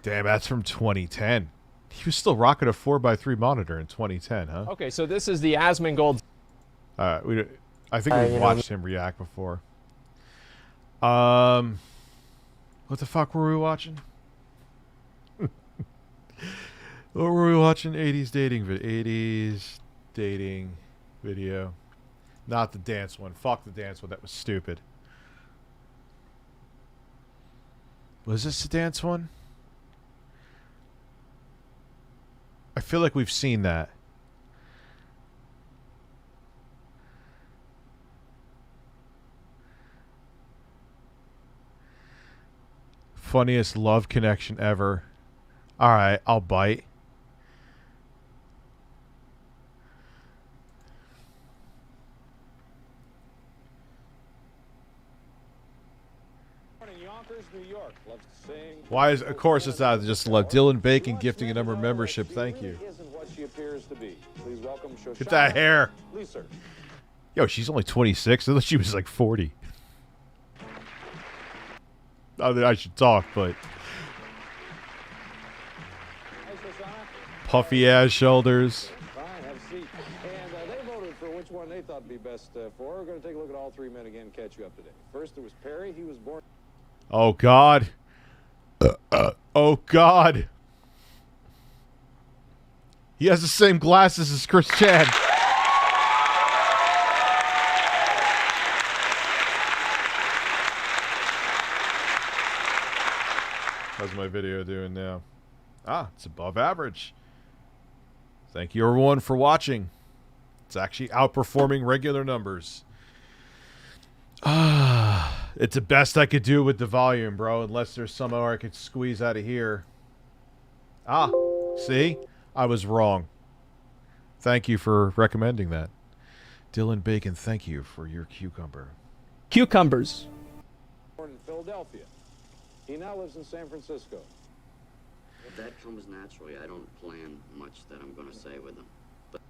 Damn, that's from 2010. He was still rocking a 4x3 monitor in 2010, huh? Okay, so this is the Asmongold. I think we've watched him react before. What the fuck were we watching? What were we watching? 80s dating video. Not the dance one. Fuck the dance one. That was stupid. Was this the dance one? I feel like we've seen that. Funniest love connection ever. Alright, I'll bite. Why is, of course, it's not just love. Dylan Bacon gifting a number of membership. Thank you. Get that hair. Yo, she's only 26. I thought she was like 40. Not that I should talk, but puffy ass shoulders. They voted for which one they thought would be best for. We're going to take a look at all 3 men again, catch you up to date. First, there was Perry. He was born. Oh, God. Oh, God. He has the same glasses as Chris Chan. How's my video doing now? Ah, it's above average. Thank you, everyone, for watching. It's actually outperforming regular numbers. Ah, it's the best I could do with the volume, bro, unless there's somewhere I could squeeze out of here. Ah, see? I was wrong. Thank you for recommending that. Dylan Bacon, thank you for your cucumber. Cucumbers. Born in Philadelphia. He now lives in San Francisco. That comes naturally. I don't plan much that I'm going to say with them. But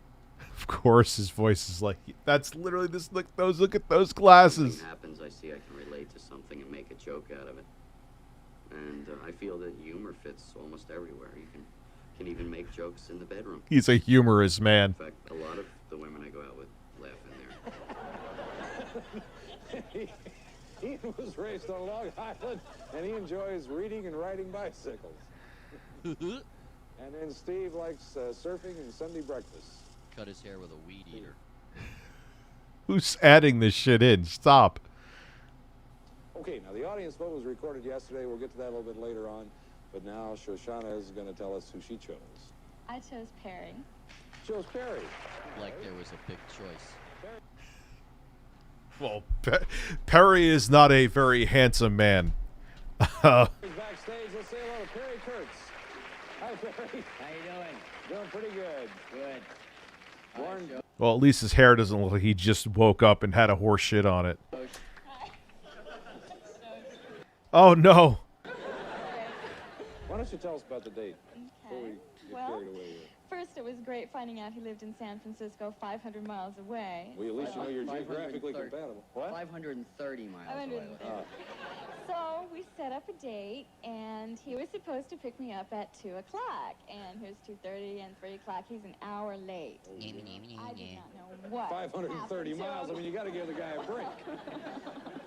Of course, his voice is like, that's literally this. Look at those glasses. something happens, I see I can relate to something and make a joke out of it. And I feel that humor fits almost everywhere. You can even make jokes in the bedroom. He's a humorous man. In fact, a lot of the women I go out with laugh in there. He was raised on Long Island, and he enjoys reading and riding bicycles. And then Steve likes surfing and Sunday breakfast. Cut his hair with a weed eater. Who's adding this shit in? Stop. Okay, now the audience vote was recorded yesterday. We'll get to that a little bit later on. But now Shoshana is going to tell us who she chose. I chose Perry. Chose Perry. Like there was a big choice. Well, Perry is not a very handsome man. Backstage, let's say hello to Perry Kurtz. Hi, Perry. How you doing? Doing pretty good. Good. Warren, Well, at least his hair doesn't look like he just woke up and had a horse shit on it. Oh, no. why don't you tell us about the date? Before we get Well, carried away with it. first it was great finding out he lived in San Francisco, 500 miles away. Well, at least you know you're geographically compatible. What? 530 miles away. So we set up a date, and he was supposed to pick me up at 2 o'clock. And here's 2:30 and 3 o'clock. He's an hour late. I did not know what. 530 miles. I mean, you got to give the guy a break.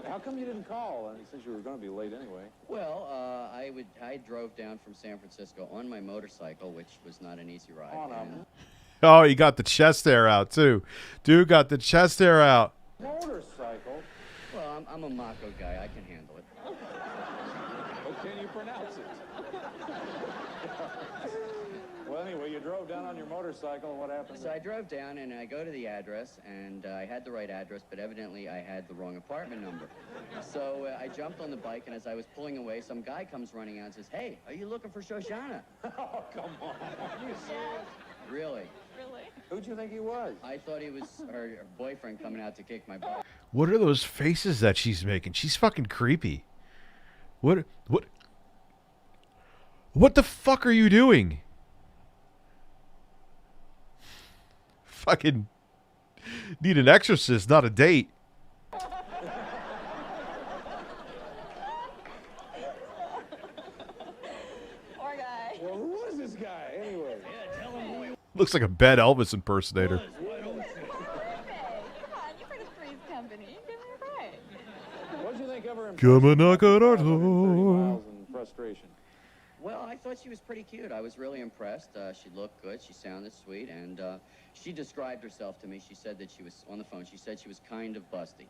How come you didn't call since you were going to be late anyway? Well, I drove down from San Francisco on my motorcycle, which was not an easy ride. and- Oh, he got the chest hair out, too. Dude got the chest hair out. Motorcycle? Well, I'm a Mako guy. I can handle it. But can you pronounce it? Well, anyway, you drove down on your motorcycle. What happened? So I drove down, and I go to the address, and I had the right address, but evidently I had the wrong apartment number. So I jumped on the bike, and as I was pulling away, some guy comes running out and says, "Hey, are you looking for Shoshana?" Oh, come on. Are you serious? Really? Really? Who'd you think he was? I thought he was her boyfriend coming out to kick my butt. What are those faces that she's making? She's fucking creepy. What the fuck are you doing? Fucking need an exorcist, not a date. Poor guy. Well, who was this guy, anyway? Yeah, tell him who he Looks like a bad Elvis impersonator. was. Why don't you? Come on, you're part of Three's Company. Give me a break. What'd you think of her? Come and knock on our 530 door. miles in frustration. Well, I thought she was pretty cute. I was really impressed. She looked good. She sounded sweet. And she described herself to me. She said that she was, on the phone, she said she was kind of busty.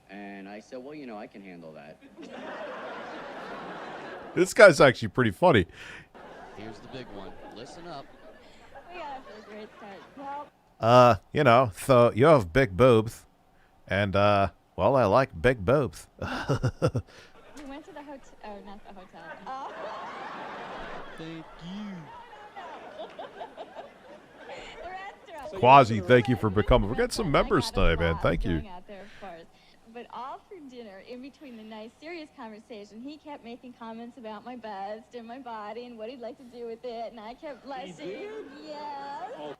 And I said, well, you know, I can handle that. This guy's actually pretty funny. Here's the big one. Listen up. We got off to a great start. Well, You know, so you have big boobs. And, well, I like big boobs. we went to the hotel. Oh, not the hotel. Thank you. The restaurant. Quasi, thank you for becoming. We got some members tonight, man. Thank you. Going out there, of course. But all for dinner, in between the nice, serious conversation, he kept making comments about my bust and my body and what he'd like to do with it, and I kept blushing. Yes.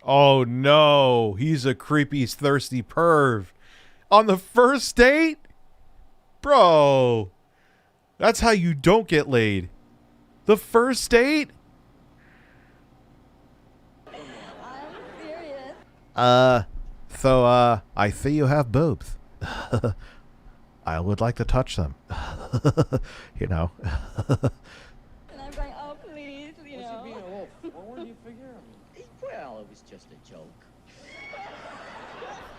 Oh, no. He's a creepy, thirsty perv. On the first date? Bro. That's how you don't get laid. The first date? I'm serious. So, I see you have boobs. I would like to touch them. You know. And I'm going, oh, please, you know. Being a wolf. Well, where do you figure him? Well, it was just a joke.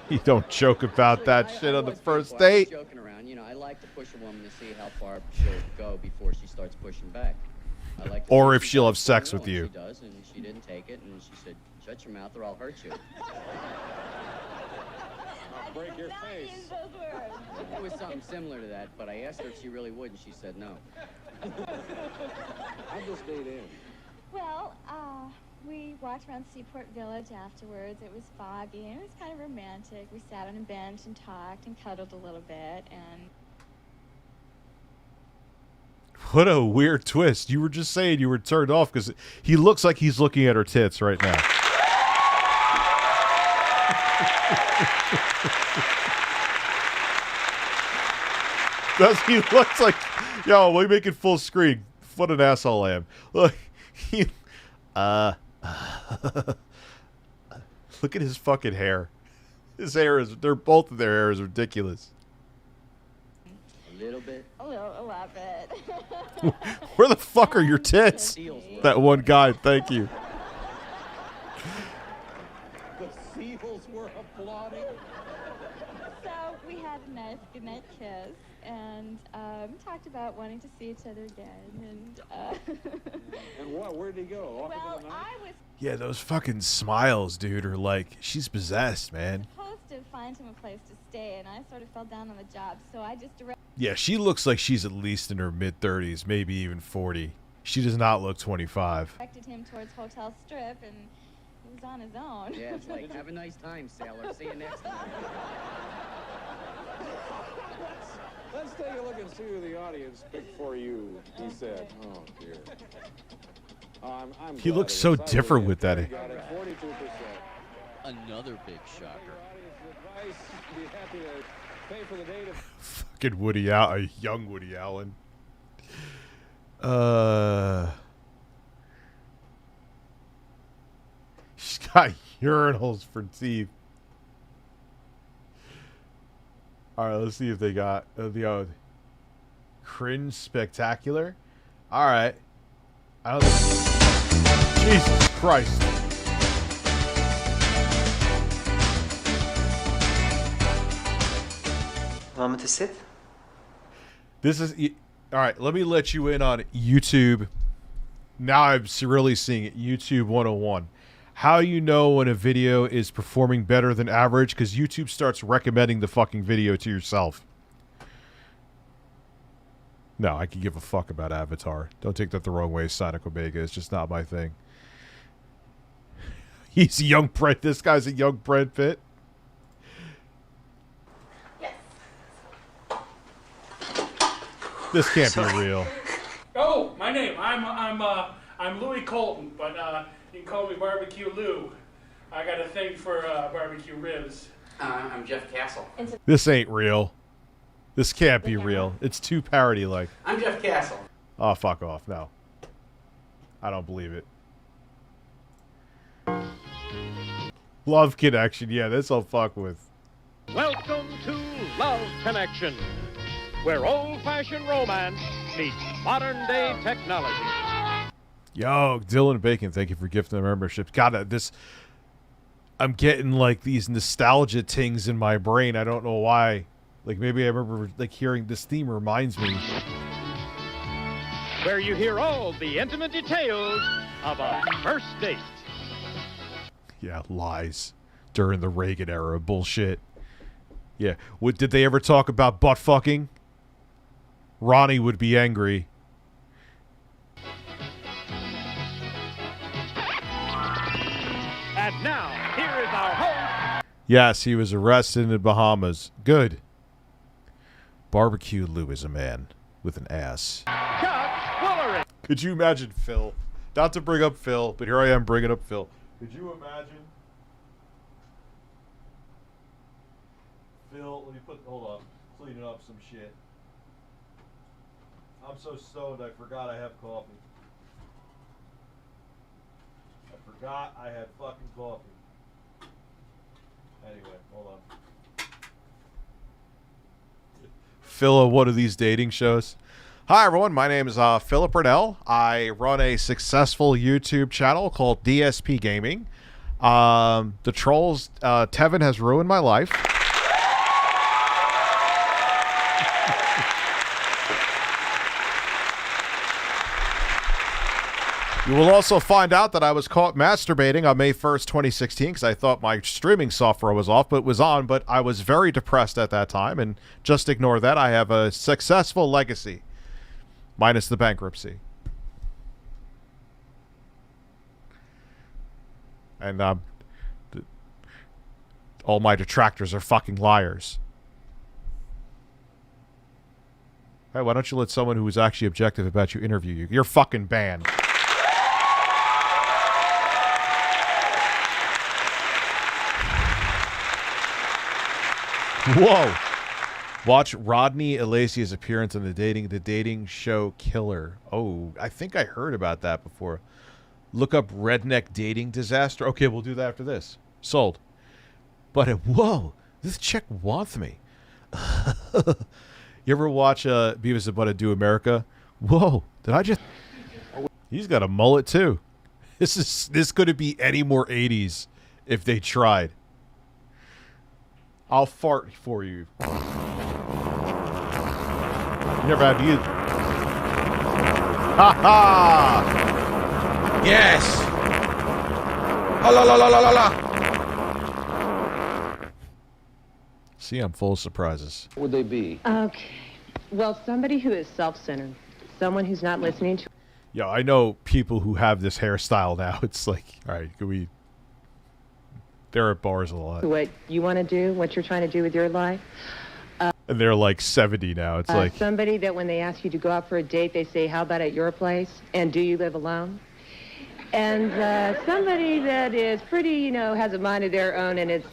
You don't joke about that shit on the was first before. I was date. joking around. You know, I like to push a woman to see how far she'll go before she starts pushing back. I like to Or see if she she'll have does, sex you know, with and you. She does, and she didn't take it, and she said, "Shut your mouth, or I'll hurt you." I'll break your face. Use those words. It was something similar to that, but I asked her if she really would, and she said no. How'd this date end? Well, we walked around Seaport Village afterwards. It was foggy, and it was kind of romantic. We sat on a bench and talked and cuddled a little bit, and What a weird twist. You were just saying you were turned off because he looks like he's looking at her tits right now. Does he looks like... Yo, we make it full screen. What an asshole I am. Look, he... Look at his fucking hair. His hair is... both of their hair is ridiculous. A little bit. A lot bit. Where the fuck are your tits? That one guy, thank you. The seals were applauding. So we had a nice goodnight kiss and talked about wanting to see each other again. And what? Where'd he go? Well, I was Yeah, those fucking smiles, dude, are like, she's possessed, man. supposed to find him a place to stay, and I sort of fell down on the job, so I just Yeah, she looks like she's at least in her mid-30s, maybe even 40. She does not look 25. directed him towards Hotel Strip, and he was on his own. Yeah, it's like, have a nice time, sailor. See you next time. Let's take a look and see who the audience picked for you, he said. Oh, dear. I'm He glad looks it so was. I different really with that. got it, 42%. Another big shocker. Advice, be happy to pay for the data. Fucking Woody Allen, young Woody Allen. She's got urinals for teeth. All right, let's see if they got the cringe spectacular. All right, I don't think... Jesus Christ. Want me to sit? This is all right. Let me let you in on YouTube. Now I'm really seeing it. YouTube 101. How you know when a video is performing better than average? Because YouTube starts recommending the fucking video to yourself. No, I can give a fuck about Avatar. Don't take that the wrong way, Sonic Omega. It's just not my thing. He's a young Brad. This guy's a young Brad Pitt. This can't be real. Oh, my name. I'm Louis Colton, but you can call me Barbecue Lou. I got a thing for barbecue ribs. I'm Jeff Castle. This ain't real. This can't be real. It's too parody-like. I'm Jeff Castle. Oh, fuck off. No. I don't believe it. Love Connection. Yeah, this I'll fuck with. Welcome to Love Connection, where old-fashioned romance meets modern-day technology. Yo, Dylan Bacon, thank you for gifting the membership. God, this... I'm getting, like, these nostalgia tings in my brain. I don't know why. Like, maybe I remember, like, hearing this theme reminds me. Where you hear all the intimate details of a first date. Yeah, lies. During the Reagan era. Bullshit. Yeah. What, did they ever talk about butt fucking? Ronnie would be angry. And now, here is our host. Yes, he was arrested in the Bahamas. Good. Barbecue Lou is a man with an ass. Could you imagine Phil? Not to bring up Phil, but here I am bringing up Phil. Could you imagine? Phil, let me hold on, cleaning up some shit. I'm so stoned I forgot I have coffee. I forgot I had fucking coffee. Anyway, hold on. Phil of one of these dating shows. Hi everyone, my name is Philip Burnell. I run a successful YouTube channel called DSP Gaming. The trolls, Tevin has ruined my life. You will also find out that I was caught masturbating on May 1st, 2016, because I thought my streaming software was off, but it was on, but I was very depressed at that time, and just ignore that. I have a successful legacy, minus the bankruptcy. And all my detractors are fucking liars. Hey, why don't you let someone who is actually objective about you interview you? You're fucking banned. Whoa. Watch Rodney Elacia's appearance on the dating show Killer. Oh, I think I heard about that before. Look up redneck dating disaster. Okay, we'll do that after this. Sold. But whoa, this chick wants me. You ever watch Beavis and Butthead Do America? Whoa, did I just... He's got a mullet too. This couldn't be any more 80s if they tried. I'll fart for you. You never have to use... Ha ha! Yes! La la la la la la! See, I'm full of surprises. What would they be? Okay. Well, somebody who is self-centered. Someone who's not listening to... Yo, I know people who have this hairstyle now. It's like, all right, can we... They're at bars a lot. What you want to do, what you're trying to do with your life. And they're like 70 now. It's like... Somebody that when they ask you to go out for a date, they say, how about at your place? And do you live alone? And somebody that is pretty, you know, has a mind of their own, and it's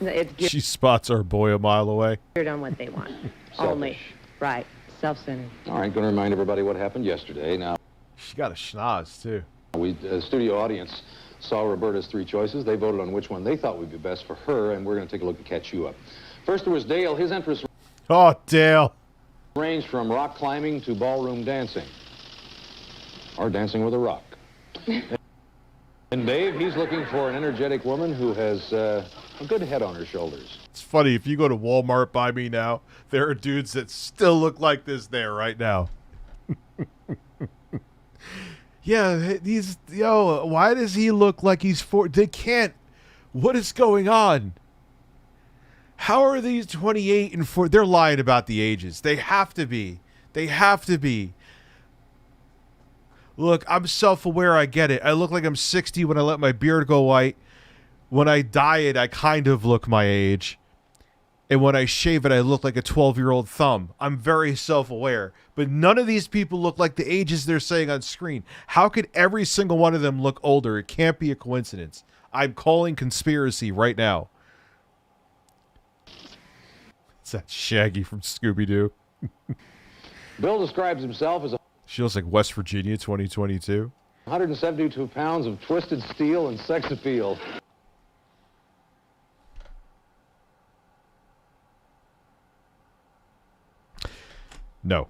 She spots our boy a mile away. geared on what they want. Only. Right. Self-centered. All right, going to remind everybody what happened yesterday. Now, she got a schnoz, too. We, studio audience, saw Roberta's three choices. They voted on which one they thought would be best for her, and we're going to take a look at Catch You Up. First, there was Dale. His interest Oh, Dale. ranged from rock climbing to ballroom dancing. Or dancing with a rock. And Dave, he's looking for an energetic woman who has a good head on her shoulders. It's funny, if you go to Walmart by me now, there are dudes that still look like this there right now. Yeah, he's... Yo, why does he look like he's... They can't... What is going on? How are these 28 and 4? They're lying about the ages. They have to be. They have to be. Look, I'm self-aware. I get it. I look like I'm 60 when I let my beard go white. When I dye it, I kind of look my age. And when I shave it, I look like a 12-year-old thumb. I'm very self-aware. But none of these people look like the ages they're saying on screen. How could every single one of them look older? It can't be a coincidence. I'm calling conspiracy right now. It's that Shaggy from Scooby-Doo. Bill describes himself as a She looks like West Virginia 2022. 172 pounds of twisted steel and sex appeal. No.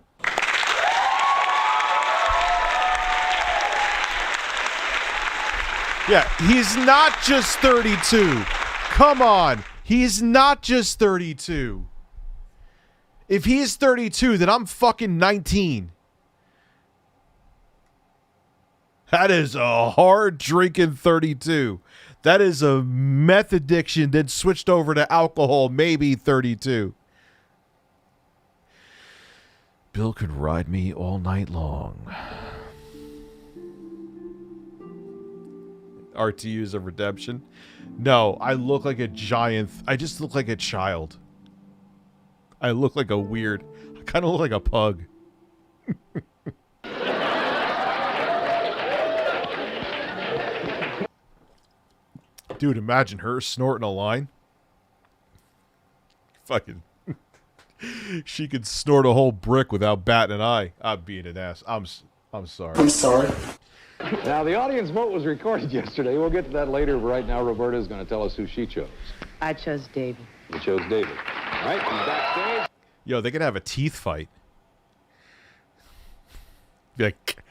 Yeah, he's not just 32. Come on. He's not just 32. If he is 32, then I'm fucking 19. That is a hard drinking 32. That is a meth addiction that switched over to alcohol, maybe 32. Bill could ride me all night long. RTUs of redemption? No, I look like a giant. I just look like a child. I look like a weird. I kind of look like a pug. Dude, imagine her snorting a line. Fucking. She could snort a whole brick without batting an eye. I'm being an ass. I'm sorry. I'm sorry. Now, the audience vote was recorded yesterday. We'll get to that later. Right now, Roberta is going to tell us who she chose. I chose David. You chose David. All right, he's backstage. Yo, they could have a teeth fight. Be like,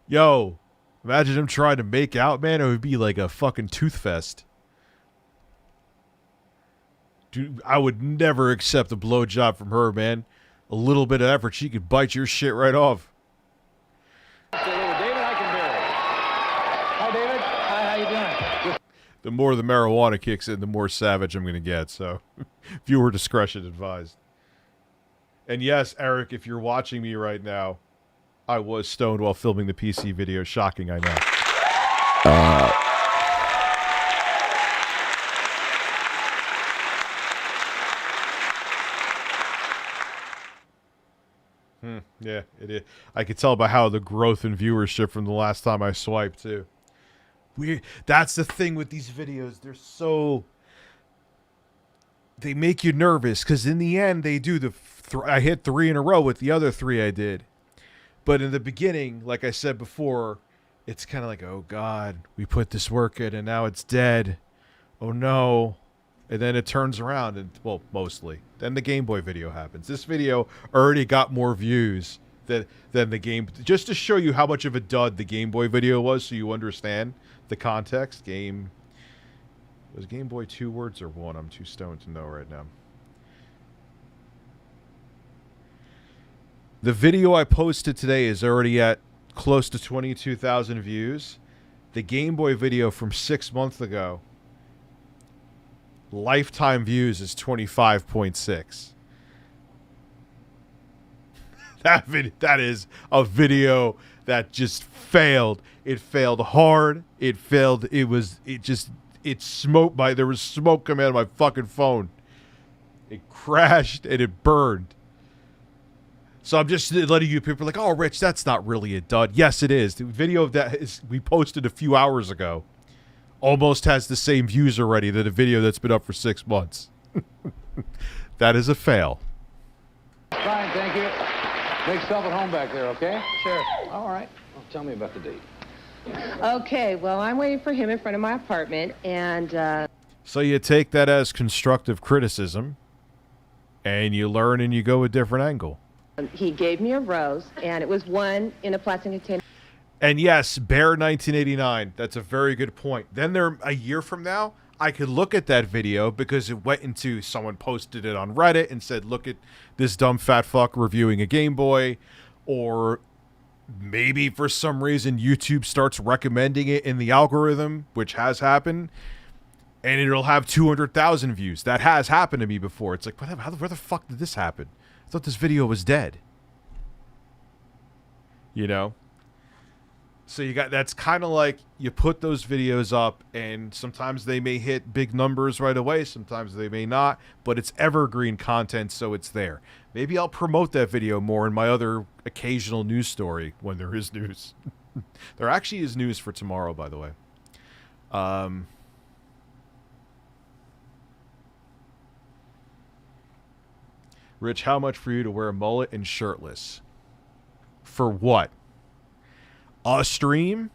yo, imagine him trying to make out, man. It would be like a fucking tooth fest. Dude, I would never accept a blowjob from her, man. A little bit of effort, she could bite your shit right off. David Eikenberry. Hi, David. Hi, how you doing? The more the marijuana kicks in, the more savage I'm going to get. So, viewer discretion advised. And yes, Eric, if you're watching me right now, I was stoned while filming the PC video. Shocking, I know. Yeah, it is. I could tell by how the growth in viewership from the last time I swiped too. Weird. That's the thing with these videos. They're so... They make you nervous because in the end they do the... I hit 3 in a row with the other 3 I did. But in the beginning, like I said before, it's kind of like, oh God, we put this work in and now it's dead. Oh no. And then it turns around and, well, mostly. Then the Game Boy video happens. This video already got more views than the game. Just to show you how much of a dud the Game Boy video was so you understand the context. Was Game Boy 2 words or 1? I'm too stoned to know right now. The video I posted today is already at close to 22,000 views. The Game Boy video from 6 months ago, lifetime views is 25.6. That is a video that just failed. It failed hard. It failed. It smoked there was smoke coming out of my fucking phone. It crashed and it burned. So I'm just letting you people like, oh, Rich, that's not really a dud. Yes, it is. The video of that we posted a few hours ago almost has the same views already that a video that's been up for 6 months. That is a fail. Fine, thank you. Make yourself at home back there, okay? Sure. All right. Well, tell me about the date. Okay, well, I'm waiting for him in front of my apartment, and... So you take that as constructive criticism, and you learn and you go a different angle. He gave me a rose, and it was one in a plastic container. And yes, Bear 1989. That's a very good point. Then a year from now, I could look at that video because it went into, someone posted it on Reddit and said, look at this dumb fat fuck reviewing a Game Boy. Or maybe for some reason YouTube starts recommending it in the algorithm, which has happened, and it'll have 200,000 views. That has happened to me before. It's like, where the fuck did this happen? I thought this video was dead. You know? So that's kind of like you put those videos up and sometimes they may hit big numbers right away. Sometimes they may not, but it's evergreen content. So it's there. Maybe I'll promote that video more in my other occasional news story when there is news. There actually is news for tomorrow, by the way. Rich, how much for you to wear a mullet and shirtless? For what? A stream?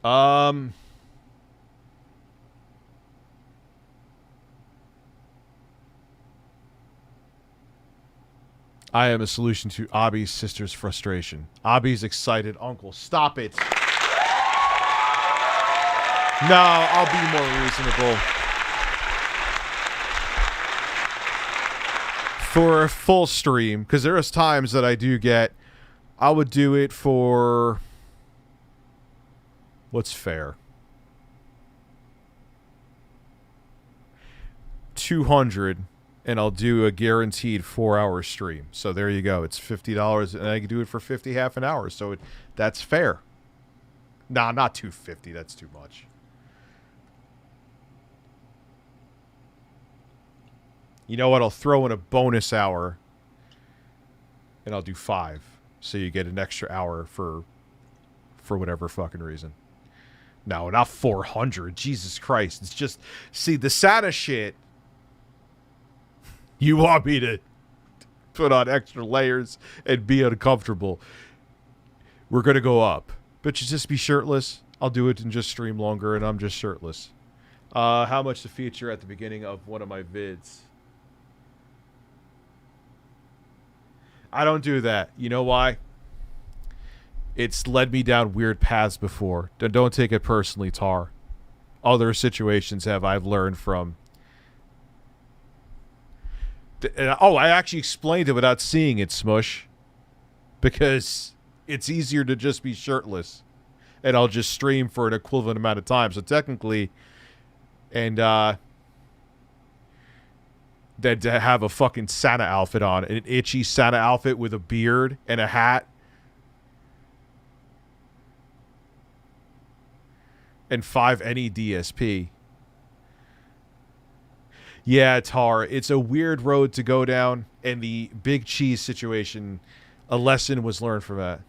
I am a solution to Abby's sister's frustration. Abby's excited uncle. Stop it. No, I'll be more reasonable. For a full stream, because there is times that I would do it for, what's fair? 200, and I'll do a guaranteed 4-hour stream. So there you go. It's $50, and I can do it for 50 half an hour. So that's fair. Nah, not $250. That's too much. You know what? I'll throw in a bonus hour, and I'll do 5. So you get an extra hour for whatever fucking reason. No, not 400. Jesus Christ. It's just, see, the Santa shit, you want me to put on extra layers and be uncomfortable. We're going to go up. But you just be shirtless. I'll do it and just stream longer, and I'm just shirtless. How much to feature at the beginning of one of my vids? I don't do that. You know why? It's led me down weird paths before. Don't take it personally, Tar. Other situations I've learned from. I actually explained it without seeing it, Smush. Because it's easier to just be shirtless. And I'll just stream for an equivalent amount of time. So technically, than to have a fucking Santa outfit on. An itchy Santa outfit with a beard and a hat. And 5 NE DSP. Yeah, Tar, it's a weird road to go down, and the big cheese situation, a lesson was learned from that.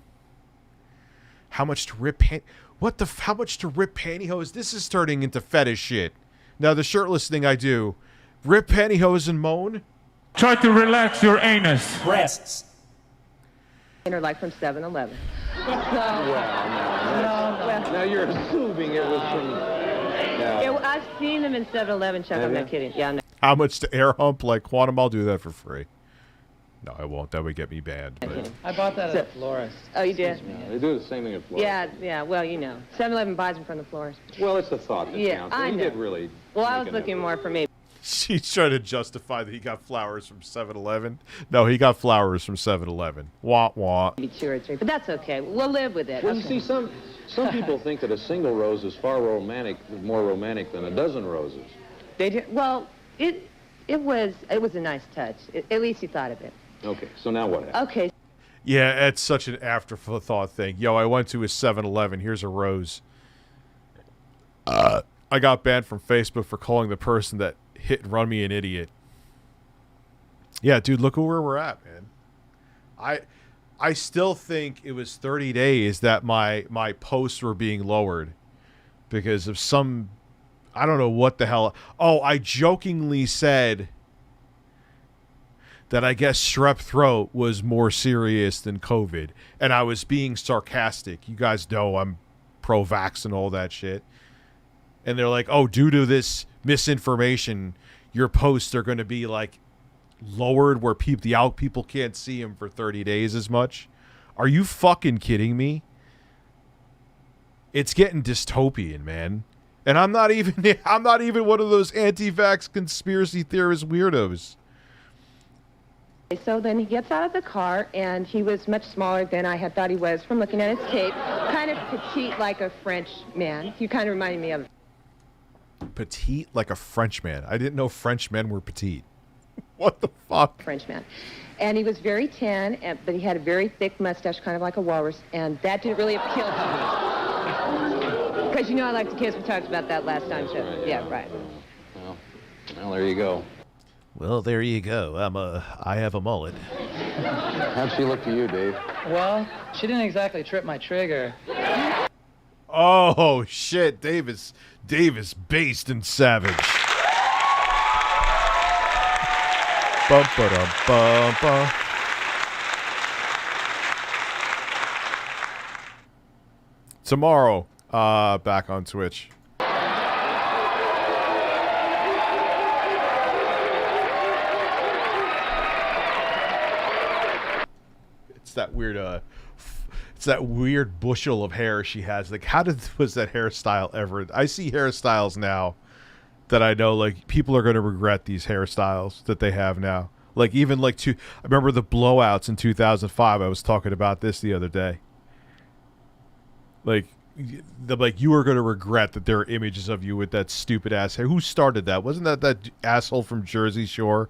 How much to rip how much to rip pantyhose? This is turning into fetish shit. Now, the shirtless thing I do, rip pantyhose and moan? Try to relax your anus. Breasts. Or like from 7-Eleven. So, Now you're assuming it was from... I've seen them in 7-Eleven, Chuck. I'm not kidding. Yeah, no. How much to air hump like Quantum? I'll do that for free. No, I won't. That would get me banned. But. I bought that at a florist. Oh, you did? They do the same thing at Florida. Yeah, well, you know. 7-Eleven buys them from the florist. Well, it's the thought that counts. I They know. did really... Well, I was looking more for me. She's trying to justify that he got flowers from 7-Eleven. No, he got flowers from 7-Eleven. Wah, wah. Maybe 2 or 3, but that's okay. We'll live with it. Well, you see, some people think that a single rose is far more romantic than a dozen roses. They do. Well, it was a nice touch. At least you thought of it. Okay, so now what happened? Okay. Yeah, it's such an afterthought thing. Yo, I went to a 7-Eleven. Here's a rose. I got banned from Facebook for calling the person that hit and run me an idiot. Yeah, dude, look at where we're at, man. I still think it was 30 days that my posts were being lowered because of some... I don't know what the hell... Oh, I jokingly said that I guess strep throat was more serious than COVID. And I was being sarcastic. You guys know I'm pro-vax and all that shit. And they're like, oh, due to this misinformation, your posts are going to be like lowered where people can't see them for 30 days as much. Are you fucking kidding me? It's getting dystopian, man. And I'm not even one of those anti-vax conspiracy theorist weirdos. So then he gets out of the car, and he was much smaller than I had thought he was from looking at his tape. Kind of petite like a French man. You kind of reminded me of... Petite like a Frenchman. I didn't know Frenchmen were petite. What the fuck? Frenchman. And he was very tan, but he had a very thick mustache, kind of like a walrus, and that didn't really appeal to me. Because you know I like to kiss. We talked about that last time, too. Yeah, right. Well, there you go. Well, there you go. I have a mullet. How'd she look to you, Dave? Well, she didn't exactly trip my trigger. Oh shit, Davis based and savage. Bum ba bum bum. Tomorrow, back on Twitch. It's that weird bushel of hair she has. Like, was that hairstyle ever? I see hairstyles now that I know, like, people are going to regret these hairstyles that they have now. Like, even like I remember the blowouts in 2005. I was talking about this the other day. Like you are going to regret that there are images of you with that stupid ass hair. Who started that? Wasn't that asshole from Jersey Shore?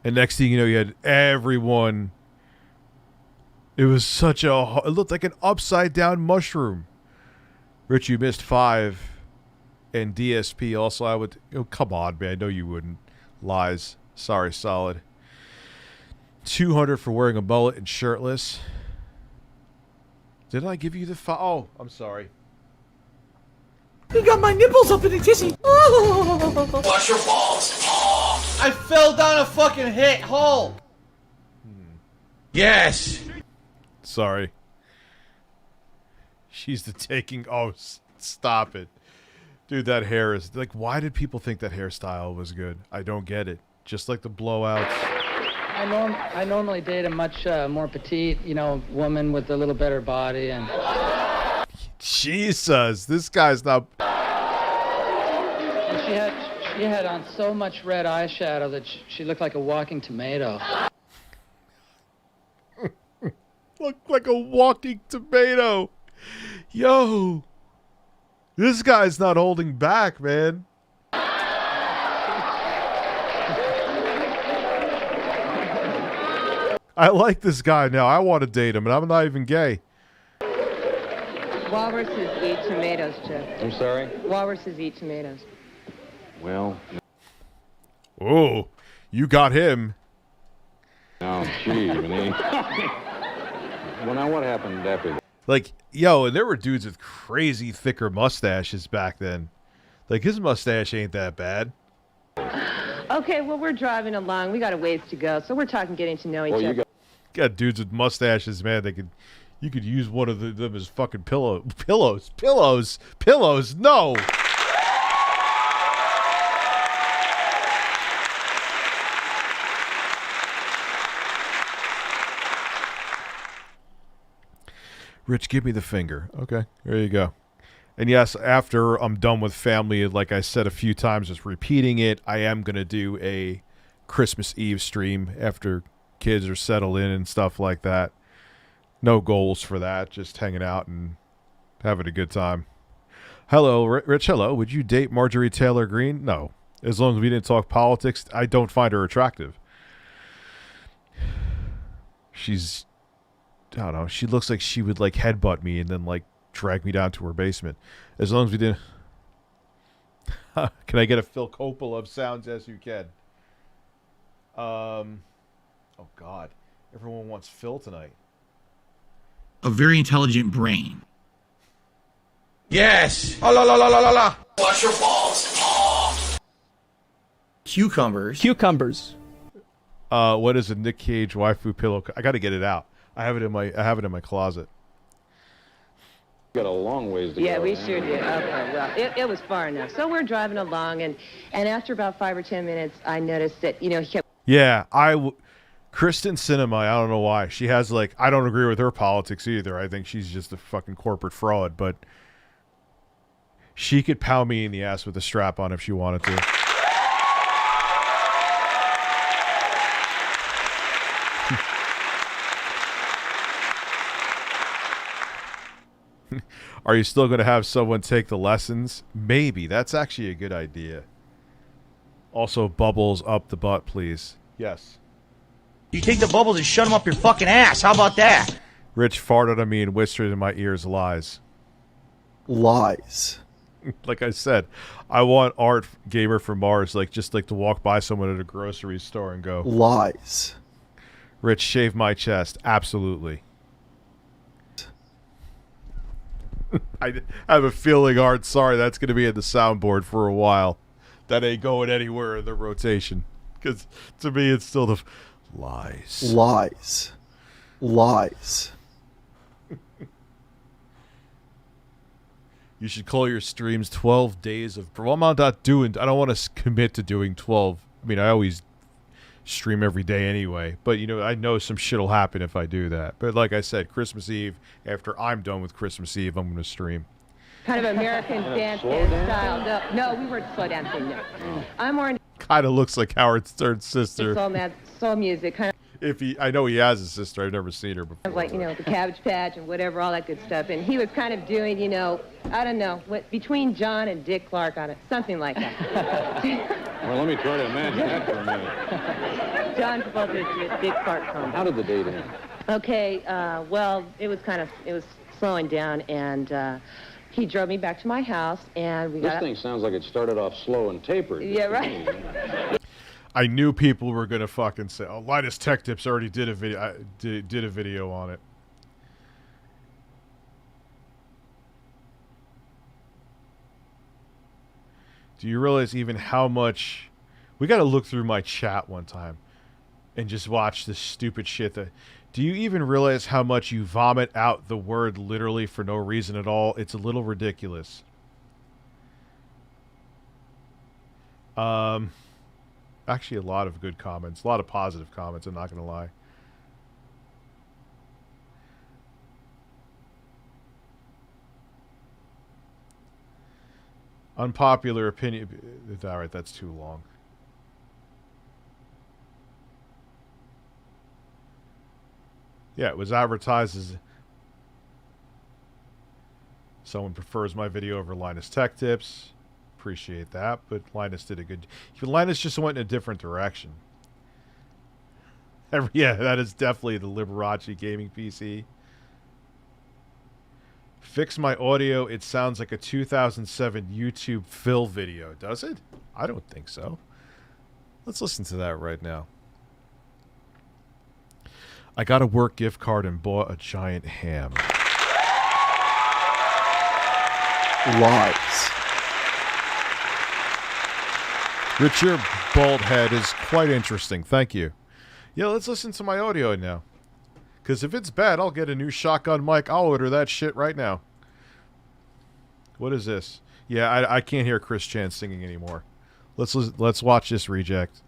And next thing you know, you had everyone. It was it looked like an upside down mushroom. Rich, you missed 5. And DSP also, I would... Oh, come on, man. I know you wouldn't. Lies. Sorry, solid. 200 for wearing a mullet and shirtless. Did I give you the... Oh, I'm sorry. You got my nipples up in a tissy. Oh. Wash your balls. Oh. I fell down a fucking hole. Yes. Sorry. She's the taking... Oh, stop it. Dude, that hair is... Like, why did people think that hairstyle was good? I don't get it. Just like the blowouts. I normally date a much more petite, woman with a little better body and... Jesus, this guy's not... She had on so much red eyeshadow that she looked like a walking tomato. Looked like a walking tomato. Yo. This guy's not holding back, man. I like this guy now. I want to date him, and I'm not even gay. Walruses eat tomatoes, Jeff. I'm sorry? Walruses eat tomatoes. Well... Oh, you got him. Oh, gee, Vinny. Well, now what happened after that? Like, yo, and there were dudes with crazy thicker mustaches back then. Like, his mustache ain't that bad. Okay, well, we're driving along. We got a ways to go, so we're talking getting to know each other. Got dudes with mustaches, man. You could use one of them as fucking pillows. No. Rich, give me the finger. Okay, there you go. And yes, after I'm done with family, like I said a few times, just repeating it, I am going to do a Christmas Eve stream after kids are settled in and stuff like that. No goals for that, just hanging out and having a good time. Hello, Rich, hello. Would you date Marjorie Taylor Greene? No. As long as we didn't talk politics, I don't find her attractive. She's... I don't know. She looks like she would like headbutt me and then like drag me down to her basement. As long as we didn't. Can I get a Phil Coppola of sounds as you can? Oh God, everyone wants Phil tonight. A very intelligent brain. Yes. Oh, la la la la la la. Wash your balls. Oh. Cucumbers. What is a Nick Cage waifu pillow? I got to get it out. I have it in my closet. Got a long ways to go. Yeah, we sure did. Okay, well, it was far enough. So we're driving along, and after about 5 or 10 minutes, I noticed that, he kept... Yeah, Kristen Cinema, I don't know why. She has, like, I don't agree with her politics either. I think she's just a fucking corporate fraud, but she could pound me in the ass with a strap on if she wanted to. Are you still going to have someone take the lessons? Maybe. That's actually a good idea. Also, bubbles up the butt, please. Yes. You take the bubbles and shut them up your fucking ass. How about that? Rich farted on me and whispered in my ears lies. Lies. Like I said, I want Art Gamer from Mars, just to walk by someone at a grocery store and go... Lies. Rich, shave my chest. Absolutely. I have a feeling, Art, sorry, that's going to be in the soundboard for a while. That ain't going anywhere in the rotation. Because to me, it's still the lies. Lies. Lies. You should call your streams 12 days of... Well, I'm not doing... I don't want to commit to doing 12. I mean, I always stream every day anyway. But, I know some shit will happen if I do that. But like I said, Christmas Eve, after I'm done with Christmas Eve, I'm going to stream. Kind of American dance style. No, we weren't slow dancing, no. I'm more into... Kind of looks like Howard Stern's sister. Soul music, kind of... I know he has a sister. I've never seen her before. Like, the Cabbage Patch and whatever, all that good stuff. And he was kind of doing, I don't know, between John and Dick Clark on it. Something like that. Well, let me try to imagine that for a minute. John Travolta's Dick Clark combo. How did the date end? Okay, well, it was slowing down, and he drove me back to my house, and we got... This thing sounds like it started off slow and tapered. Yeah, right. I knew people were gonna fucking say, "Oh, Linus Tech Tips already did a video. Did a video on it." Do you realize even how much? We got to look through my chat one time, and just watch this stupid shit. Do you even realize how much you vomit out the word literally for no reason at all? It's a little ridiculous. Actually, a lot of good comments. A lot of positive comments, I'm not going to lie. Unpopular opinion. All right, that's too long. Yeah, it was advertised as... Someone prefers my video over Linus Tech Tips. Appreciate that, but Linus did a good... Linus just went in a different direction. Yeah, that is definitely the Liberace gaming PC. Fix my audio. It sounds like a 2007 YouTube fill video. Does it? I don't think so. Let's listen to that right now. I got a work gift card and bought a giant ham. Lies. Rich, your bald head is quite interesting. Thank you. Yeah, let's listen to my audio now. Because if it's bad, I'll get a new shotgun mic. I'll order that shit right now. What is this? Yeah, I can't hear Chris Chan singing anymore. Let's watch this reject.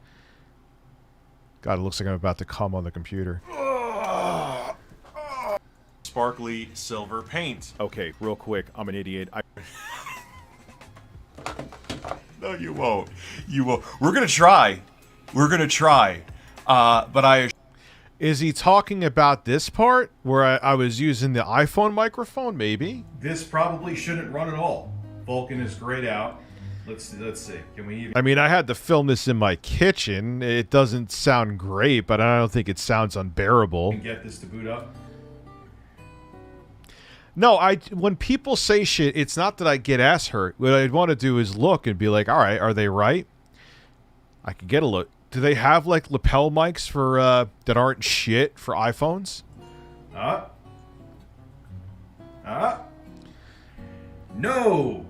God, it looks like I'm about to come on the computer. Sparkly silver paint. Okay, real quick. I'm an idiot. No, you won't. You will. We're gonna try. We're gonna try. But I. Is he talking about this part where I was using the iPhone microphone? Maybe. This probably shouldn't run at all. Vulcan is grayed out. Let's see. Can we even... I mean, I had to film this in my kitchen. It doesn't sound great, but I don't think it sounds unbearable. Get this to boot up? No, when people say shit, it's not that I get ass hurt. What I'd want to do is look and be like, all right, are they right? I could get a look. Do they have, like, lapel mics for that aren't shit for iPhones? No!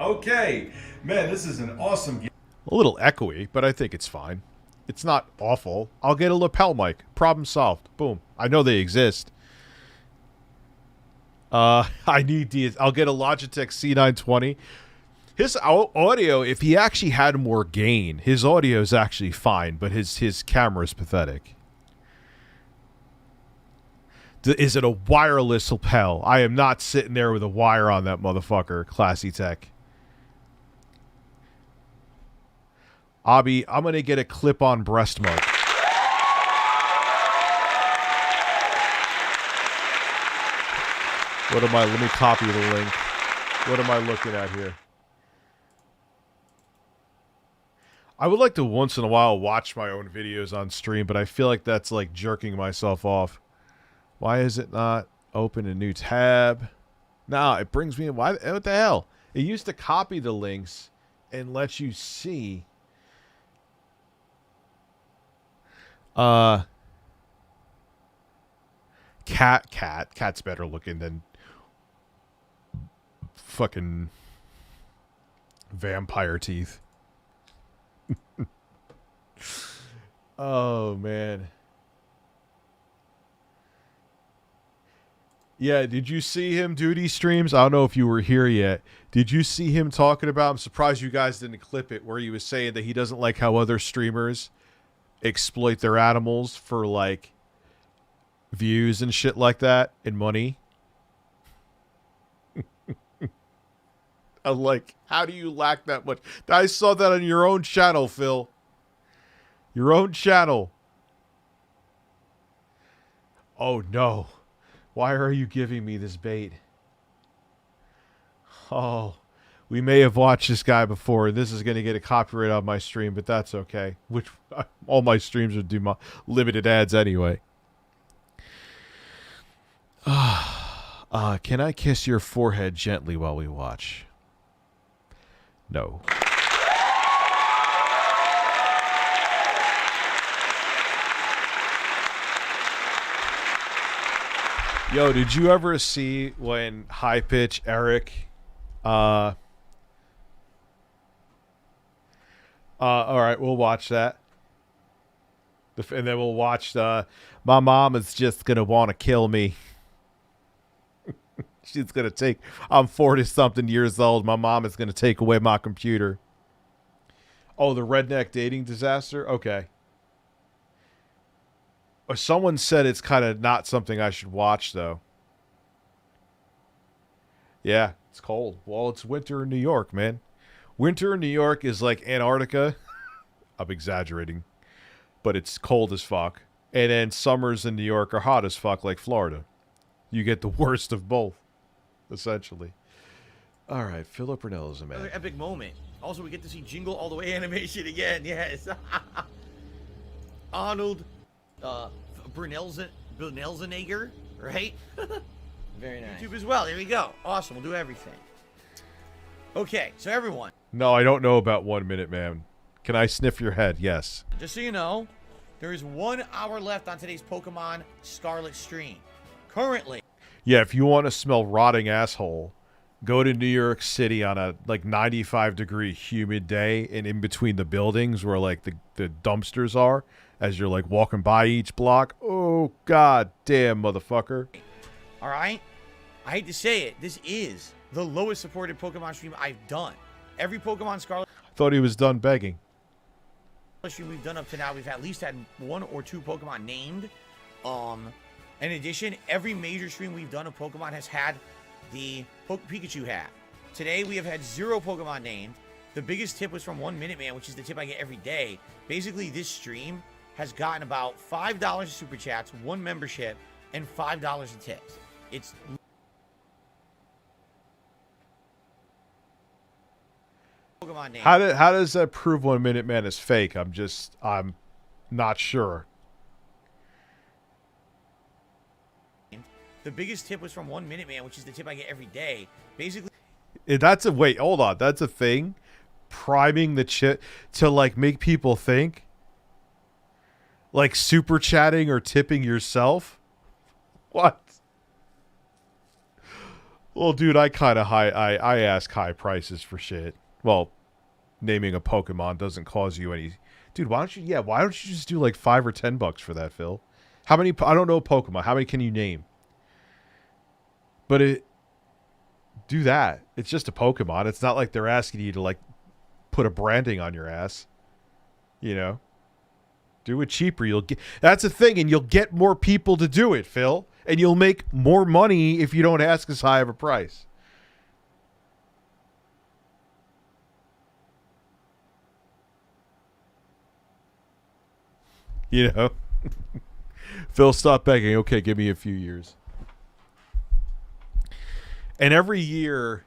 Okay. Man, this is an awesome game. A little echoey, but I think it's fine. It's not awful. I'll get a lapel mic. Problem solved. Boom. I know they exist. I need these. I'll get a Logitech C920. His audio, if he actually had more gain, his audio is actually fine, but his camera is pathetic. Is it a wireless lapel? I am not sitting there with a wire on that motherfucker. Classy tech. Abby, I'm going to get a clip-on breast mic. What am I? Let me copy the link. What am I looking at here? I would like to once in a while watch my own videos on stream, but I feel like that's like jerking myself off. Why is it not open a new tab? No, it brings me... Why? What the hell? It used to copy the links and let you see... Cat's better looking than fucking vampire teeth. Oh man. Yeah, did you see him duty streams? I don't know if you were here yet. Did you see him talking about, I'm surprised you guys didn't clip it, where he was saying that he doesn't like how other streamers exploit their animals for like views and shit like that and money. I'm like, how do you lack that much? I saw that on your own channel, Phil. Your own channel. Oh no. Why are you giving me this bait? Oh, we may have watched this guy before, and this is going to get a copyright on my stream, but that's okay. Which all my streams would do my limited ads anyway. Can I kiss your forehead gently while we watch? No. Yo, did you ever see when High Pitch Eric all right, we'll watch that. And then we'll watch my mom is just gonna want to kill me. She's gonna take, I'm 40-something years old. My mom is gonna take away my computer. Oh, the redneck dating disaster? Okay. Or someone said it's kind of not something I should watch, though. Yeah, it's cold. Well, it's winter in New York, man. Winter in New York is like Antarctica. I'm exaggerating. But it's cold as fuck. And then summers in New York are hot as fuck like Florida. You get the worst of both, essentially. All right, Philip Burnell is a man. Another epic moment. Also, we get to see Jingle All the Way animation again. Yes. Arnold Brunelzenegger, right? Very nice. YouTube as well. There we go. Awesome. We'll do everything. Okay, so everyone. No, I don't know about 1 Minute Man. Can I sniff your head? Yes. Just so you know, there is 1 hour left on today's Pokemon Scarlet stream. Currently. Yeah, if you want to smell rotting asshole, go to New York City on a like 95-degree humid day, and in between the buildings where like the dumpsters are, as you're like walking by each block. Oh, god damn, motherfucker. All right? I hate to say it, this is the lowest supported Pokemon stream I've done. Every Pokemon Scarlet Thought he was done begging. stream we've done up to now, we've at least had 1 or 2 Pokemon named. In addition, every major stream we've done of Pokemon has had the Pikachu hat. Today, we have had 0 Pokemon named. The biggest tip was from 1 Minute Man, which is the tip I get every day. Basically, this stream has gotten about $5 in super chats, 1 membership, and $5 in tips. It's Pokemon name. How does that prove 1 Minute Man is fake? I'm not sure. The biggest tip was from 1 Minute Man, which is the tip I get every day. Basically, Wait, hold on. That's a thing? Priming the chip to like make people think? Like super chatting or tipping yourself? What? Well, dude, I ask high prices for shit. Well, naming a Pokemon doesn't cause you any. Dude, why don't you just do like $5 or $10 for that, Phil? How many? I don't know Pokemon. How many can you name? But do that. It's just a Pokemon. It's not like they're asking you to like put a branding on your ass. You know? Do it cheaper. That's a thing, and you'll get more people to do it, Phil. And you'll make more money if you don't ask as high of a price. You know? Phil, stop begging. Okay, give me a few years. And every year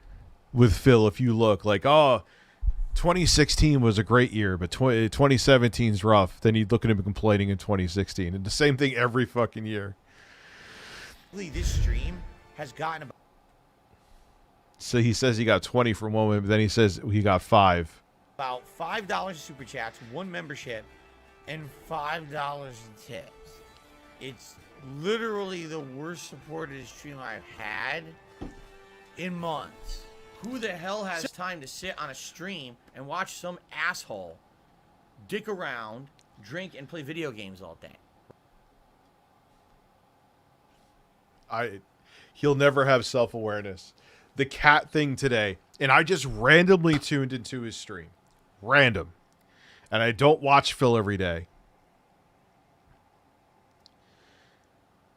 with Phil, if you look, like, 2016 was a great year, but 2017's rough. Then you'd look at him complaining in 2016. And the same thing every fucking year. this stream has gotten about... So he says he got 20 from 1 but then he says he got 5. About $5 in super chats, 1 membership, and $5 in tips. It's literally the worst supported stream I've had in months. Who the hell has time to sit on a stream and watch some asshole dick around, drink, and play video games all day? He'll never have self-awareness. The cat thing today, and I just randomly tuned into his stream. Random. And I don't watch Phil every day.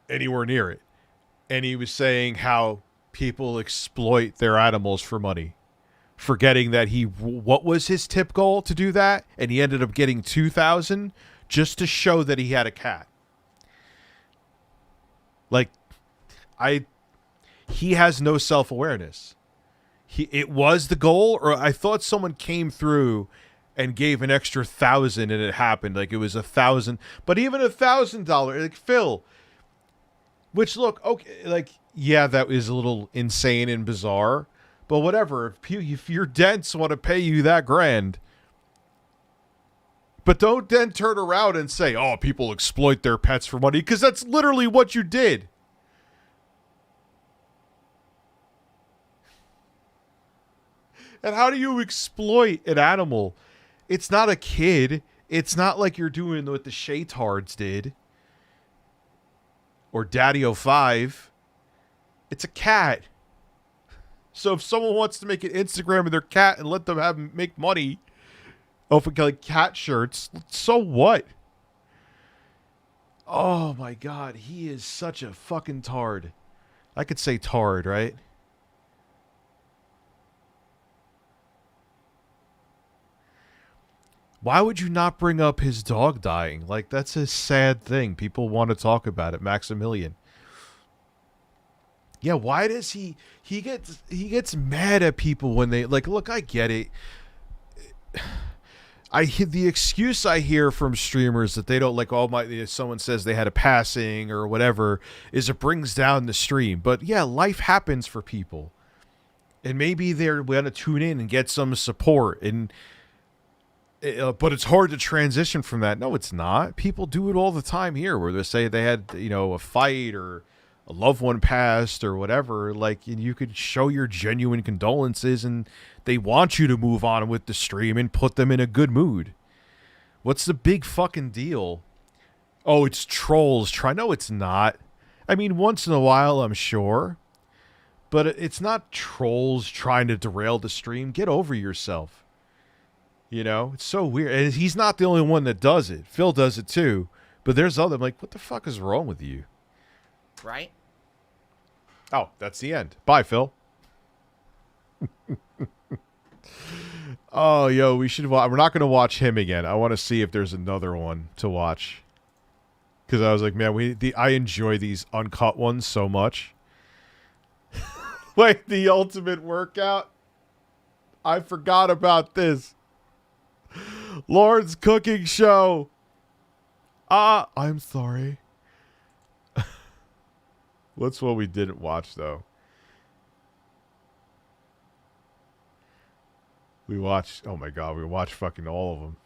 Anywhere near it. And he was saying how people exploit their animals for money. Forgetting that what was his tip goal to do that? And he ended up getting 2,000 just to show that he had a cat. Like, he has no self-awareness. It was the goal, or I thought someone came through and gave an extra 1,000 and it happened. Like, it was 1,000. But even $1,000, like, Phil, which, look, okay, like, yeah, that is a little insane and bizarre, but whatever. If your dents want to pay you that grand, but don't then turn around and say, oh, people exploit their pets for money, because that's literally what you did. And how do you exploit an animal? It's not a kid. It's not like you're doing what the Shaytards did. Or Daddy-O5. It's a cat. So if someone wants to make an Instagram of their cat and let them make money off of like cat shirts, so what? Oh my god, he is such a fucking tard. I could say tard, right? Why would you not bring up his dog dying? Like, that's a sad thing. People want to talk about it. Maximilian. Yeah, why does he gets mad at people when they, like, look, I get it. The excuse I hear from streamers that they don't like, someone says they had a passing or whatever, is it brings down the stream. But yeah, life happens for people. And maybe they're going to tune in and get some support. And But it's hard to transition from that. No, it's not. People do it all the time here where they say they had, a fight or a loved one passed or whatever. Like, you could show your genuine condolences and they want you to move on with the stream and put them in a good mood. What's the big fucking deal? Oh, it's trolls No, it's not. I mean, once in a while, I'm sure. But it's not trolls trying to derail the stream. Get over yourself. It's so weird. And he's not the only one that does it. Phil does it too. But there's other, I'm like, what the fuck is wrong with you? Right? Oh, that's the end. Bye, Phil. Oh, yo, we should we're not going to watch him again. I want to see if there's another one to watch. Because I was like, man, I enjoy these uncut ones so much. Wait, the ultimate workout? I forgot about this. Lauren's cooking show. I'm sorry. What's what we didn't watch, though? We watched, oh my god, we watched fucking all of them.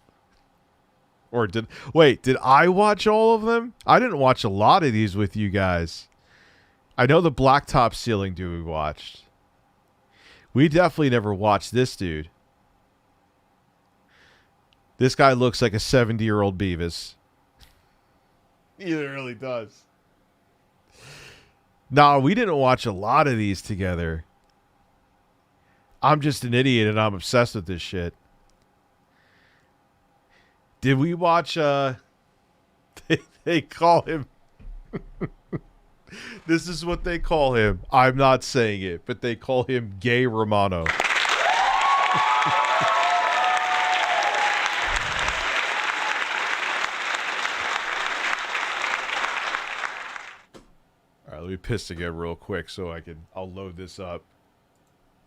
Or did I watch all of them? I didn't watch a lot of these with you guys. I know the blacktop ceiling dude we watched. We definitely never watched this dude. This guy looks like a 70-year-old Beavis. He really does. No, we didn't watch a lot of these together. I'm just an idiot and I'm obsessed with this shit. Did we watch, they call him, this is what they call him. I'm not saying it, but they call him Gay Romano. All right, let me piss again real quick so I'll load this up.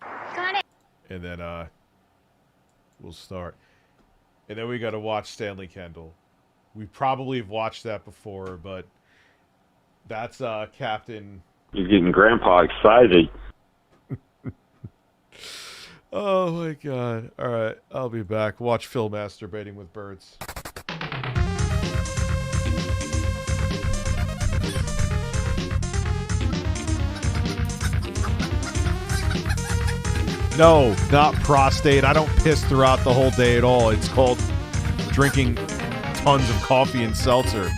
Got it. And then, we'll start. And then we got to watch Stanley Kendall. We probably have watched that before, but that's Captain. You're getting Grandpa excited. Oh my god. All right, I'll be back. Watch Phil masturbating with birds. No, not prostate. I don't piss throughout the whole day at all. It's called drinking tons of coffee and seltzer.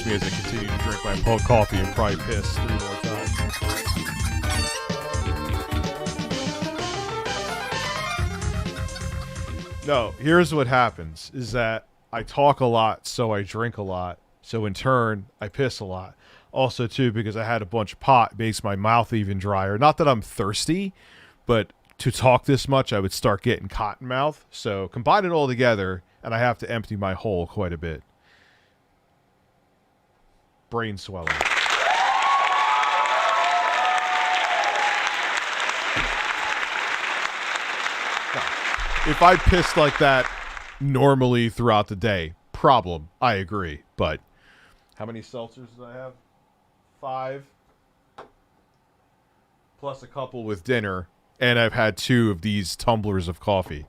As I continue to drink my coffee and probably piss 3 more times. No, here's what happens, is that I talk a lot, so I drink a lot. So in turn, I piss a lot. Also, too, because I had a bunch of pot, makes my mouth even drier. Not that I'm thirsty, but to talk this much, I would start getting cotton mouth. So combine it all together, and I have to empty my hole quite a bit. Brain swelling. If I pissed like that normally throughout the day, problem. I agree. But how many seltzers did I have? 5. Plus a couple with dinner. And I've had 2 of these tumblers of coffee.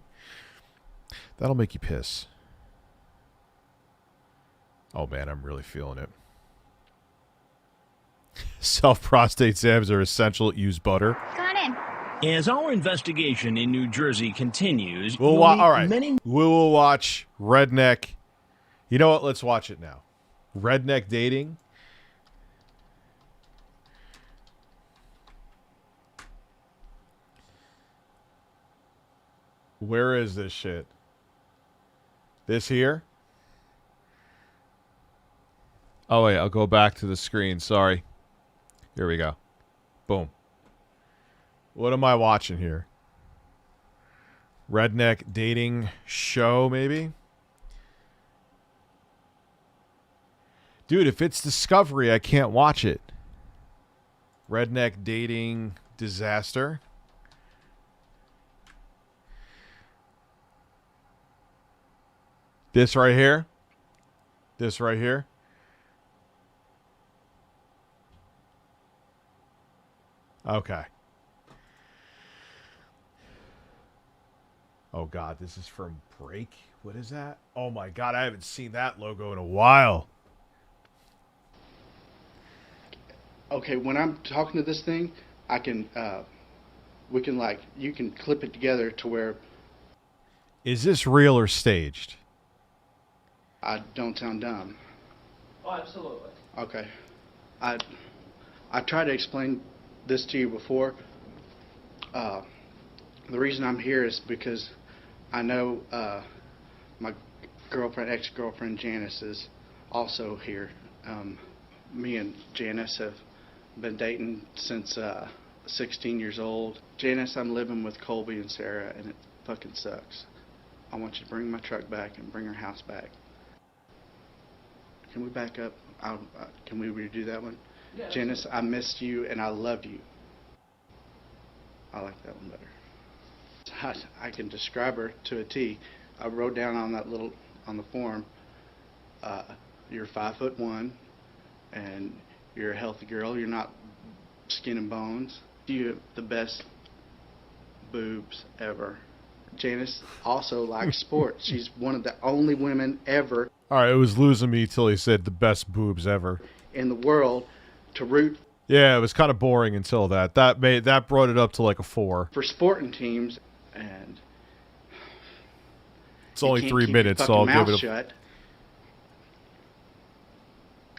That'll make you piss. Oh man, I'm really feeling it. Self-prostate exams are essential. Use butter. Got it. As our investigation in New Jersey continues, We'll you'll all meet right. many We will watch Redneck. You know what? Let's watch it now. Redneck dating. Where is this shit? This here? Oh, wait. I'll go back to the screen. Sorry. Here we go. Boom. What am I watching here? Redneck dating show, maybe? Dude, if it's Discovery, I can't watch it. Redneck dating disaster. This right here. This right here. Okay. Oh, God, this is from Break? What is that? Oh, my God, I haven't seen that logo in a while. Okay, when I'm talking to this thing, I can, we can, like, you can clip it together to where Is this real or staged? I don't sound dumb. Oh, absolutely. Okay. I tried to explain this to you before. The reason I'm here is because I know my girlfriend, ex-girlfriend Janice is also here. Me and Janice have been dating since 16 years old. Janice, I'm living with Colby and Sarah, and it fucking sucks. I want you to bring my truck back and bring our house back. Can we back up? Can we redo that one? Yeah, Janice, I missed you and I love you. I like that one better. I can describe her to a T. I wrote down on that little, on the form, you're 5'1", and you're a healthy girl. You're not skin and bones. You have the best boobs ever. Janice also likes sports. She's one of the only women ever. All right, it was losing me till he said the best boobs ever. In the world to root. Yeah, it was kind of boring until that. That brought it up to like a 4. For sporting teams, and it's only 3 minutes, so I'll give it a... Shut.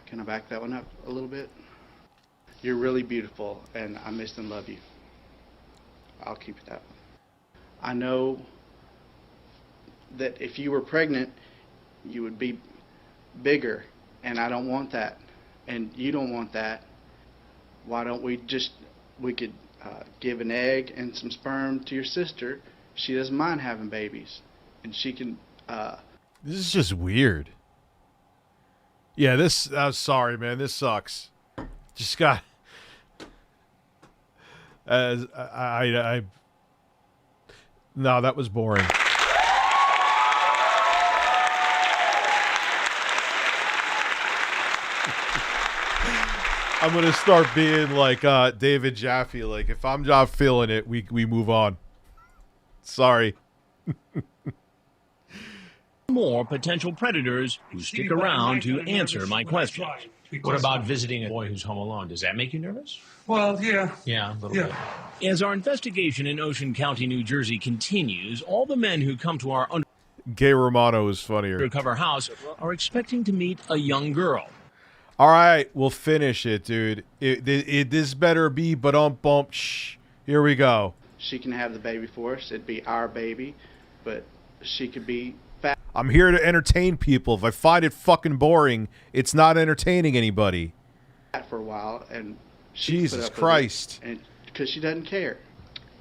Can I back that one up a little bit? You're really beautiful, and I miss and love you. I'll keep it that way. I know that if you were pregnant, you would be bigger, and I don't want that, and you don't want that. Why don't we could give an egg and some sperm to your sister. She doesn't mind having babies, and she can... This is just weird. Yeah, this... sorry, man. This sucks. Just got... No, that was boring. I'm going to start being like David Jaffe. Like, if I'm not feeling it, we move on. Sorry. more potential predators who stick around to answer my questions. What about visiting a boy who's home alone? Does that make you nervous? Well, yeah. Yeah, a little bit. As our investigation in Ocean County, New Jersey continues, all the men who come to our Gay Romano is funnier. undercover house are expecting to meet a young girl. All right, we'll finish it, dude. This better be bump. Shh. Here we go. She can have the baby for us. It'd be our baby, but she could be fat. I'm here to entertain people. If I find it fucking boring, it's not entertaining anybody. For a while, and Jesus Christ. And because she doesn't care.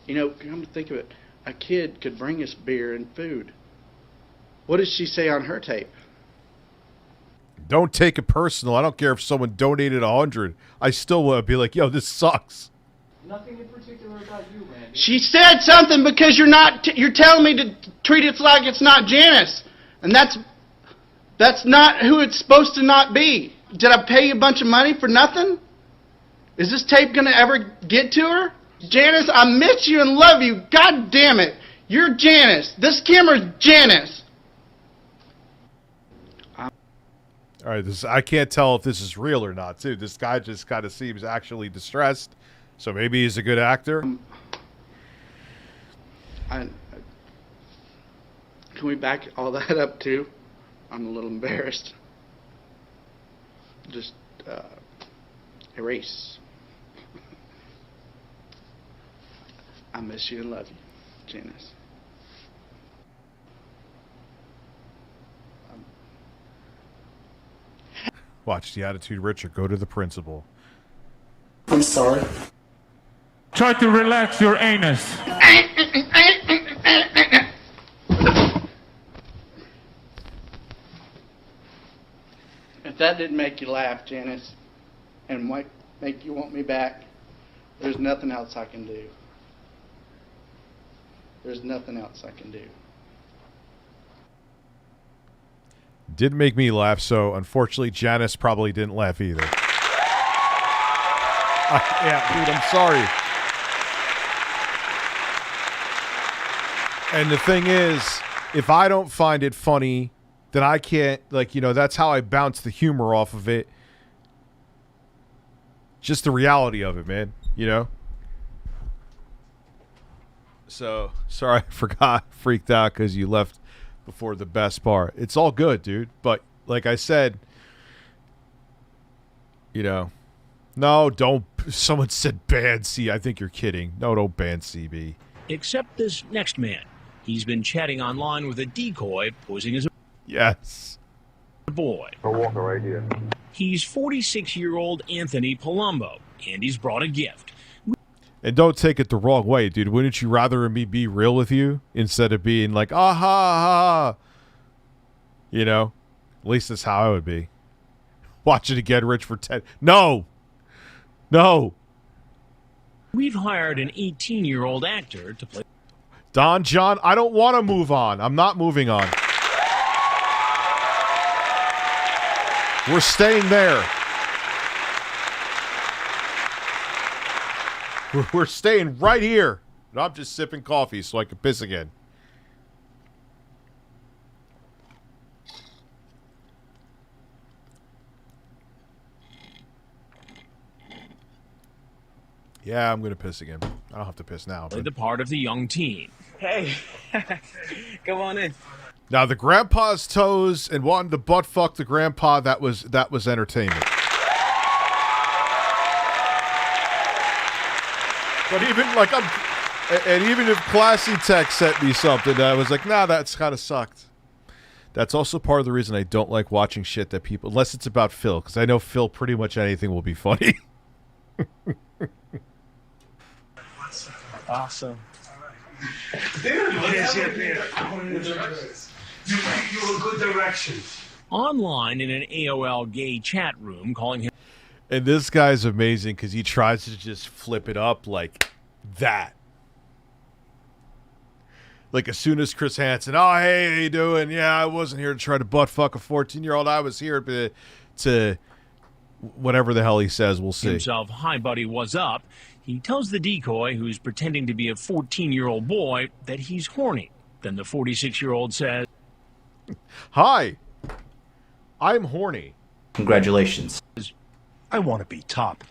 You know, come to think of it, a kid could bring us beer and food. What does she say on her tape? Don't take it personal. I don't care if someone donated 100. I still would be like, yo, this sucks. Nothing in particular about you, man. She said something because you're telling me to treat it like it's not Janice. And that's not who it's supposed to not be. Did I pay you a bunch of money for nothing? Is this tape going to ever get to her? Janice, I miss you and love you. God damn it. You're Janice. This camera's Janice. All right, I can't tell if this is real or not, too. This guy just kind of seems actually distressed, so maybe he's a good actor. Can we back all that up too? I'm a little embarrassed. Just erase. I miss you and love you, Janice. Watch the attitude, Richard. Go to the principal. I'm sorry. Try to relax your anus. If that didn't make you laugh, Janice, and make you want me back, there's nothing else I can do. There's nothing else I can do. Didn't make me laugh, so unfortunately Janice probably didn't laugh either. Yeah, dude, I'm sorry. And the thing is, if I don't find it funny, then I can't, like, you know, that's how I bounce the humor off of it. Just the reality of it, man, you know? So, sorry, I forgot, freaked out because you left before the best part. It's all good, dude. But like I said, you know, no, don't. Someone said ban C. I think you're kidding. No, don't ban CB. Except this next man. He's been chatting online with a decoy posing as a boy. A walker right here. He's 46-year-old Anthony Palumbo, and he's brought a gift. And don't take it the wrong way, dude. Wouldn't you rather me be real with you instead of being like, ah ha ha? You know? At least that's how I would be. Watch it again, Rich, for 10. No! No! We've hired an 18-year-old actor to play. Don John, I don't want to move on. I'm not moving on. We're staying there. We're staying right here. And I'm just sipping coffee so I can piss again. Yeah, I'm going to piss again. I don't have to piss now. But The part of the young teen. Hey, come on in. Now, the grandpa's toes and wanting to butt fuck the grandpa, that was entertainment. But even like even if Classy Tech sent me something, I was like, nah, that's kind of sucked. That's also part of the reason I don't like watching shit that people, unless it's about Phil, because I know Phil pretty much anything will be funny. Awesome. You're in good direction. Online in an AOL gay chat room calling him. And this guy's amazing because he tries to just flip it up like that. Like as soon as Chris Hansen, oh, hey, how you doing? Yeah, I wasn't here to try to butt fuck a 14-year-old. I was here to whatever the hell he says. We'll see. Himself, hi, buddy, what's up? He tells the decoy, who's pretending to be a 14-year-old boy, that he's horny. Then the 46-year-old says, hi, I'm horny. Congratulations. I want to be top.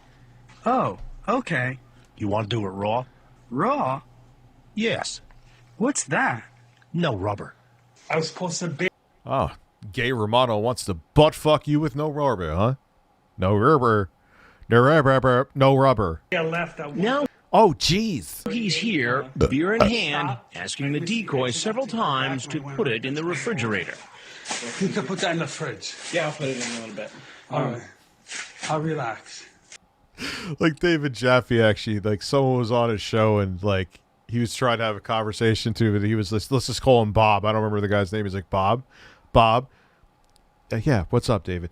Oh, okay. You want to do it raw? Raw? Yes. What's that? No rubber. I was supposed to be. Oh, gay Romano wants to butt fuck you with no rubber, huh? No rubber. No rubber. No rubber. Now, oh, jeez. He's here, beer in hand, asking the decoy several times to put it in the refrigerator. You can put that in the fridge. Yeah, I'll put it in a little bit. All right. I'll relax. Like David Jaffe, actually, like someone was on his show and like he was trying to have a conversation too, but he was let's just call him Bob. I don't remember the guy's name. He's like, Bob. Yeah, what's up, David?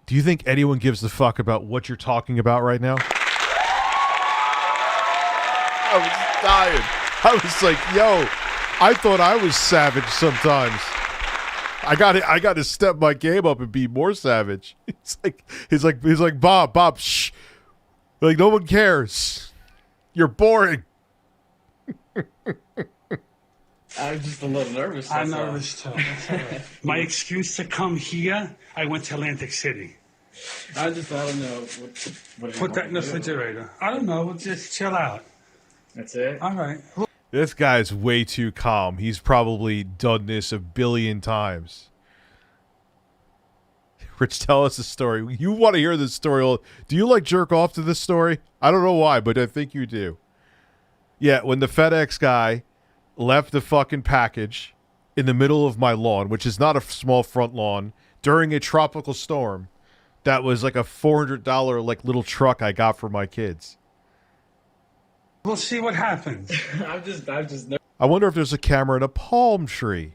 Do you think anyone gives the fuck about what you're talking about right now? I was dying. I was like, yo, I thought I was savage sometimes. I got to step my game up and be more savage. He's like, Bob, shh. Like, no one cares. You're boring. I was just a little nervous. I'm nervous too. That's all right. My excuse to come here, I went to Atlantic City. I don't know. What Put that in the refrigerator. I don't know. Just chill out. That's it? All right. This guy's way too calm. He's probably done this 1 billion times. Rich, tell us a story. You want to hear this story? Do you like jerk off to this story? I don't know why, but I think you do. Yeah, when the FedEx guy left the fucking package in the middle of my lawn, which is not a small front lawn, during a tropical storm, that was like a $400 like little truck I got for my kids. We'll see what happens. I'm just I wonder if there's a camera in a palm tree.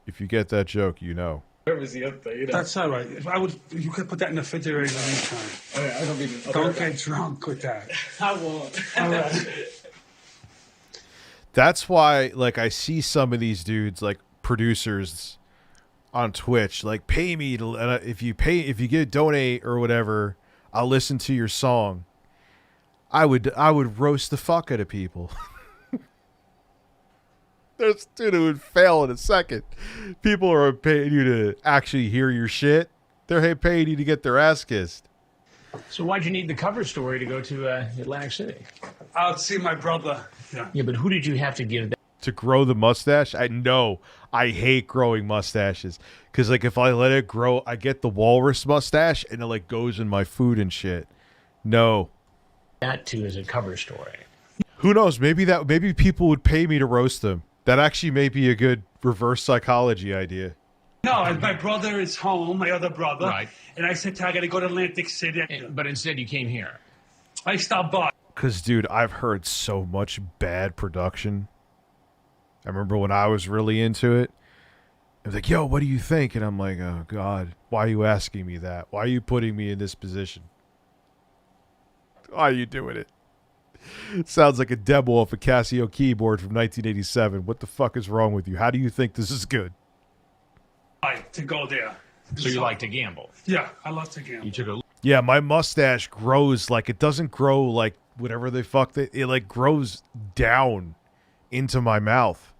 If you get that joke, you know. nervous yesterday. That's all right. If I would, you could put that in the refrigerator in the meantime. Okay, I don't mean to. Don't get drunk with that. I won't. All right. That's why, like, I see some of these dudes, like producers on Twitch, like, pay me to, and if you get donate or whatever, I'll listen to your song. I would roast the fuck out of people. There's dude who would fail in a second. People are paying you to actually hear your shit. They're paying you to get their ass kissed. So why'd you need the cover story to go to Atlantic City? I'll see my brother. Yeah, but who did you have to give that? To grow the mustache? I hate growing mustaches. Because, like, if I let it grow, I get the walrus mustache, and it, like, goes in my food and shit. No. That, too, is a cover story. Who knows? Maybe people would pay me to roast them. That actually may be a good reverse psychology idea. No, my brother is home, my other brother. Right. And I said, I got to go to Atlantic City. But instead you came here. I stopped by. Because, dude, I've heard so much bad production. I remember when I was really into it. I was like, yo, what do you think? And I'm like, oh, God, why are you asking me that? Why are you putting me in this position? Why are you doing it? It sounds like a demo off a Casio keyboard from 1987. What the fuck is wrong with you? How do you think this is good? To go there. So you like to gamble? Yeah, I love to gamble. You took a... Yeah, my mustache grows like, it doesn't grow like whatever they fuck it. It like grows down into my mouth.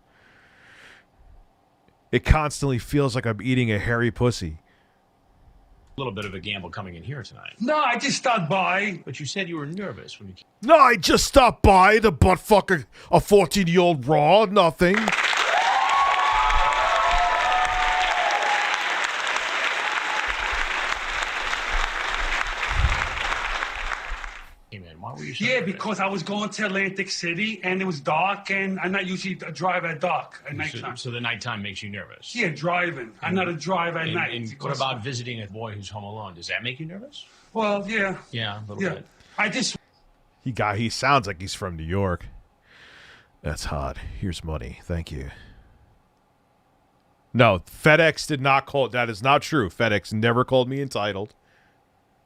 It constantly feels like I'm eating a hairy pussy. A little bit of a gamble coming in here tonight. No, I just stopped by. But you said you were nervous when you came. No, I just stopped by the butt fuck a 14-year-old raw, nothing. Why were you so nervous? Because I was going to Atlantic City and it was dark and I'm not usually a drive at dark at nighttime. So the nighttime makes you nervous? Yeah, driving. I'm not a drive at night. And what about visiting a boy who's home alone? Does that make you nervous? Well, yeah. Yeah, a little bit. I just... He sounds like he's from New York. That's hot. Here's money. Thank you. No, FedEx did not call. That is not true. FedEx never called me entitled.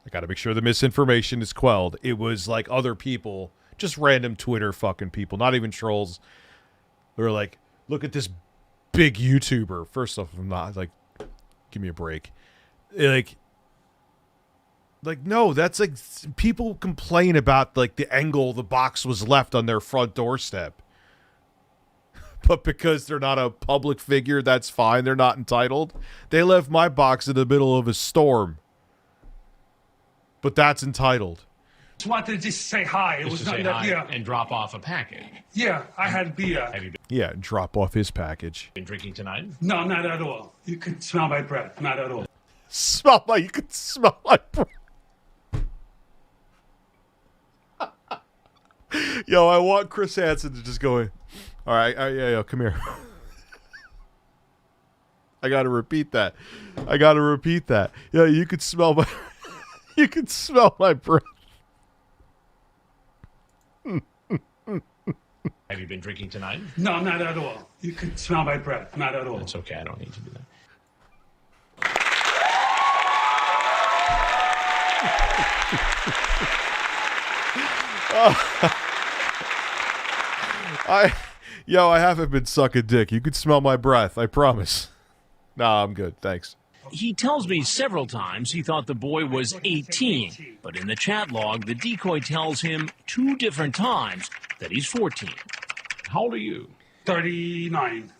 I got to make sure the misinformation is quelled. It was like other people, just random Twitter fucking people, not even trolls. They were like, look at this big YouTuber. First off, I'm not like, give me a break. Like, no, that's like, people complain about like the angle the box was left on their front doorstep. But because they're not a public figure, that's fine. They're not entitled. They left my box in the middle of a storm. But that's entitled. Just wanted to just say hi. It Just was to not say that. hi Yeah. and drop off a package. Yeah, I had beer. Have you Yeah, drop off his package. been drinking tonight? No, not at all. You could smell my breath. Not at all. You could smell my breath. Yo, I want Chris Hansen to just go in. All right, yeah, come here. I got to repeat that. Yeah, you could smell my... You could smell my breath. Have you been drinking tonight? No, not at all. You could smell my breath. Not at all. It's okay. I don't need to do that. I haven't been sucking dick. You could smell my breath. I promise. Nah, I'm good. Thanks. He tells me several times he thought the boy was 18, but in the chat log, the decoy tells him 2 different times that he's 14. How old are you? 39.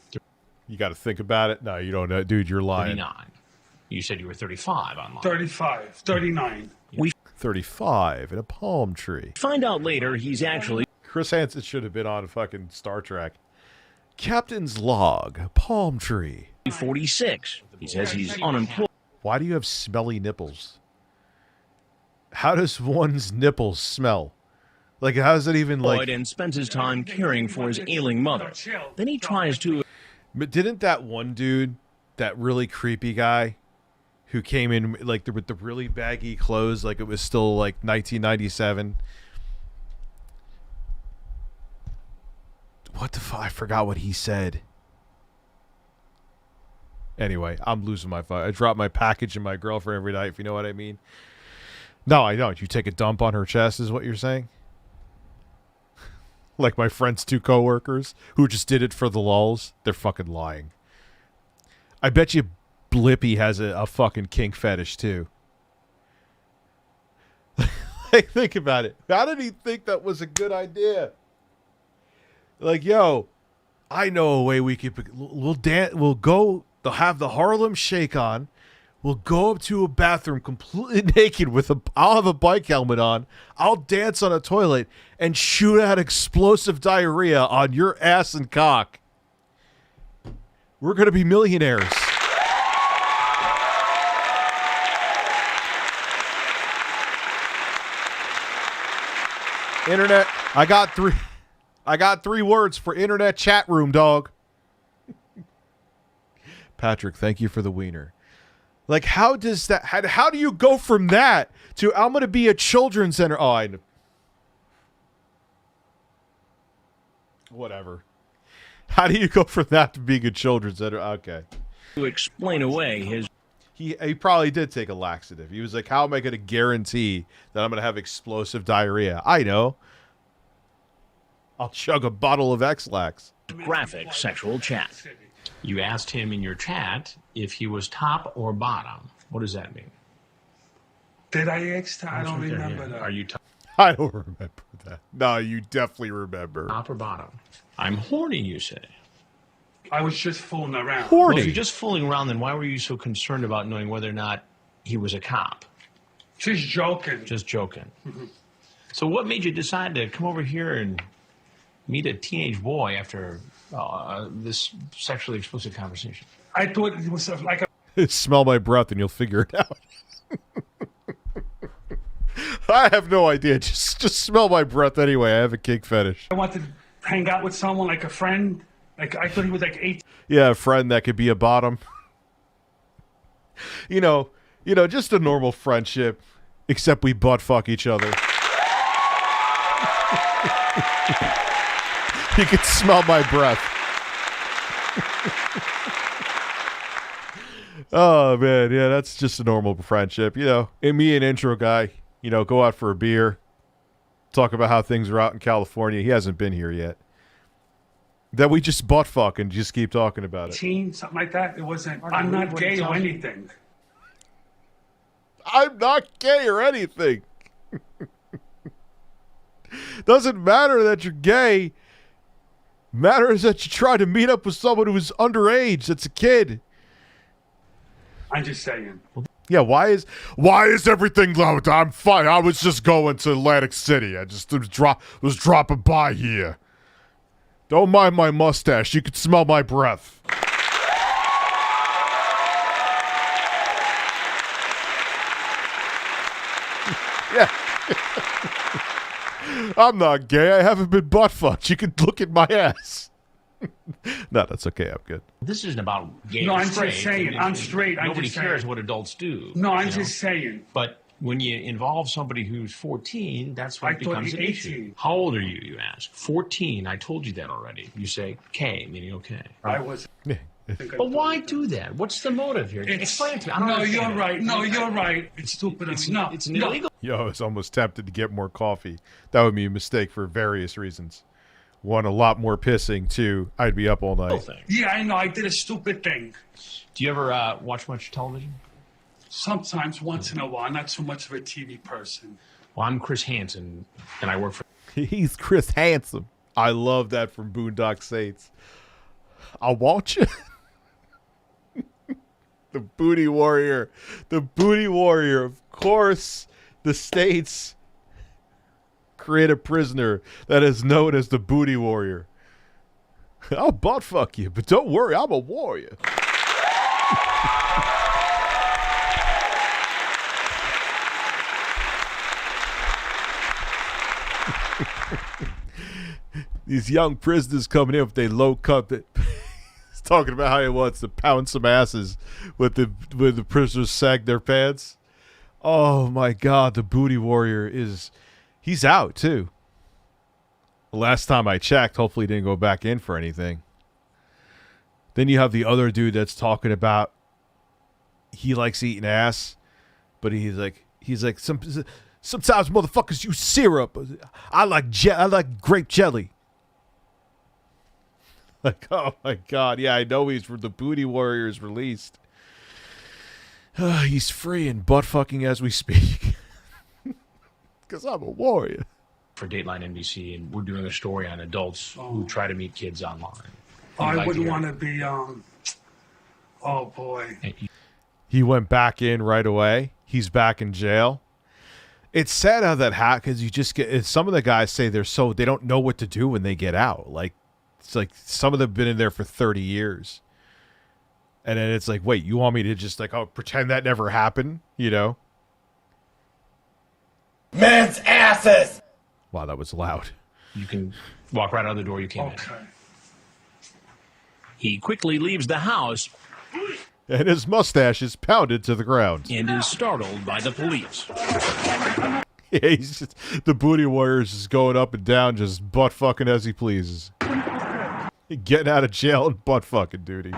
You got to think about it. No, you don't know. Dude, you're lying. 39. You said you were 35 online. 35. 39. We 35 in a palm tree. find out later he's actually... Chris Hansen should have been on fucking Star Trek. Captain's log, palm tree. 46. He says he's unemployed. Why do you have smelly nipples? How does one's nipples smell? Like, how does it even, like... And spends his time caring for his ailing mother. Then he tries to... But didn't that one dude, that really creepy guy, who came in, like, with the really baggy clothes, like it was still, like, 1997... What the fuck? I forgot what he said. Anyway, I'm losing my phone. I drop my package in my girlfriend every night, if you know what I mean. No, I don't. You take a dump on her chest is what you're saying? Like my friend's 2 coworkers who just did it for the lulz. They're fucking lying. I bet you Blippy has a fucking kink fetish too. Like, think about it. How did he think that was a good like, yo, I know a way we could. We'll dance. We'll go. They'll have the Harlem Shake on. We'll go up to a bathroom completely naked with a. I'll have a bike helmet on. I'll dance on a toilet and shoot out explosive diarrhea on your ass and cock. We're gonna be millionaires. Internet. I got 3 words for internet chat room, dog. Patrick, thank you for the wiener. Like, how does that... How do you go from that to, I'm going to be a children's center... Oh, I... Whatever. How do you go from that to being a children's center? Okay. To explain away his... He probably did take a laxative. He was like, how am I going to guarantee that I'm going to have explosive diarrhea? I know. I'll chug a bottle of X-Lax. Graphic sexual chat. You asked him in your chat if he was top or bottom. What does that mean? Did I ask that? I don't remember that. Are you top? I don't remember that. No, you definitely remember. Top or bottom? I'm hoarding, you say. I was just fooling around. Well, if you're just fooling around, then why were you so concerned about knowing whether or not he was a cop? Just joking. Just joking. So what made you decide to come over here and meet a teenage boy after this sexually explicit conversation? I thought it was like a... Smell my breath and you'll figure it out. I have no idea. Just smell my breath anyway. I have a kink fetish. I wanted to hang out with someone like a friend. Like, I thought he was like 8. Yeah, a friend that could be a bottom. You know, just a normal friendship, except we butt fuck each other. You can smell my breath. Oh, man. Yeah, that's just a normal friendship. And me and intro guy, go out for a beer, talk about how things are out in California. He hasn't been here yet. That we just butt fuck and just keep talking about it. Teen, something like that. It wasn't. I'm not gay or anything. I'm not gay or anything. Doesn't matter that you're gay. Matters that you try to meet up with someone who is underage. That's a kid. I'm just saying. Yeah, why is everything low? I'm fine. I was just going to Atlantic City. I just was dropping by here. Don't mind my mustache. You can smell my breath. Yeah. I'm not gay. I haven't been butt fucked. You can look at my ass. No, that's okay. I'm good. This isn't about gay No, or I'm straight. just saying. I'm straight. I'm Nobody just cares saying. what adults do. No, I'm just saying. But when you involve somebody who's 14, that's when I it thought becomes an he issue. 18. How old are you, you ask? 14. I told you that already. You say K, meaning okay. I was. But why do that? What's the motive here? Explain it to me. I don't No, understand you're it. right. No, you're right. It's stupid. No, It's an illegal. Yo, I was almost tempted to get more coffee. That would be a mistake for various reasons. One, a lot more pissing. Two, I'd be up all night. Yeah, I know. I did a stupid thing. Do you ever watch much television? Sometimes, once in a while. Not so much of a TV person. Well, I'm Chris Hansen, and I work for... He's Chris Hansen. I love that from Boondock Saints. I'll watch it. The booty warrior. The booty warrior. Of course, the States. create a prisoner that is known as the Booty Warrior. I'll butt fuck you, but don't worry, I'm a warrior. These young prisoners coming in with their low cut. He's talking about how he wants to pound some asses with the prisoners sag their pants. Oh my God, the Booty Warrior he's out too. The last time I checked, hopefully he didn't go back in for anything. Then you have the other dude that's talking about he likes eating ass, but he's like sometimes motherfuckers use syrup. I like grape jelly. Like, oh my God, yeah, I know the Booty Warrior is released. He's free and butt fucking as we speak. Because I'm a warrior. For Dateline NBC, and we're doing a story on adults who try to meet kids online. I wouldn't want to be, oh boy. He went back in right away. He's back in jail. It's sad how that happens. You just get, some of the guys say they don't know what to do when they get out. Like, it's like some of them have been in there for 30 years. And then it's like, wait, you want me to just pretend that never happened? You know? Men's asses! Wow, that was loud. You can walk right out the door you came in. He quickly leaves the house. And his mustache is pounded to the ground. And is startled by the police. Yeah, the Booty Warrior is just going up and down, just butt fucking as he pleases. Getting out of jail and butt fucking duty.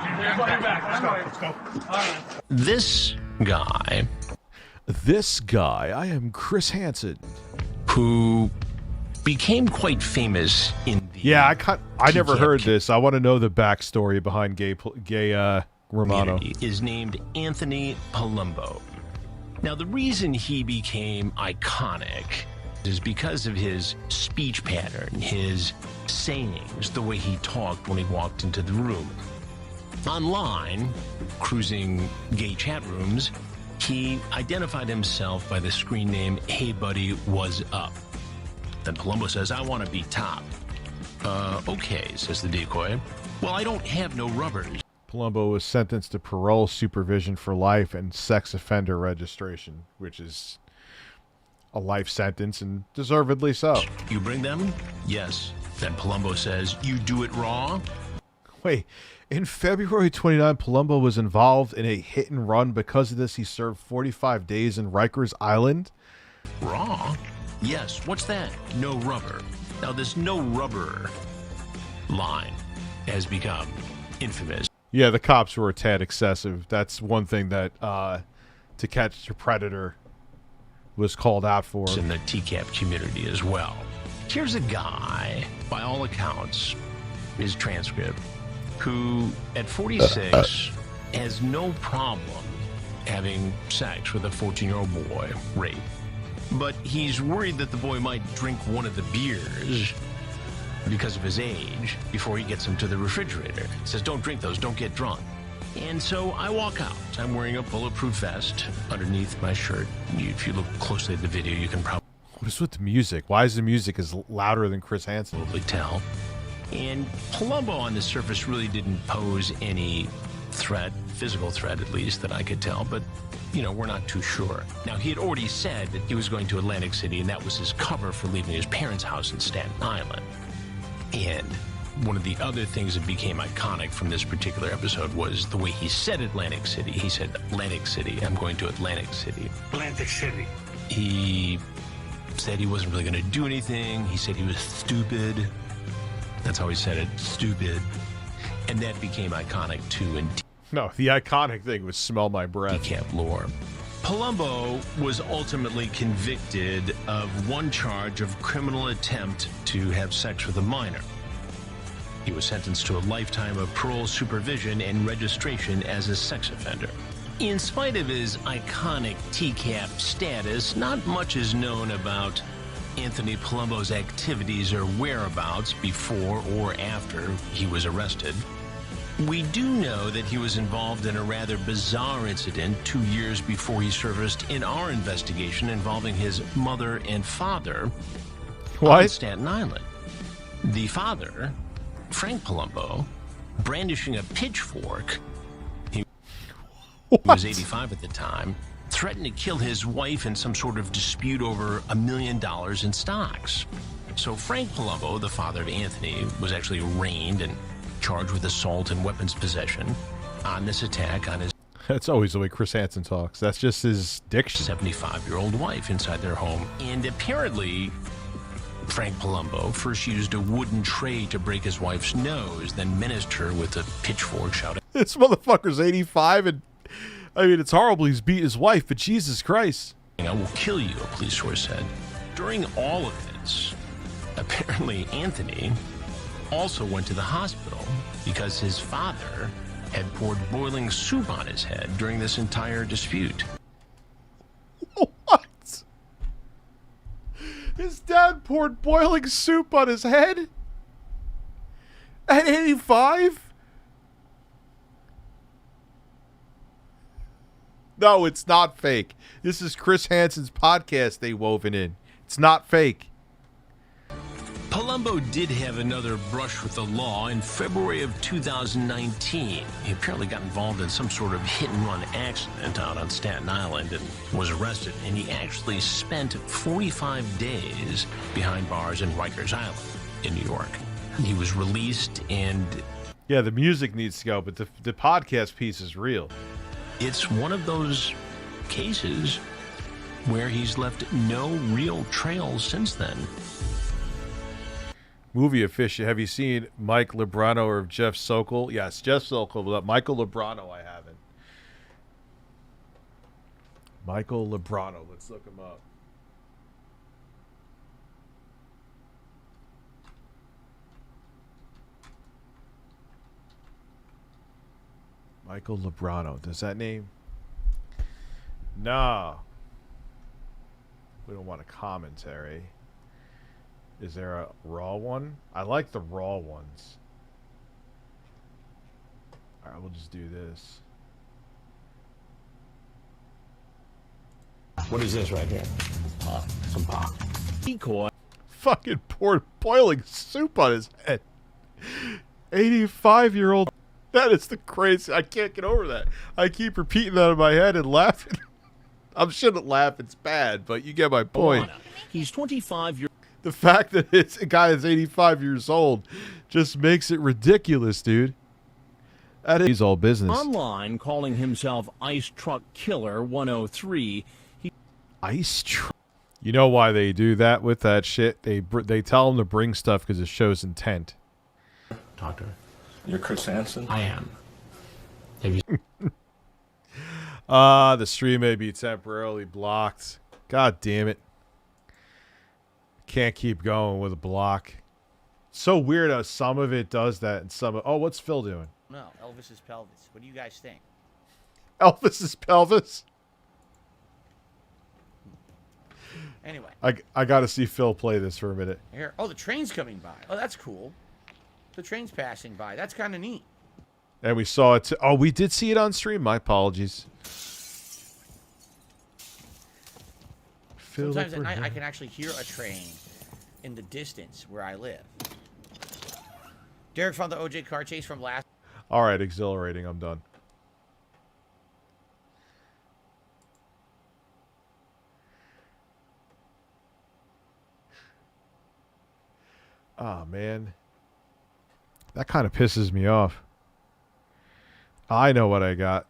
This guy, I am Chris Hansen, who became quite famous in the I never heard this. I want to know the backstory behind gay Romano. Is named Anthony Palumbo. Now, the reason he became iconic is because of his speech pattern, his sayings, the way he talked when he walked into the room. Online, cruising gay chat rooms, he identified himself by the screen name, "Hey buddy, what's up?" Then Palumbo says, "I want to be top." Okay, says the decoy. "Well, I don't have no rubbers." Palumbo was sentenced to parole, supervision for life, and sex offender registration, which is a life sentence, and deservedly so. "You bring them?" "Yes." Then Palumbo says, "You do it raw?" Wait, in February 29, Palumbo was involved in a hit and run. Because of this, he served 45 days in Rikers Island. Raw? Yes. What's that? No rubber. Now, this no rubber line has become infamous. Yeah, the cops were a tad excessive. That's one thing that To Catch a Predator was called out for. In the TCAP community as well. Here's a guy, by all accounts, his transcript, who at 46 has no problem having sex with a 14-year-old boy, rape. But he's worried that the boy might drink one of the beers because of his age before he gets him to the refrigerator. He says, "Don't drink those, don't get drunk." And so I walk out. I'm wearing a bulletproof vest underneath my shirt. If you look closely at the video, you can probably... What is with the music? Why is the music louder than Chris Hansen? Probably tell. And Palumbo on the surface really didn't pose any threat, physical threat at least, that I could tell, but, you know, we're not too sure. Now, he had already said that he was going to Atlantic City, and that was his cover for leaving his parents' house in Staten Island. And one of the other things that became iconic from this particular episode was the way he said Atlantic City. He said, "Atlantic City, I'm going to Atlantic City." Atlantic City. He said he wasn't really going to do anything. He said he was stupid. That's how he said it, stupid. And that became iconic too. And no, the iconic thing was "Smell My Breath." TCAP lore. Palumbo was ultimately convicted of one charge of criminal attempt to have sex with a minor. He was sentenced to a lifetime of parole supervision and registration as a sex offender. In spite of his iconic TCAP status, not much is known about Anthony Palumbo's activities or whereabouts before or after he was arrested. We do know that he was involved in a rather bizarre incident 2 years before he surfaced in our investigation involving his mother and father. What? on Staten Island. The father, Frank Palumbo, brandishing a pitchfork, he was 85 at the time, threatened to kill his wife in some sort of dispute over $1 million in stocks. So Frank Palumbo, the father of Anthony, was actually arraigned and charged with assault and weapons possession on this attack on his That's always the way Chris Hansen talks. That's just his diction. 75-year-old wife inside their home. And apparently, Frank Palumbo first used a wooden tray to break his wife's nose, then menaced her with a pitchfork, shouting, This motherfucker's 85, and I mean, it's horrible he's beat his wife, but Jesus Christ. "I will kill you," a police source said. During all of this, apparently Anthony also went to the hospital because his father had poured boiling soup on his head during this entire dispute. What? His dad poured boiling soup on his head? At 85? No, it's not fake. This is Chris Hansen's podcast they woven in. It's not fake. Palumbo did have another brush with the law in February of 2019. He apparently got involved in some sort of hit-and-run accident out on Staten Island and was arrested. And he actually spent 45 days behind bars in Rikers Island in New York. He was released, and Yeah, the music needs to go, but the podcast piece is real. it's one of those cases where he's left no real trail since then. Movie official. Have you seen Mike Lebrano or Jeff Sokol? Yes, Jeff Sokol, but Michael Lebrano I haven't. Michael Lebrano. Let's look him up. Michael Lebrano. Does that name? No. We don't want a commentary. Is there a raw one? I like the raw ones. Alright, we'll just do this. What is this right here? Some pop. Decoy. Fucking poured boiling soup on his head. 85-year-old. That is the crazy. I can't get over that. I keep repeating that in my head and laughing. I shouldn't laugh. It's bad, but you get my point. He's 25 years. The fact that it's a guy that's 85 years old just makes it ridiculous, dude. That is all business. Online calling himself Ice Truck Killer 103. Ice truck. You know why they do that with that shit? They tell them to bring stuff because it shows intent. Talk to her. You're Chris Hansen? I am. Have you? The stream may be temporarily blocked. God damn it. Can't keep going with a block. So weird how some of it does that and some of... Oh, what's Phil doing? No, Elvis's pelvis. What do you guys think? Elvis's pelvis? Anyway. I got to see Phil play this for a minute. Here. Oh, the train's coming by. Oh, that's cool. The train's passing by. That's kind of neat. And we saw it. Oh, we did see it on stream. My apologies. Sometimes at night I can actually hear a train in the distance where I live. Derek found the OJ car chase from last. All right, exhilarating. I'm done. Oh, man. That kind of pisses me off. I know what I got.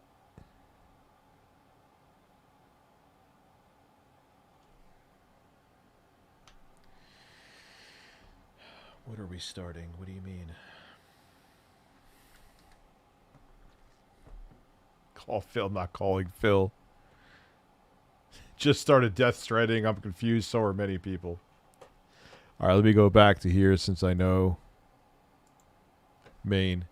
What are we starting? What do you mean? Call Phil, not calling Phil. Just started Death Stranding. I'm confused. So are many people. All right, let me go back to here since I know Maine.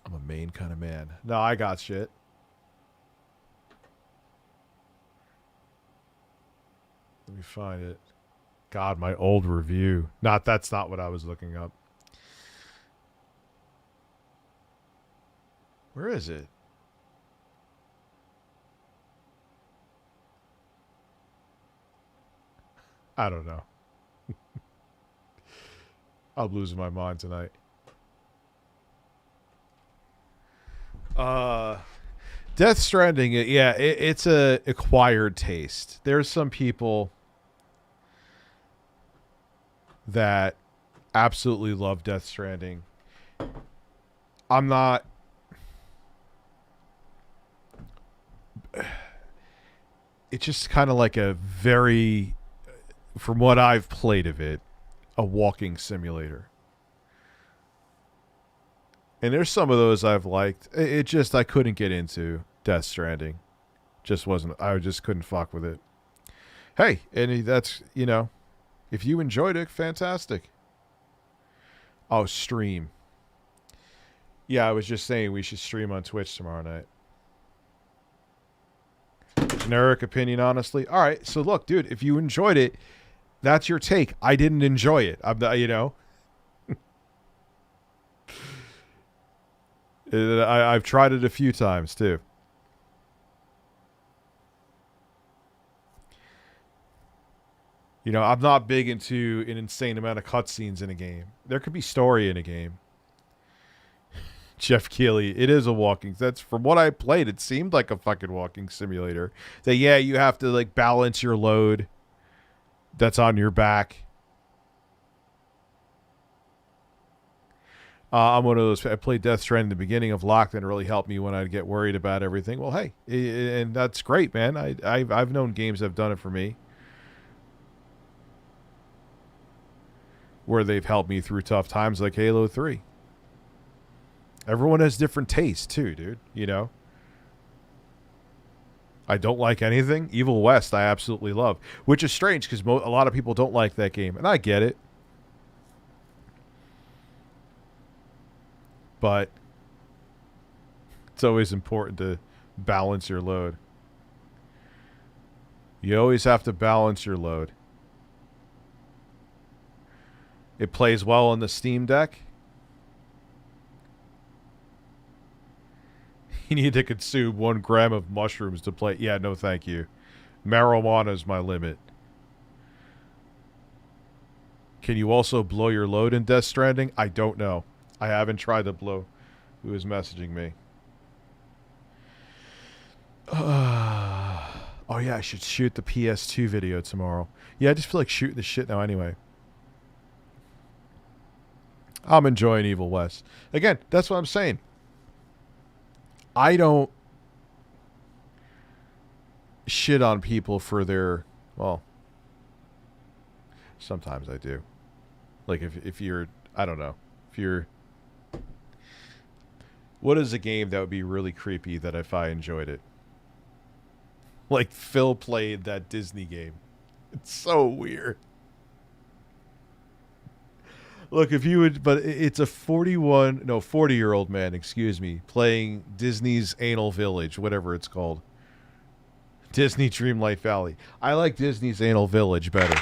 I'm a Maine kind of man. No, I got shit. Let me find it. God, my old review. That's not what I was looking up. Where is it? I don't know. I'm losing my mind tonight. Death Stranding, yeah, it's a acquired taste. There's some people that absolutely love Death Stranding. I'm not. It's just kind of like a very, from what I've played of it, a walking simulator. And there's some of those I've liked. It just, I couldn't get into Death Stranding. Just wasn't, I just couldn't fuck with it. Hey, and that's, you know, if you enjoyed it, fantastic. Oh, stream. Yeah, I was just saying we should stream on Twitch tomorrow night. Generic opinion, honestly. All right, so look, dude, if you enjoyed it, that's your take. I didn't enjoy it. I'm not, you know. I've tried it a few times, too. You know, I'm not big into an insane amount of cutscenes in a game. There could be story in a game. Jeff Keighley, it is a walking. That's from what I played. It seemed like a fucking walking simulator. That, yeah, you have to, like, balance your load that's on your back. I'm one of those. I played Death Stranding in the beginning of Locked, and it really helped me when I'd get worried about everything. Well, hey, and that's great, man. I've known games that have done it for me, where they've helped me through tough times, like Halo 3. Everyone has different tastes, too, dude. You know? I don't like anything. Evil West, I absolutely love. Which is strange, because a lot of people don't like that game. And I get it. But it's always important to balance your load. You always have to balance your load. It plays well on the Steam Deck. You need to consume 1 gram of mushrooms to play. Yeah, no thank you. Marijuana is my limit. Can you also blow your load in Death Stranding? I don't know. I haven't tried to blow. Who is messaging me? Oh, yeah, I should shoot the PS2 video tomorrow. Yeah, I just feel like shooting the shit now anyway. I'm enjoying Evil West. Again, that's what I'm saying. I don't shit on people for their, well, sometimes I do. Like if you're, I don't know, if you're, what is a game that would be really creepy that if I enjoyed it? Like Phil played that Disney game. It's so weird. Look, if you would, but it's a 40-year-old man, excuse me, playing Disney's Anal Village, whatever it's called. Disney Dreamlight Valley. I like Disney's Anal Village better.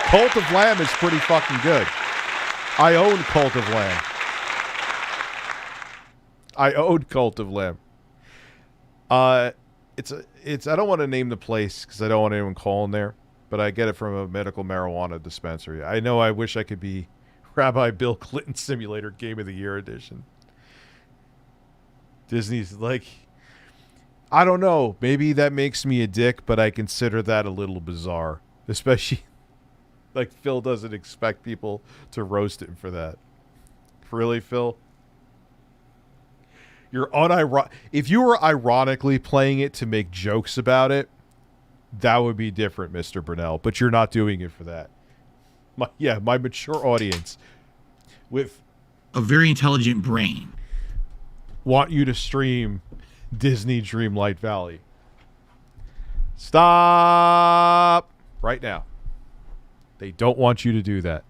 Cult of Lamb is pretty fucking good. I own Cult of Lamb. I don't want to name the place because I don't want anyone calling there. But I get it from a medical marijuana dispensary. I know I wish I could be Rabbi Bill Clinton Simulator Game of the Year edition. Disney's like, I don't know. Maybe that makes me a dick, but I consider that a little bizarre. Especially, like, Phil doesn't expect people to roast him for that. Really, Phil? You're if you were ironically playing it to make jokes about it, that would be different, Mr. Brunel. But you're not doing it for that. My mature audience with a very intelligent brain want you to stream Disney Dreamlight Valley. Stop right now. They don't want you to do that.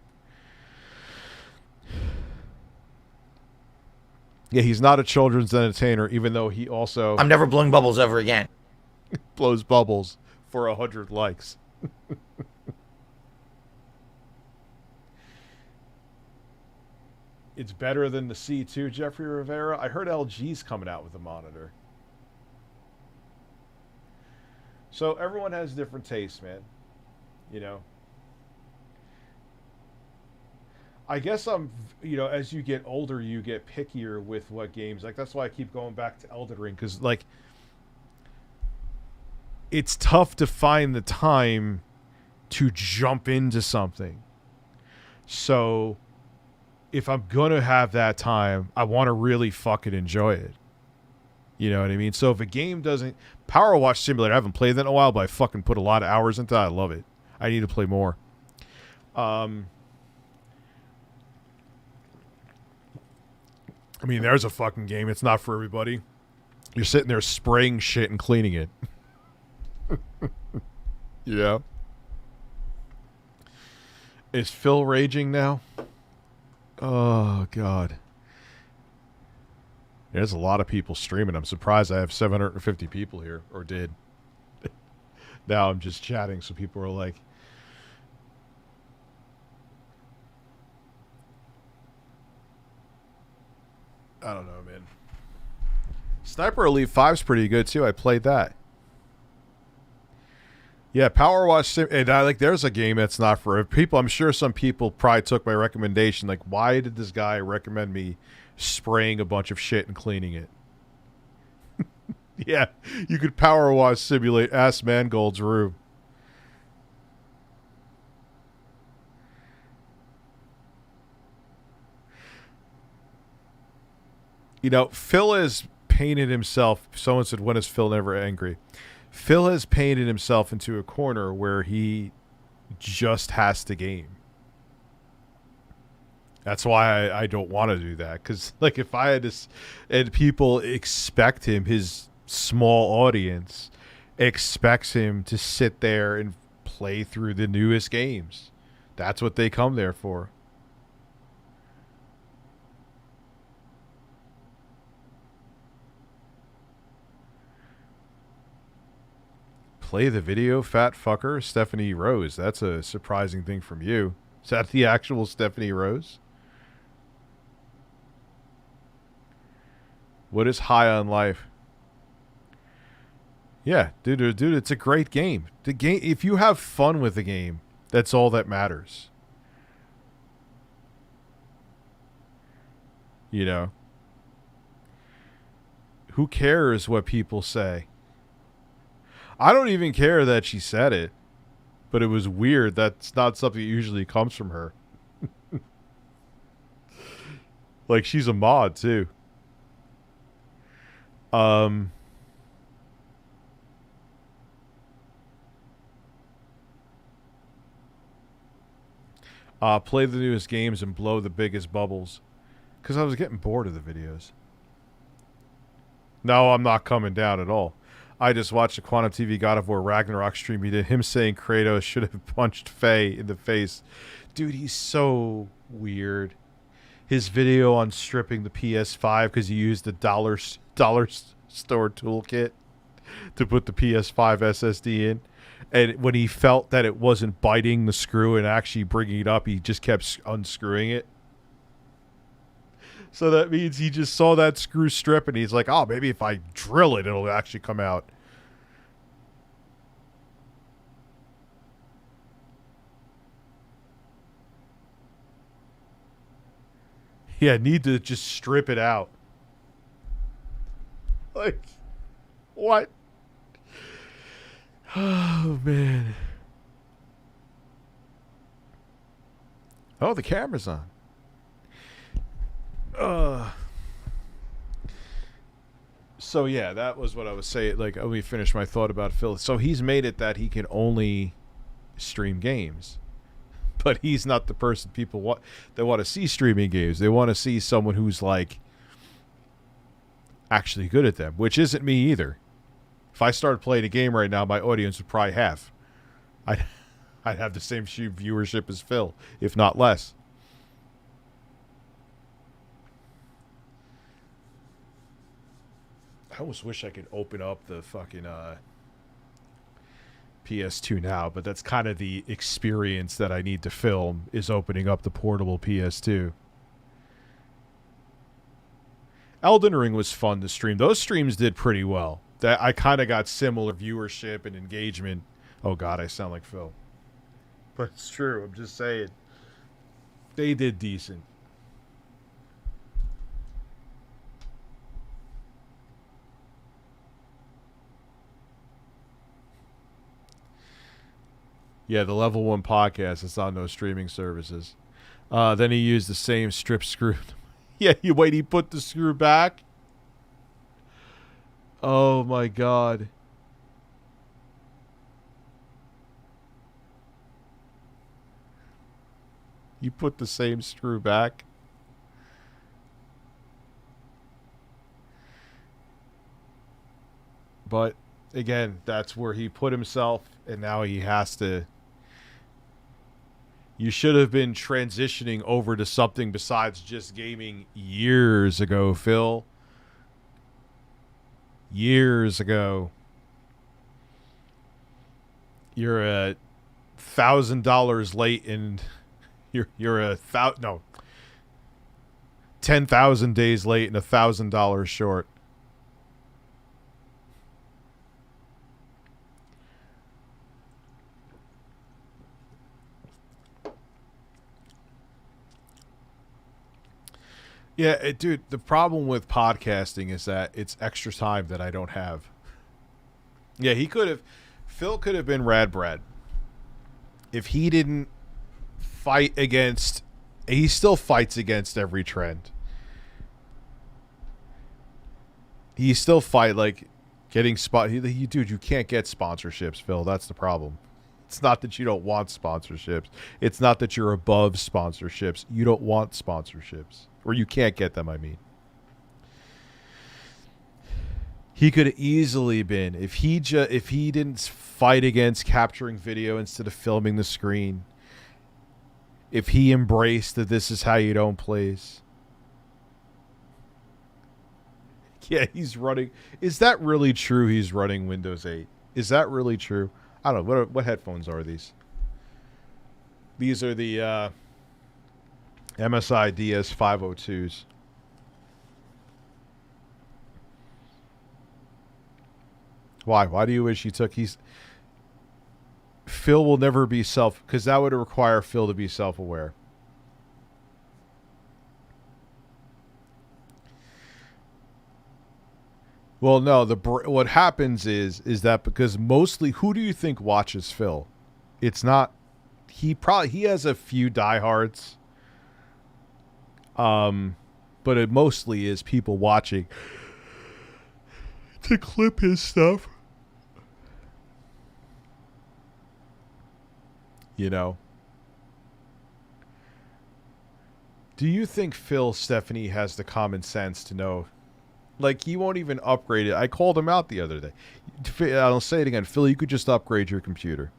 Yeah, he's not a children's entertainer, even though he also... I'm never blowing bubbles ever again. blows bubbles for 100 likes. It's better than the C2, Jeffrey Rivera. I heard LG's coming out with a monitor. So everyone has different tastes, man. You know? I guess I'm, you know, as you get older, you get pickier with what games. Like, that's why I keep going back to Elden Ring, because, like, it's tough to find the time to jump into something. So, if I'm going to have that time, I want to really fucking enjoy it. You know what I mean? So, if a game doesn't... Power Wash Simulator, I haven't played that in a while, but I fucking put a lot of hours into it. I love it. I need to play more. I mean, there's a fucking game. It's not for everybody. You're sitting there spraying shit and cleaning it. Yeah. Is Phil raging now? Oh, God. There's a lot of people streaming. I'm surprised I have 750 people here, or did. Now I'm just chatting, so people are like... I don't know, man. Sniper Elite 5's pretty good, too. I played that. Yeah, Power Wash Sim... And there's a game that's not for people. I'm sure some people probably took my recommendation. Like, why did this guy recommend me spraying a bunch of shit and cleaning it? Yeah, you could Power Wash simulate Asmongold's room. You know, Phil has painted himself... Someone said, when is Phil never angry? Phil has painted himself into a corner where he just has to game. That's why I don't want to do that. Because, like, if I had to... And people expect him, his small audience expects him to sit there and play through the newest games. That's what they come there for. Play the video, fat fucker. Stephanie Rose. That's a surprising thing from you. Is that the actual Stephanie Rose? What is High on Life? Yeah, dude, it's a great game. The game, if you have fun with the game, that's all that matters. You know? Who cares what people say? I don't even care that she said it, but it was weird. That's not something that usually comes from her. Like, she's a mod, too. Play the newest games and blow the biggest bubbles. Because I was getting bored of the videos. No, I'm not coming down at all. I just watched a Quantum TV God of War Ragnarok stream. He did him saying Kratos should have punched Faye in the face. Dude, he's so weird. His video on stripping the PS5 because he used the dollar store toolkit to put the PS5 SSD in. And when he felt that it wasn't biting the screw and actually bringing it up, he just kept unscrewing it. So that means he just saw that screw strip and he's like, oh, maybe if I drill it, it'll actually come out. Yeah, need to just strip it out. Like, what? Oh, man. Oh, the camera's on. So yeah, that was what I was saying. Like, let me finish my thought about Phil. So he's made it that he can only stream games, but he's not the person people want. They want to see streaming games. They want to see someone who's like actually good at them, which isn't me either. If I started playing a game right now, my audience would probably have. I'd have the same viewership as Phil, if not less. I almost wish I could open up the fucking PS2 now, but that's kind of the experience that I need to film, is opening up the portable PS2. Elden Ring was fun to stream. Those streams did pretty well. That I kind of got similar viewership and engagement. Oh God, I sound like Phil. But it's true, I'm just saying. They did decent. Yeah, the level 1 podcast. It's on those streaming services. Then he used the same strip screw. Yeah, you wait. He put the screw back. Oh my God. You put the same screw back. But again, that's where he put himself, and now he has to. You should have been transitioning over to something besides just gaming years ago, Phil. Years ago. You're $1,000 late, and you're 10,000 days late and $1,000 short. Yeah, dude, the problem with podcasting is that it's extra time that I don't have. Yeah, Phil could have been Rad Brad. If he didn't fight against, he still fights against every trend. He still fight, like, getting dude, you can't get sponsorships, Phil. That's the problem. It's not that you don't want sponsorships. It's not that you're above sponsorships. You don't want sponsorships. Or you can't get them, I mean. He could have easily been, if he didn't fight against capturing video instead of filming the screen, if he embraced that this is how you don't place. Yeah, he's running. Is that really true he's running Windows 8? Is that really true? I don't know. What headphones are these? These are the MSI DS502s. Why do you wish you took? Phil will never be because that would require Phil to be self-aware. Well, no, what happens is that because mostly, who do you think watches Phil? It's not, he has a few diehards. But it mostly is people watching to clip his stuff. You know. Do you think Phil, Stephanie, has the common sense to know? Like, he won't even upgrade it. I called him out the other day. I'll say it again. Phil, you could just upgrade your computer.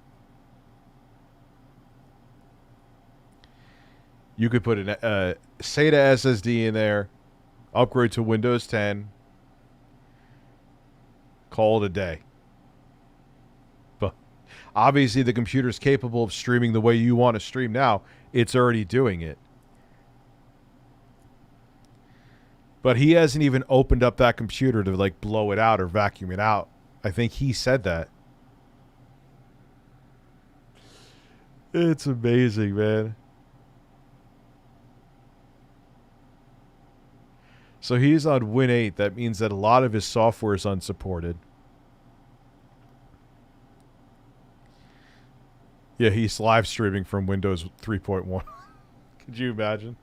You could put an SATA SSD in there, upgrade to Windows 10, call it a day. But obviously the computer's capable of streaming the way you want to stream now. It's already doing it. But he hasn't even opened up that computer to, like, blow it out or vacuum it out. I think he said that. It's amazing, man. So he's on Win 8. That means that a lot of his software is unsupported. Yeah, he's live streaming from Windows 3.1. Could you imagine?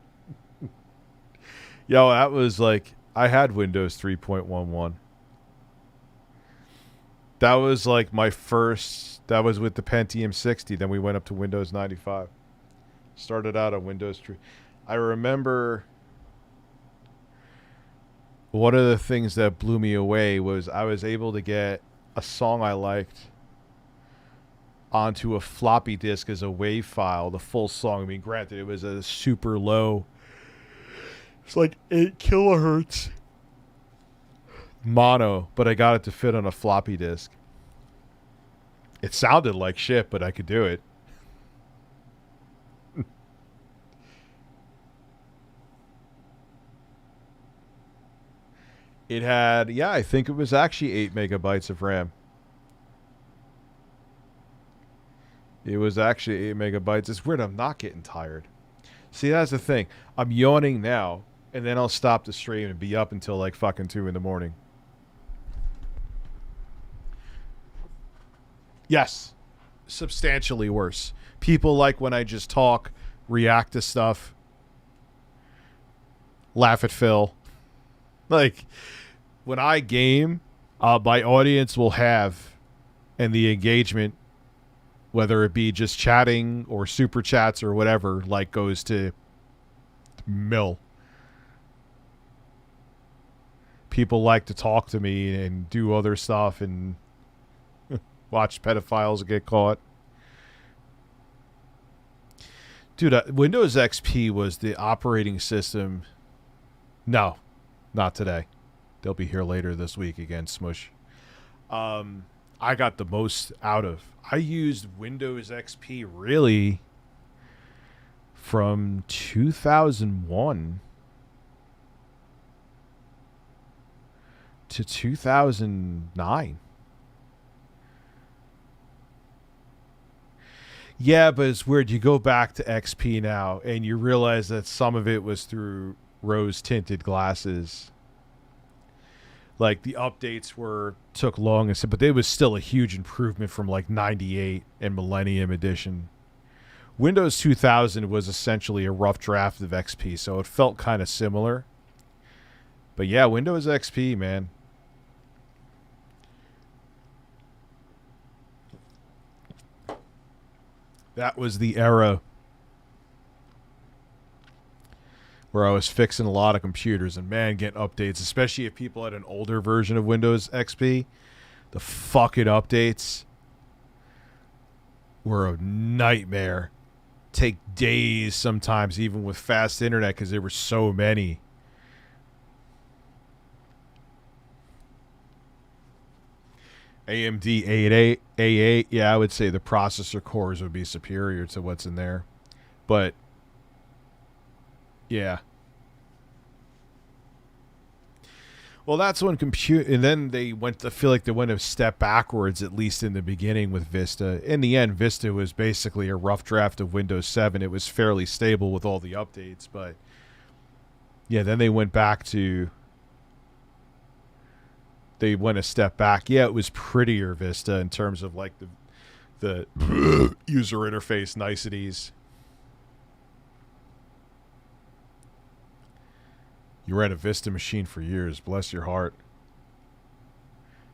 Yo, that was like, I had Windows 3.11. That was like my first, that was with the Pentium 60. Then we went up to Windows 95. Started out on Windows 3. I remember one of the things that blew me away was I was able to get a song I liked onto a floppy disk as a WAV file, the full song. I mean, granted, it was a super low, it's like 8 kilohertz mono, but I got it to fit on a floppy disk. It sounded like shit, but I could do it. It had, yeah, I think it was actually 8 megabytes of RAM. It was actually 8 megabytes. It's weird, I'm not getting tired. See, that's the thing. I'm yawning now, and then I'll stop the stream and be up until like fucking 2 in the morning. Yes. Substantially worse. People like when I just talk, react to stuff, laugh at Phil. Like, when I game, my audience will have, and the engagement, whether it be just chatting or super chats or whatever, like goes to mill. People like to talk to me and do other stuff and watch pedophiles get caught. Dude, Windows XP was the operating system. No, not today. They'll be here later this week again, Smush. I got the most out of. I used Windows XP really from 2001 to 2009. Yeah, but it's weird. You go back to XP now and you realize that some of it was through rose-tinted glasses. Like, the updates took long, but it was still a huge improvement from like 98 and Millennium Edition. Windows 2000 was essentially a rough draft of XP, so it felt kind of similar. But yeah, Windows XP, man. That was the era where I was fixing a lot of computers, and man, getting updates, especially if people had an older version of Windows XP, the fucking updates were a nightmare. Take days sometimes, even with fast internet, because there were so many. AMD A8, yeah, I would say the processor cores would be superior to what's in there. But yeah. Well, that's when and then they went to feel like they went a step backwards, at least in the beginning with Vista. In the end, Vista was basically a rough draft of Windows 7. It was fairly stable with all the updates, but yeah, then they went back to they went a step back. Yeah, it was prettier Vista in terms of like the user interface niceties. You ran a Vista machine for years. Bless your heart.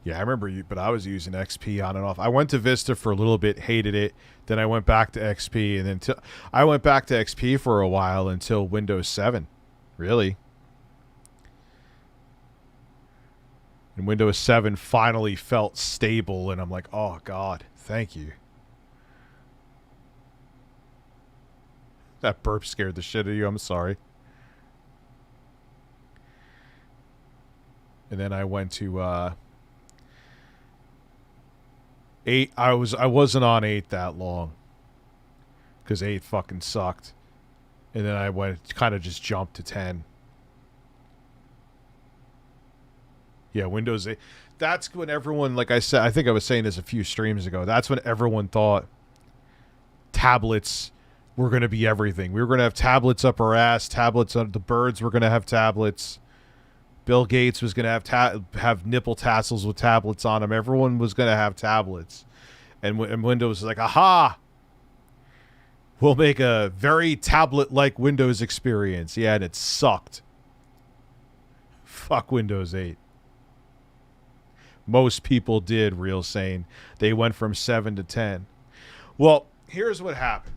Yeah, I remember you, but I was using XP on and off. I went to Vista for a little bit, hated it. Then I went back to XP, and then I went back to XP for a while until Windows 7. Really. And Windows 7 finally felt stable, and I'm like, oh, God, thank you. That burp scared the shit out of you. I'm sorry. And then I went to 8. I wasn't on 8 that long because 8 fucking sucked. And then I went kind of just jumped to 10. Yeah, Windows 8. That's when everyone, like I said, I think I was saying this a few streams ago. That's when everyone thought tablets were going to be everything. We were going to have tablets up our ass. Tablets on the birds were going to have tablets. Bill Gates was going to have nipple tassels with tablets on them. Everyone was going to have tablets. And Windows was like, aha! We'll make a very tablet-like Windows experience. Yeah, and it sucked. Fuck Windows 8. Most people did, real sane. They went from 7 to 10. Well, here's what happened.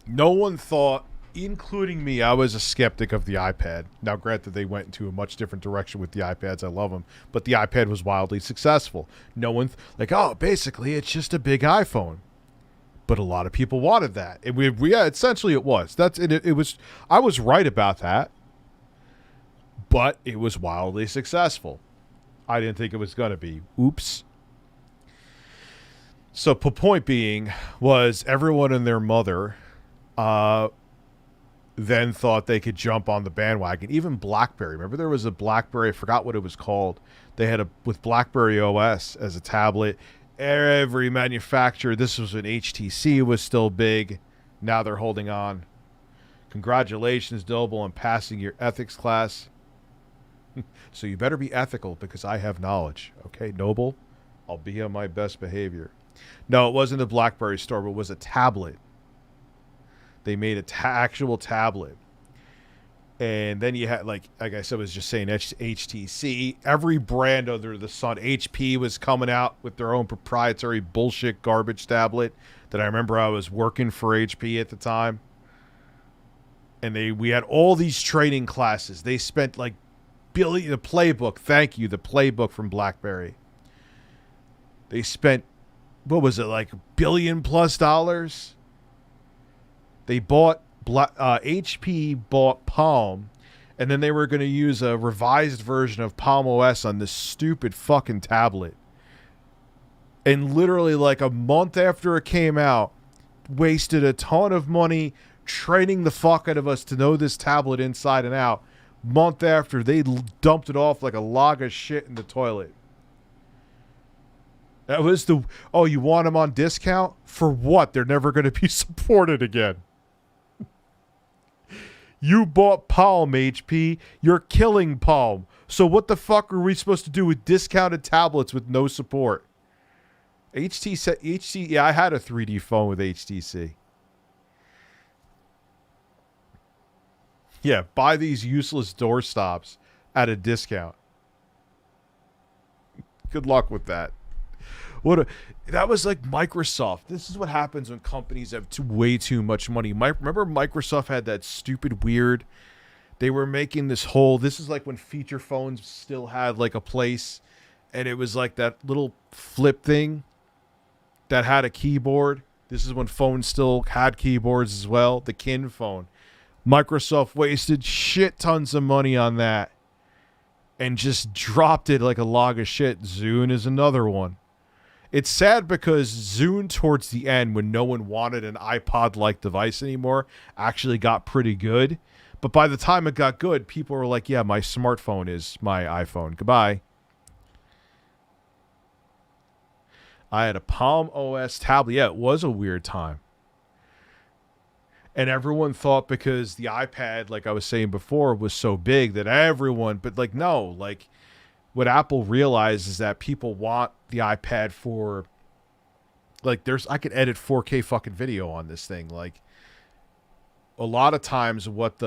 No one thought, including me, I was a skeptic of the iPad. Now, granted, they went into a much different direction with the iPads. I love them. But the iPad was wildly successful. No one, like, oh, basically, it's just a big iPhone. But a lot of people wanted that. And yeah, essentially it was. It was. I was right about that. But it was wildly successful. I didn't think it was going to be. Oops. So, the point being was everyone and their mother then thought they could jump on the bandwagon. Even BlackBerry. Remember there was a BlackBerry, I forgot what it was called. They had with BlackBerry OS as a tablet. Every manufacturer, this was when HTC was still big. Now they're holding on. Congratulations, Noble, on passing your ethics class. So you better be ethical because I have knowledge. Okay, Noble? I'll be on my best behavior. No, it wasn't a BlackBerry store, but it was a tablet. They made an actual tablet. And then you had, like I said, I was just saying HTC. Every brand under the sun. HP was coming out with their own proprietary bullshit garbage tablet that I remember I was working for HP at the time. And we had all these training classes. They spent like the playbook. Thank you, the playbook from BlackBerry. They spent, what was it, like $1 billion plus? They bought HP bought Palm, and then they were going to use a revised version of Palm OS on this stupid fucking tablet. And literally like a month after it came out, wasted a ton of money training the fuck out of us to know this tablet inside and out. Month after, they dumped it off like a log of shit in the toilet. That was oh, you want them on discount? For what? They're never going to be supported again. You bought Palm, HP. You're killing Palm. So what the fuck are we supposed to do with discounted tablets with no support? HTC, yeah, I had a 3D phone with HTC. Yeah, buy these useless doorstops at a discount. Good luck with that. That was like Microsoft. This is what happens when companies have way too much money. Remember Microsoft had that stupid weird, they were making this whole, this is like when feature phones still had like a place, and it was like that little flip thing that had a keyboard. This is when phones still had keyboards as well, the Kin phone. Microsoft wasted shit tons of money on that and just dropped it like a log of shit. Zune is another one. It's sad because Zune towards the end, when no one wanted an iPod-like device anymore, actually got pretty good. But by the time it got good, people were like, yeah, my smartphone is my iPhone. Goodbye. I had a Palm OS tablet. Yeah, it was a weird time. And everyone thought because the iPad, like I was saying before, was so big that everyone, but like, no, like what Apple realized is that people want the iPad for, like, I could edit 4K fucking video on this thing. Like, a lot of times what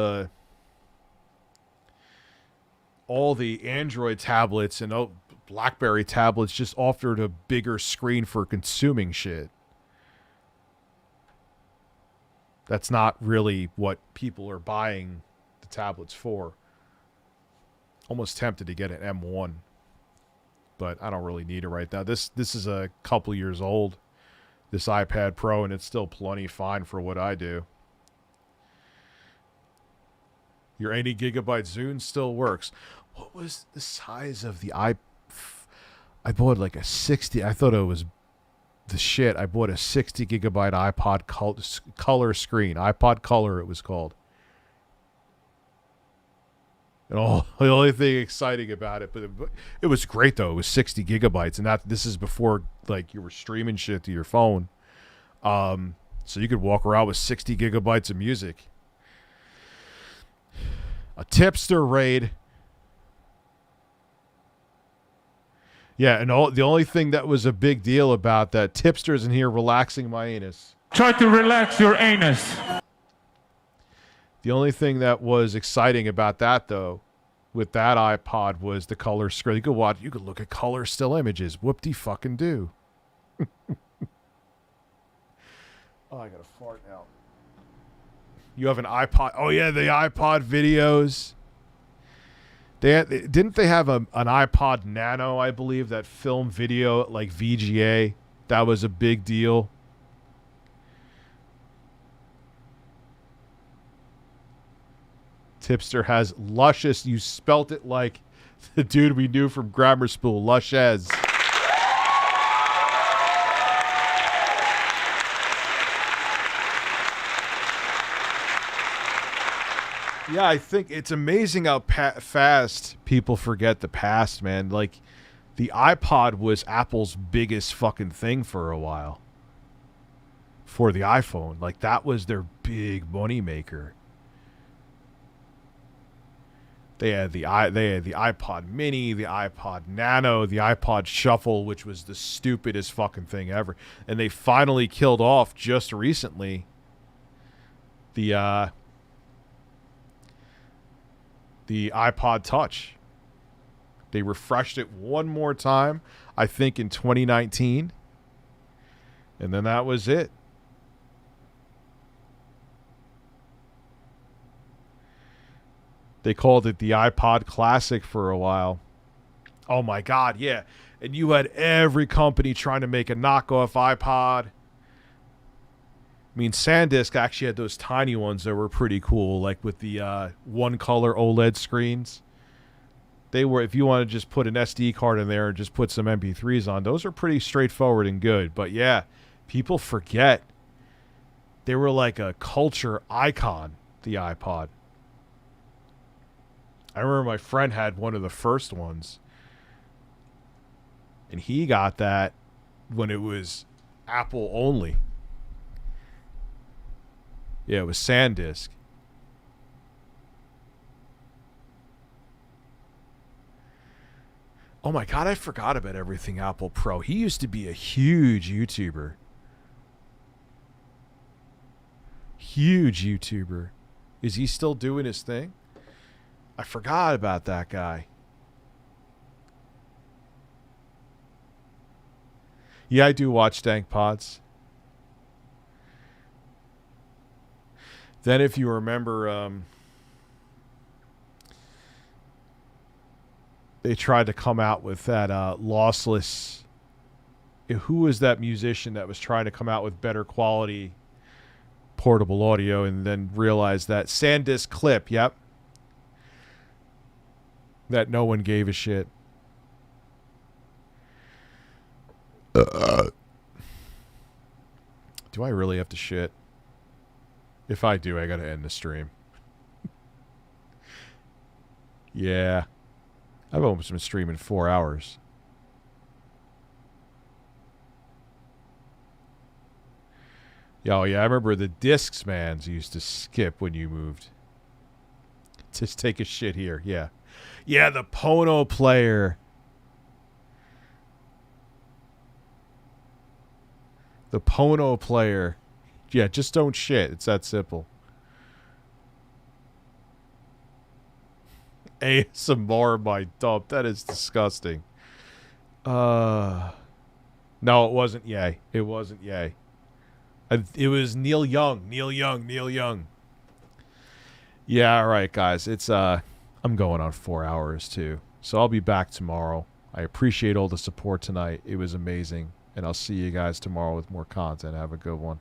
all the Android tablets and BlackBerry tablets just offered a bigger screen for consuming shit. That's not really what people are buying the tablets for. Almost tempted to get an M1, but I don't really need it right now. This is a couple years old, this iPad Pro, and it's still plenty fine for what I do. Your 80 gigabyte Zune still works. What was the size of the I bought like a 60. I thought it was the shit. I bought a 60 gigabyte iPod color screen. iPod Color, it was called. And the only thing exciting about it, but it was great though. It was 60 gigabytes, and this is before like you were streaming shit to your phone. So you could walk around with 60 gigabytes of music. A tipster raid. Yeah, and the only thing that was a big deal about that, tipsters in here relaxing my anus. Try to relax your anus. The only thing that was exciting about that, though, with that iPod was the color screen. You could look at color still images. Whoop-de-fucking-do. Oh, I gotta fart now. You have an iPod. Oh, yeah, the iPod videos. Didn't they have an iPod Nano, I believe, that film video like VGA? That was a big deal. Tipster has luscious. You spelt it like the dude we knew from grammar school, lushes. Yeah, I think it's amazing how fast people forget the past, man. Like, the iPod was Apple's biggest fucking thing for a while. For the iPhone. Like, that was their big money maker. They had the iPod Mini, the iPod Nano, the iPod Shuffle, which was the stupidest fucking thing ever. And they finally killed off just recently the iPod Touch. They refreshed it one more time, I think in 2019. And then that was it. They called it the iPod Classic for a while. Oh my God, yeah. And you had every company trying to make a knockoff iPod. I mean, SanDisk actually had those tiny ones that were pretty cool, like with the one color OLED screens. They were, if you want to just put an SD card in there and just put some MP3s on, those are pretty straightforward and good. But yeah, people forget they were like a culture icon, the iPod. I remember my friend had one of the first ones, and he got that when it was Apple only. Yeah, it was SanDisk. Oh my God, I forgot about Everything Apple Pro. He used to be a huge YouTuber. Huge YouTuber. Is he still doing his thing? I forgot about that guy. Yeah, I do watch Dank Pods. Then if you remember, they tried to come out with that lossless... Who was that musician that was trying to come out with better quality portable audio and then realized that SanDisk Clip, yep. That no one gave a shit. Do I really have to shit? If I do, I gotta end the stream. Yeah. I've almost been streaming 4 hours. Oh, yeah, I remember the Discmans used to skip when you moved. Just take a shit here, yeah. Yeah, the Pono player. The Pono player. Yeah, just don't shit. It's that simple. ASMR my dump. That is disgusting. No, it wasn't Yay. It wasn't Yay. It was Neil Young. Neil Young. Yeah, all right, guys. It's I'm going on 4 hours too. So I'll be back tomorrow. I appreciate all the support tonight. It was amazing. And I'll see you guys tomorrow with more content. Have a good one.